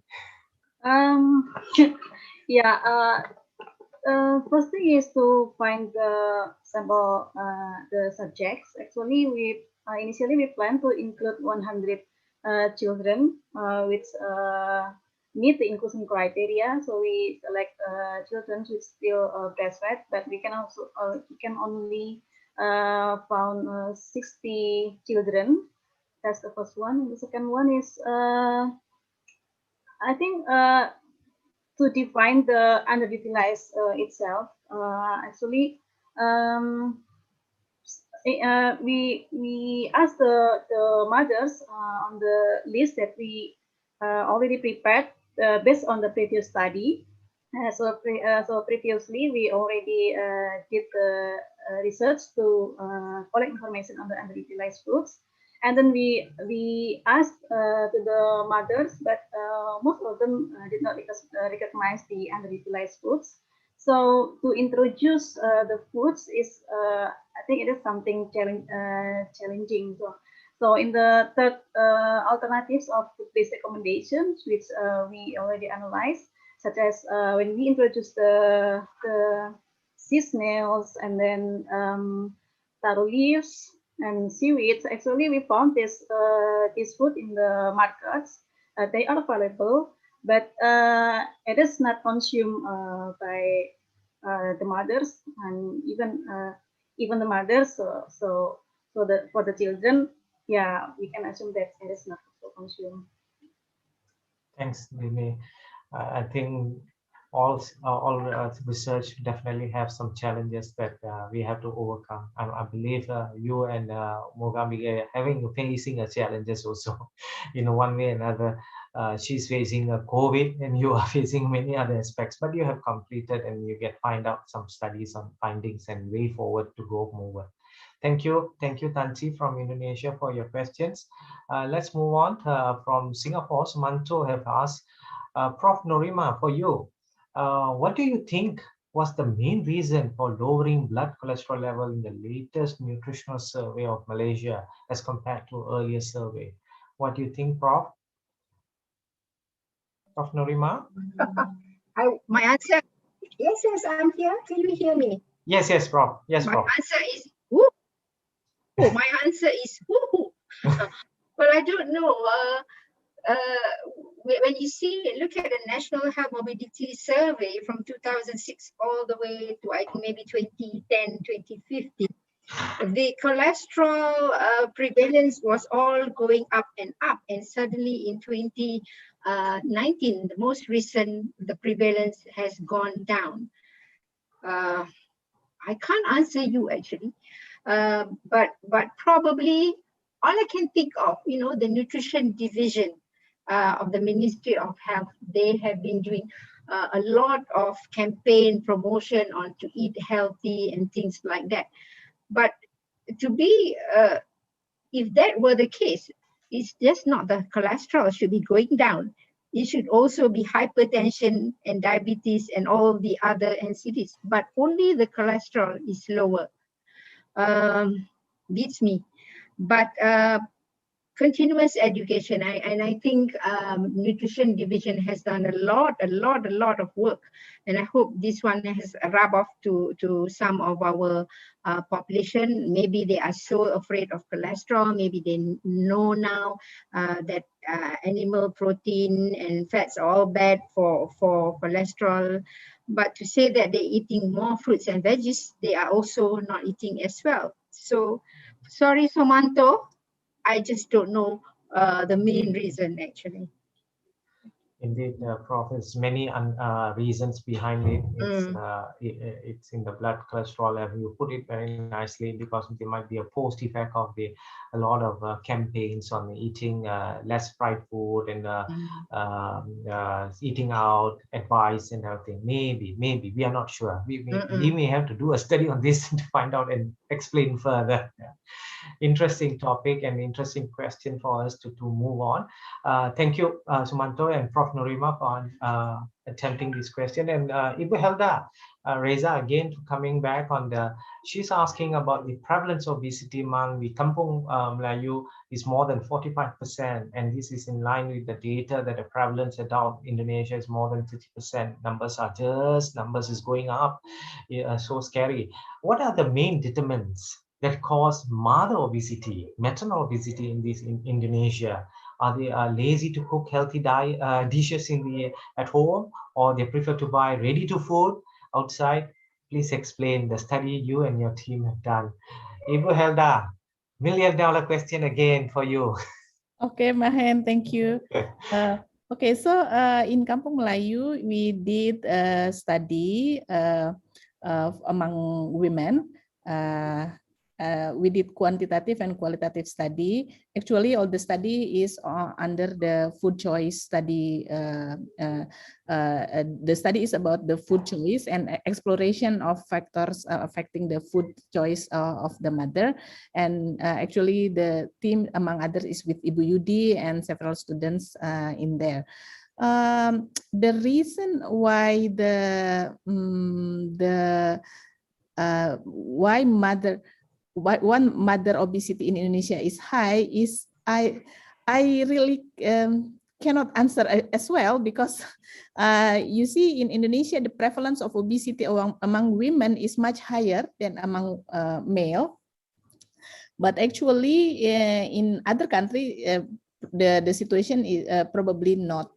Yeah. First thing is to find the sample, the subjects. Actually, we initially we plan to include 100 children which meet the inclusion criteria. So we select children with still breastfed, but we can also we can only found 60 children. That's the first one. The second one is I think to define the underutilized itself. Actually, we asked the mothers on the list that we already prepared based on the previous study. So previously we already did the research to collect information on the underutilized foods, and then we asked to the mothers, but most of them did not recognize the underutilized foods. So to introduce the foods is I think it is something challenging. So in the third alternatives of food-based recommendations, which we already analyzed, such as when we introduce the sea snails and then taro leaves and seaweeds, actually we found this food in the markets. They are available, but it is not consumed by the mothers, and even the mothers. So for the children, yeah, we can assume that it is not also consumed. Thanks, Dini. I think all research definitely have some challenges that we have to overcome. I believe you and Mogambi are facing a challenges also in one way or another. She's facing a COVID and you are facing many other aspects, but you have completed and you find out some studies on findings and way forward to go forward. Thank you, Tanti from Indonesia for your questions. Let's move on from Singapore. Sumanto have asked, Prof. Norimah, for you, what do you think was the main reason for lowering blood cholesterol level in the latest nutritional survey of Malaysia as compared to earlier survey? What do you think, Prof? Prof. Norimah? My answer, yes, I'm here. Can you hear me? Yes, Prof. Yes, Prof. My answer is woo. My answer is woo. Well, I don't know. When you look at the National Health Morbidity Survey from 2006 all the way to maybe 2010, 2015, the cholesterol prevalence was all going up, and suddenly in 2019, the most recent, the prevalence has gone down. I can't answer you actually, but probably all I can think of, the nutrition division of the Ministry of Health, they have been doing a lot of campaign promotion on to eat healthy and things like that. But to be, if that were the case, it's just not the cholesterol should be going down. It should also be hypertension and diabetes and all the other NCDs, but only the cholesterol is lower. Beats me. But continuous education, and I think nutrition division has done a lot of work, and I hope this one has rub off to some of our population. Maybe they are so afraid of cholesterol, maybe they know now that animal protein and fats are all bad for cholesterol, but to say that they're eating more fruits and veggies, they are also not eating as well. So sorry, Sumanto, I just don't know the main reason actually. Indeed, Prof, there's many reasons behind it. It's in the blood cholesterol level. You put it very nicely, because there might be a post effect of a lot of campaigns on eating less fried food and eating out advice and everything. Maybe we are not sure. We may have to do a study on this to find out and explain further. Interesting topic and interesting question for us to move on. Thank you, Sumanto and Prof. Norimah for attempting this question. And Ibu Helda, Reza again coming back on she's asking about the prevalence of obesity among the Kampung Melayu is more than 45%. And this is in line with the data that the prevalence adult Indonesia is more than 50%. Numbers is going up. Yeah, so scary. What are the main determinants that cause mother obesity, maternal obesity in Indonesia? Are they lazy to cook healthy dishes at home, or they prefer to buy ready-to food outside? Please explain the study you and your team have done. Ibu Helda, $1 million question again for you. Okay, Mahen, thank you. Okay, so in Kampung Melayu, we did a study among women. We did quantitative and qualitative study. Actually, all the study is under the food choice study. The study is about the food choice and exploration of factors affecting the food choice of the mother. And actually, the team, among others, is with Ibu Yudi and several students in there. The reason why why mother obesity in Indonesia is high is I really cannot answer as well, because you see in Indonesia the prevalence of obesity among women is much higher than among male. But actually in other countries the situation is probably not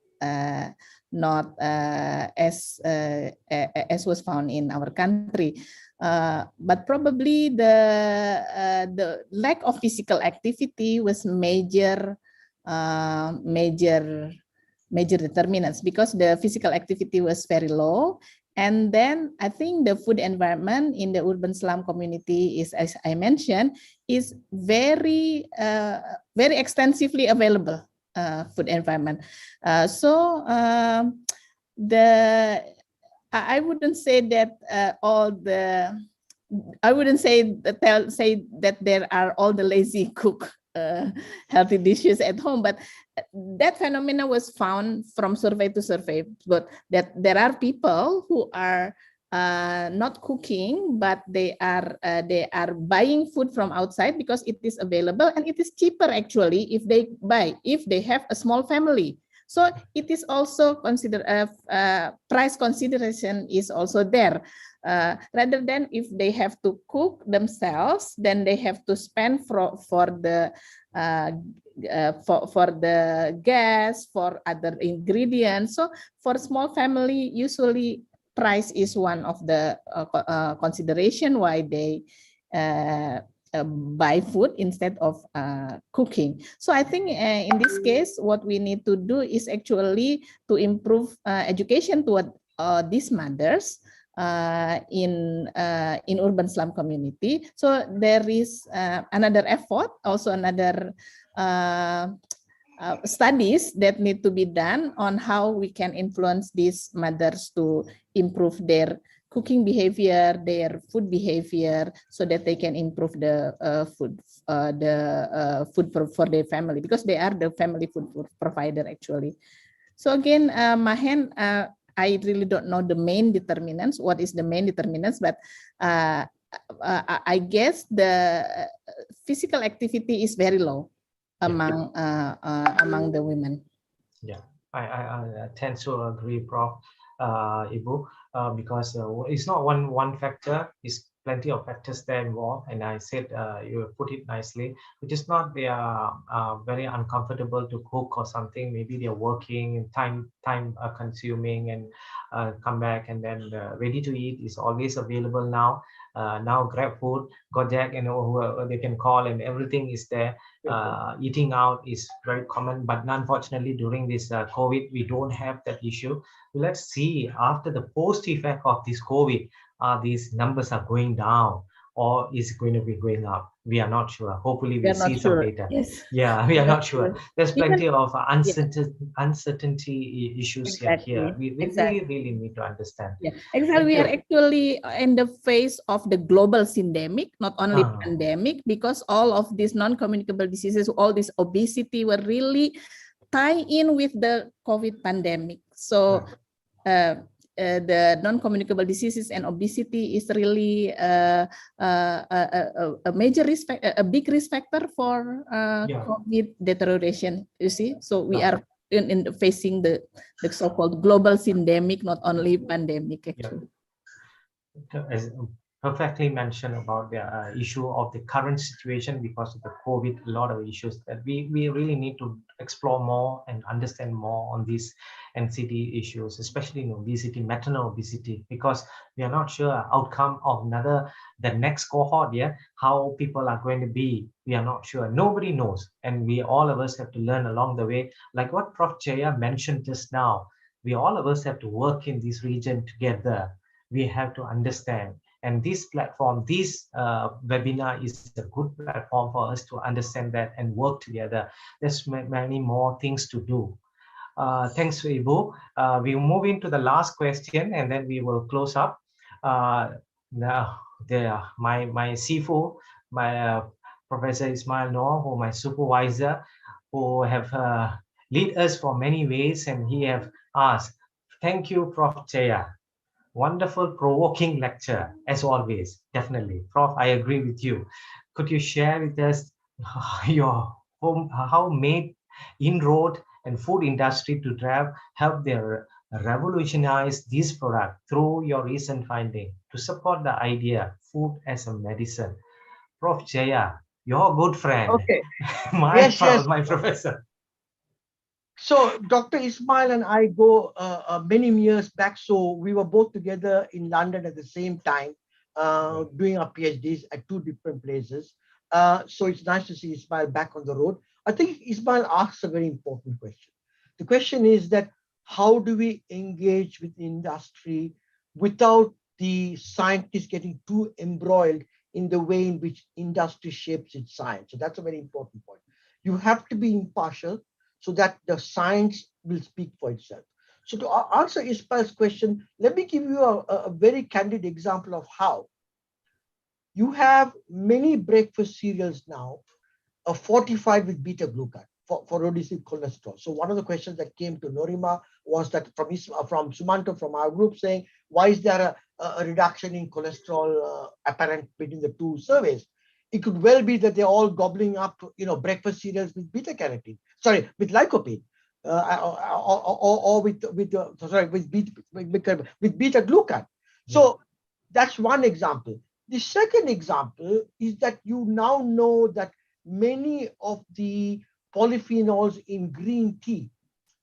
as was found in our country. But probably the lack of physical activity was major determinants, because the physical activity was very low. And then I think the food environment in the urban slum community is, as I mentioned, is very extensively available food environment. I wouldn't say that I wouldn't say that there are all the lazy cook healthy dishes at home, but that phenomena was found from survey to survey. But that there are people who are not cooking, but they are buying food from outside because it is available and it is cheaper actually if they have a small family. So it is also considered price consideration is also there. Rather than if they have to cook themselves, then they have to spend for the gas, for other ingredients. So for small family, usually price is one of the consideration why they buy food instead of cooking. So I think in this case, what we need to do is actually to improve education toward these mothers in urban slum community. So there is another effort, also another studies that need to be done on how we can influence these mothers to improve their cooking behavior, their food behavior, so that they can improve the food for their family, because they are the family food provider actually. So again, Mahen, I really don't know the main determinants. What is the main determinants? But I guess the physical activity is very low among the women. Yeah, I tend to agree, Prof. Ibu, because it's not one factor, it's plenty of factors there involved. And I said you put it nicely, which is not they are very uncomfortable to cook or something. Maybe they're working and time consuming and come back, and then ready to eat is always available now. Now Grab Food, Gojek, whoever they can call, and everything is there. Eating out is very common, but unfortunately during this COVID, we don't have that issue. Let's see after the post effect of this COVID, these numbers are going down or is going to be going up. We are not sure. Hopefully we'll see some data. Yes. Yeah, we are not sure. There's plenty of uncertainty issues here. We really need to understand. Yeah, exactly. We are actually in the phase of the global syndemic, not only pandemic, because all of these non-communicable diseases, all this obesity were really tie in with the COVID pandemic. So the non-communicable diseases and obesity is really a major a big risk factor for COVID deterioration. You see, so we are in facing the so-called global syndemic, not only pandemic. Actually, as perfectly mentioned about the issue of the current situation because of the COVID, a lot of issues that we really need to explore more and understand more on these NCD issues, especially in obesity, maternal obesity, because we are not sure outcome of the next cohort, how people are going to be. We are not sure. Nobody knows. And we all of us have to learn along the way. Like what Prof. Jeya mentioned just now, we all of us have to work in this region together. We have to understand. And this platform, this webinar is a good platform for us to understand that and work together. There's many more things to do. Thanks, Ibu. We'll move into the last question and then we will close up. Now, my Sifu, my Professor Ismail Noor, who my supervisor, who have lead us for many ways, and he have asked, thank you, Prof. Jeya. Wonderful, provoking lecture, as always, definitely. Prof, I agree with you. Could you share with us your how made inroad and food industry to help their revolutionize this product through your recent finding to support the idea, food as a medicine? Prof. Jeya, your good friend. Okay. my Yes. professor. So Dr. Ismail and I go many years back. So we were both together in London at the same time, doing our PhDs at two different places. So it's nice to see Ismail back on the road. I think Ismail asks a very important question. The question is that how do we engage with industry without the scientists getting too embroiled in the way in which industry shapes its science? So that's a very important point. You have to be impartial so that the science will speak for itself. So to answer Ismail's question, let me give you a very candid example of how. You have many breakfast cereals now fortified with beta-glucan for reducing cholesterol. So one of the questions that came to Norimah was that from Sumanto, from our group, saying, why is there a reduction in cholesterol apparent between the two surveys? It could well be that they're all gobbling up, breakfast cereals with beta-carotene. Sorry, with lycopene, or with beta-glucan. So that's one example. The second example is that you now know that many of the polyphenols in green tea,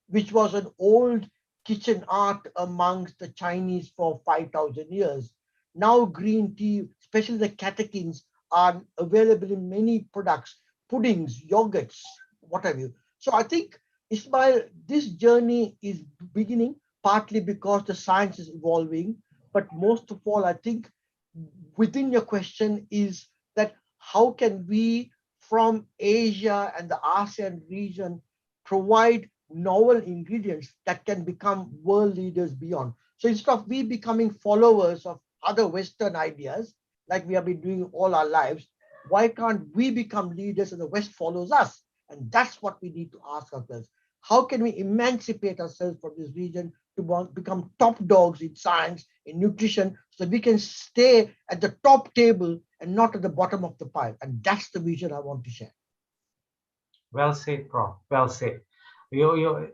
which was an old kitchen art amongst the Chinese for 5,000 years, now green tea, especially the catechins, are available in many products, puddings, yogurts, what have you. So I think, Ismail, this journey is beginning partly because the science is evolving, but most of all, I think within your question is that how can we from Asia and the ASEAN region provide novel ingredients that can become world leaders beyond. So instead of we becoming followers of other Western ideas, like we have been doing all our lives, why can't we become leaders and the West follows us? And that's what we need to ask ourselves. How can we emancipate ourselves from this region to become top dogs in science, in nutrition, so that we can stay at the top table and not at the bottom of the pile? And that's the vision I want to share. Well said, Prof. Well said. Your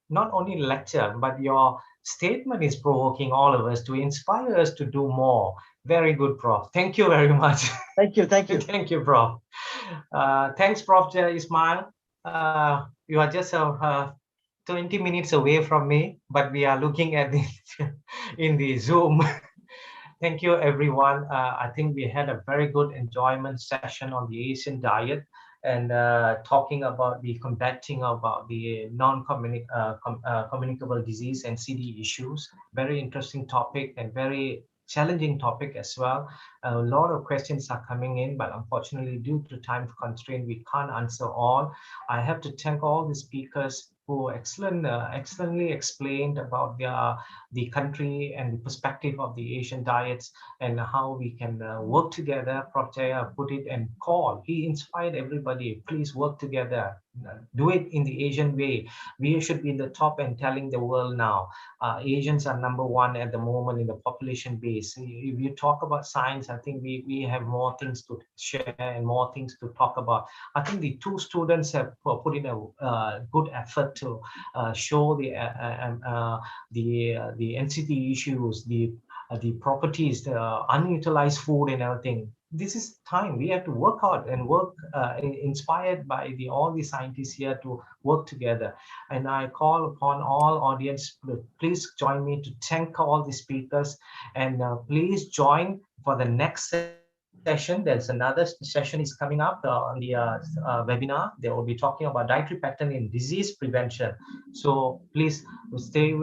not only lecture, but your statement is provoking all of us to inspire us to do more. Very good, Prof. Thank you very much. Thank you. Thank you. Thank you, Prof. Thanks, Prof. Ismail. You are just 20 minutes away from me, but we are looking at this in the Zoom. Thank you, everyone. I think we had a very good enjoyment session on the Asian diet and talking about the combating about the non-communicable disease and CD issues. Very interesting topic and very challenging topic as well. A lot of questions are coming in, but unfortunately, due to time constraint, we can't answer all. I have to thank all the speakers who excellently explained about the country and the perspective of the Asian diets and how we can work together. Prof. Jeya put it and call. He inspired everybody. Please work together. do it in the Asian way. We should be in the top and telling the world now. Asians are number one at the moment in the population base. If you talk about science, I think we have more things to share and more things to talk about. I think the two students have put in a good effort to show the NCT issues, the properties, the unutilized food and everything. This is time we have to work out and work inspired by all the scientists here to work together. And I call upon all audience, please join me to thank all the speakers, and please join for the next session. There's another session is coming up on the webinar. They will be talking about dietary pattern in disease prevention. So please stay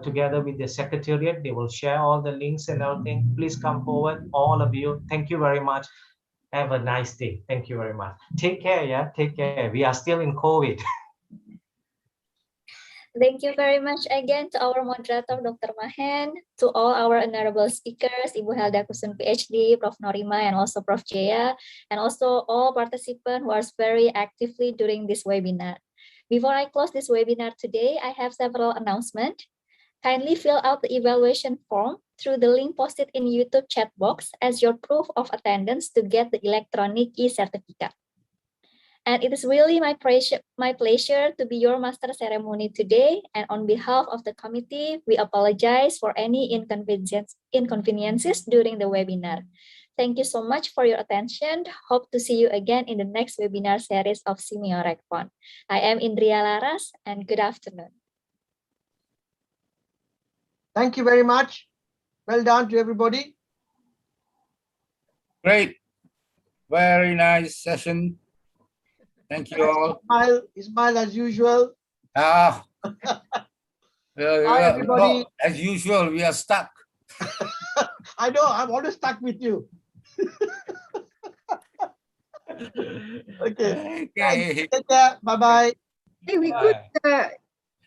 together with the secretariat. They will share all the links and everything. Please come forward, all of you. Thank you very much. Have a nice day. Thank you very much. Take care. Yeah, take care. We are still in COVID. Thank you very much again to our moderator, Dr. Mahen, to all our honorable speakers, Ibu Helda Khusun, PhD, Prof. Norimah, and also Prof. Jeya, and also all participants who are very actively during this webinar. Before I close this webinar today, I have several announcements. Kindly fill out the evaluation form through the link posted in YouTube chat box as your proof of attendance to get the electronic e-certificate. And it is really my pleasure to be your master ceremony today. And on behalf of the committee, we apologize for any inconveniences during the webinar. Thank you so much for your attention. Hope to see you again in the next webinar series of SEAMEO RECFON. I am Indriya Laras, and good afternoon. Thank you very much. Well done to everybody. Great. Very nice session. Thank you all. Ismail as usual. Hi, everybody. As usual, we are stuck. I know, I'm always stuck with you. Okay. Okay. Take care. Bye-bye. Hey, we could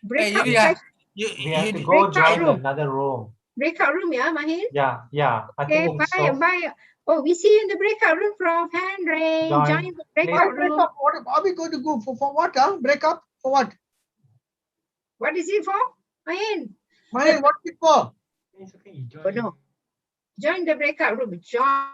break up. We have to go join another room. Breakout room, yeah, Mahen? Yeah. I Okay, think bye, bye. Oh, we see you in the breakout room, Prof. Henry. Join the breakout room. What are we going to go for what? Break up for what? What is it for? Mahen? Mahen, what is it for? Oh, no. Join the breakout room. Join.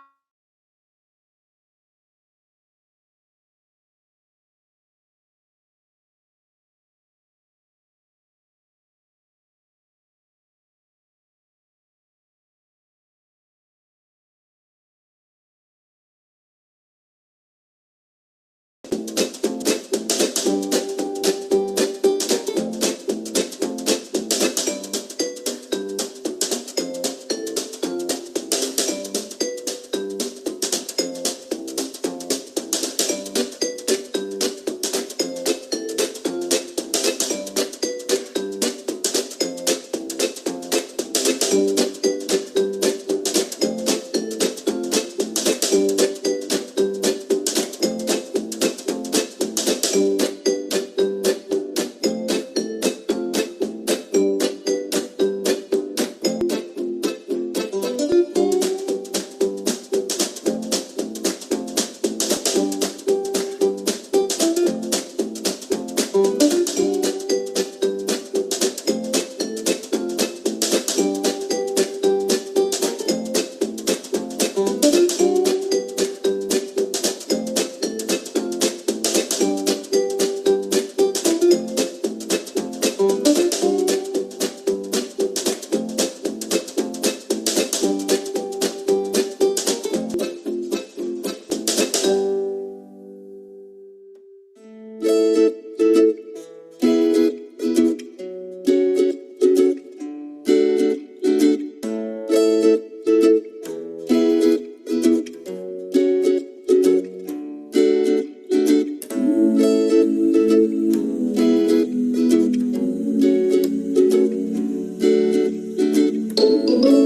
Thank you.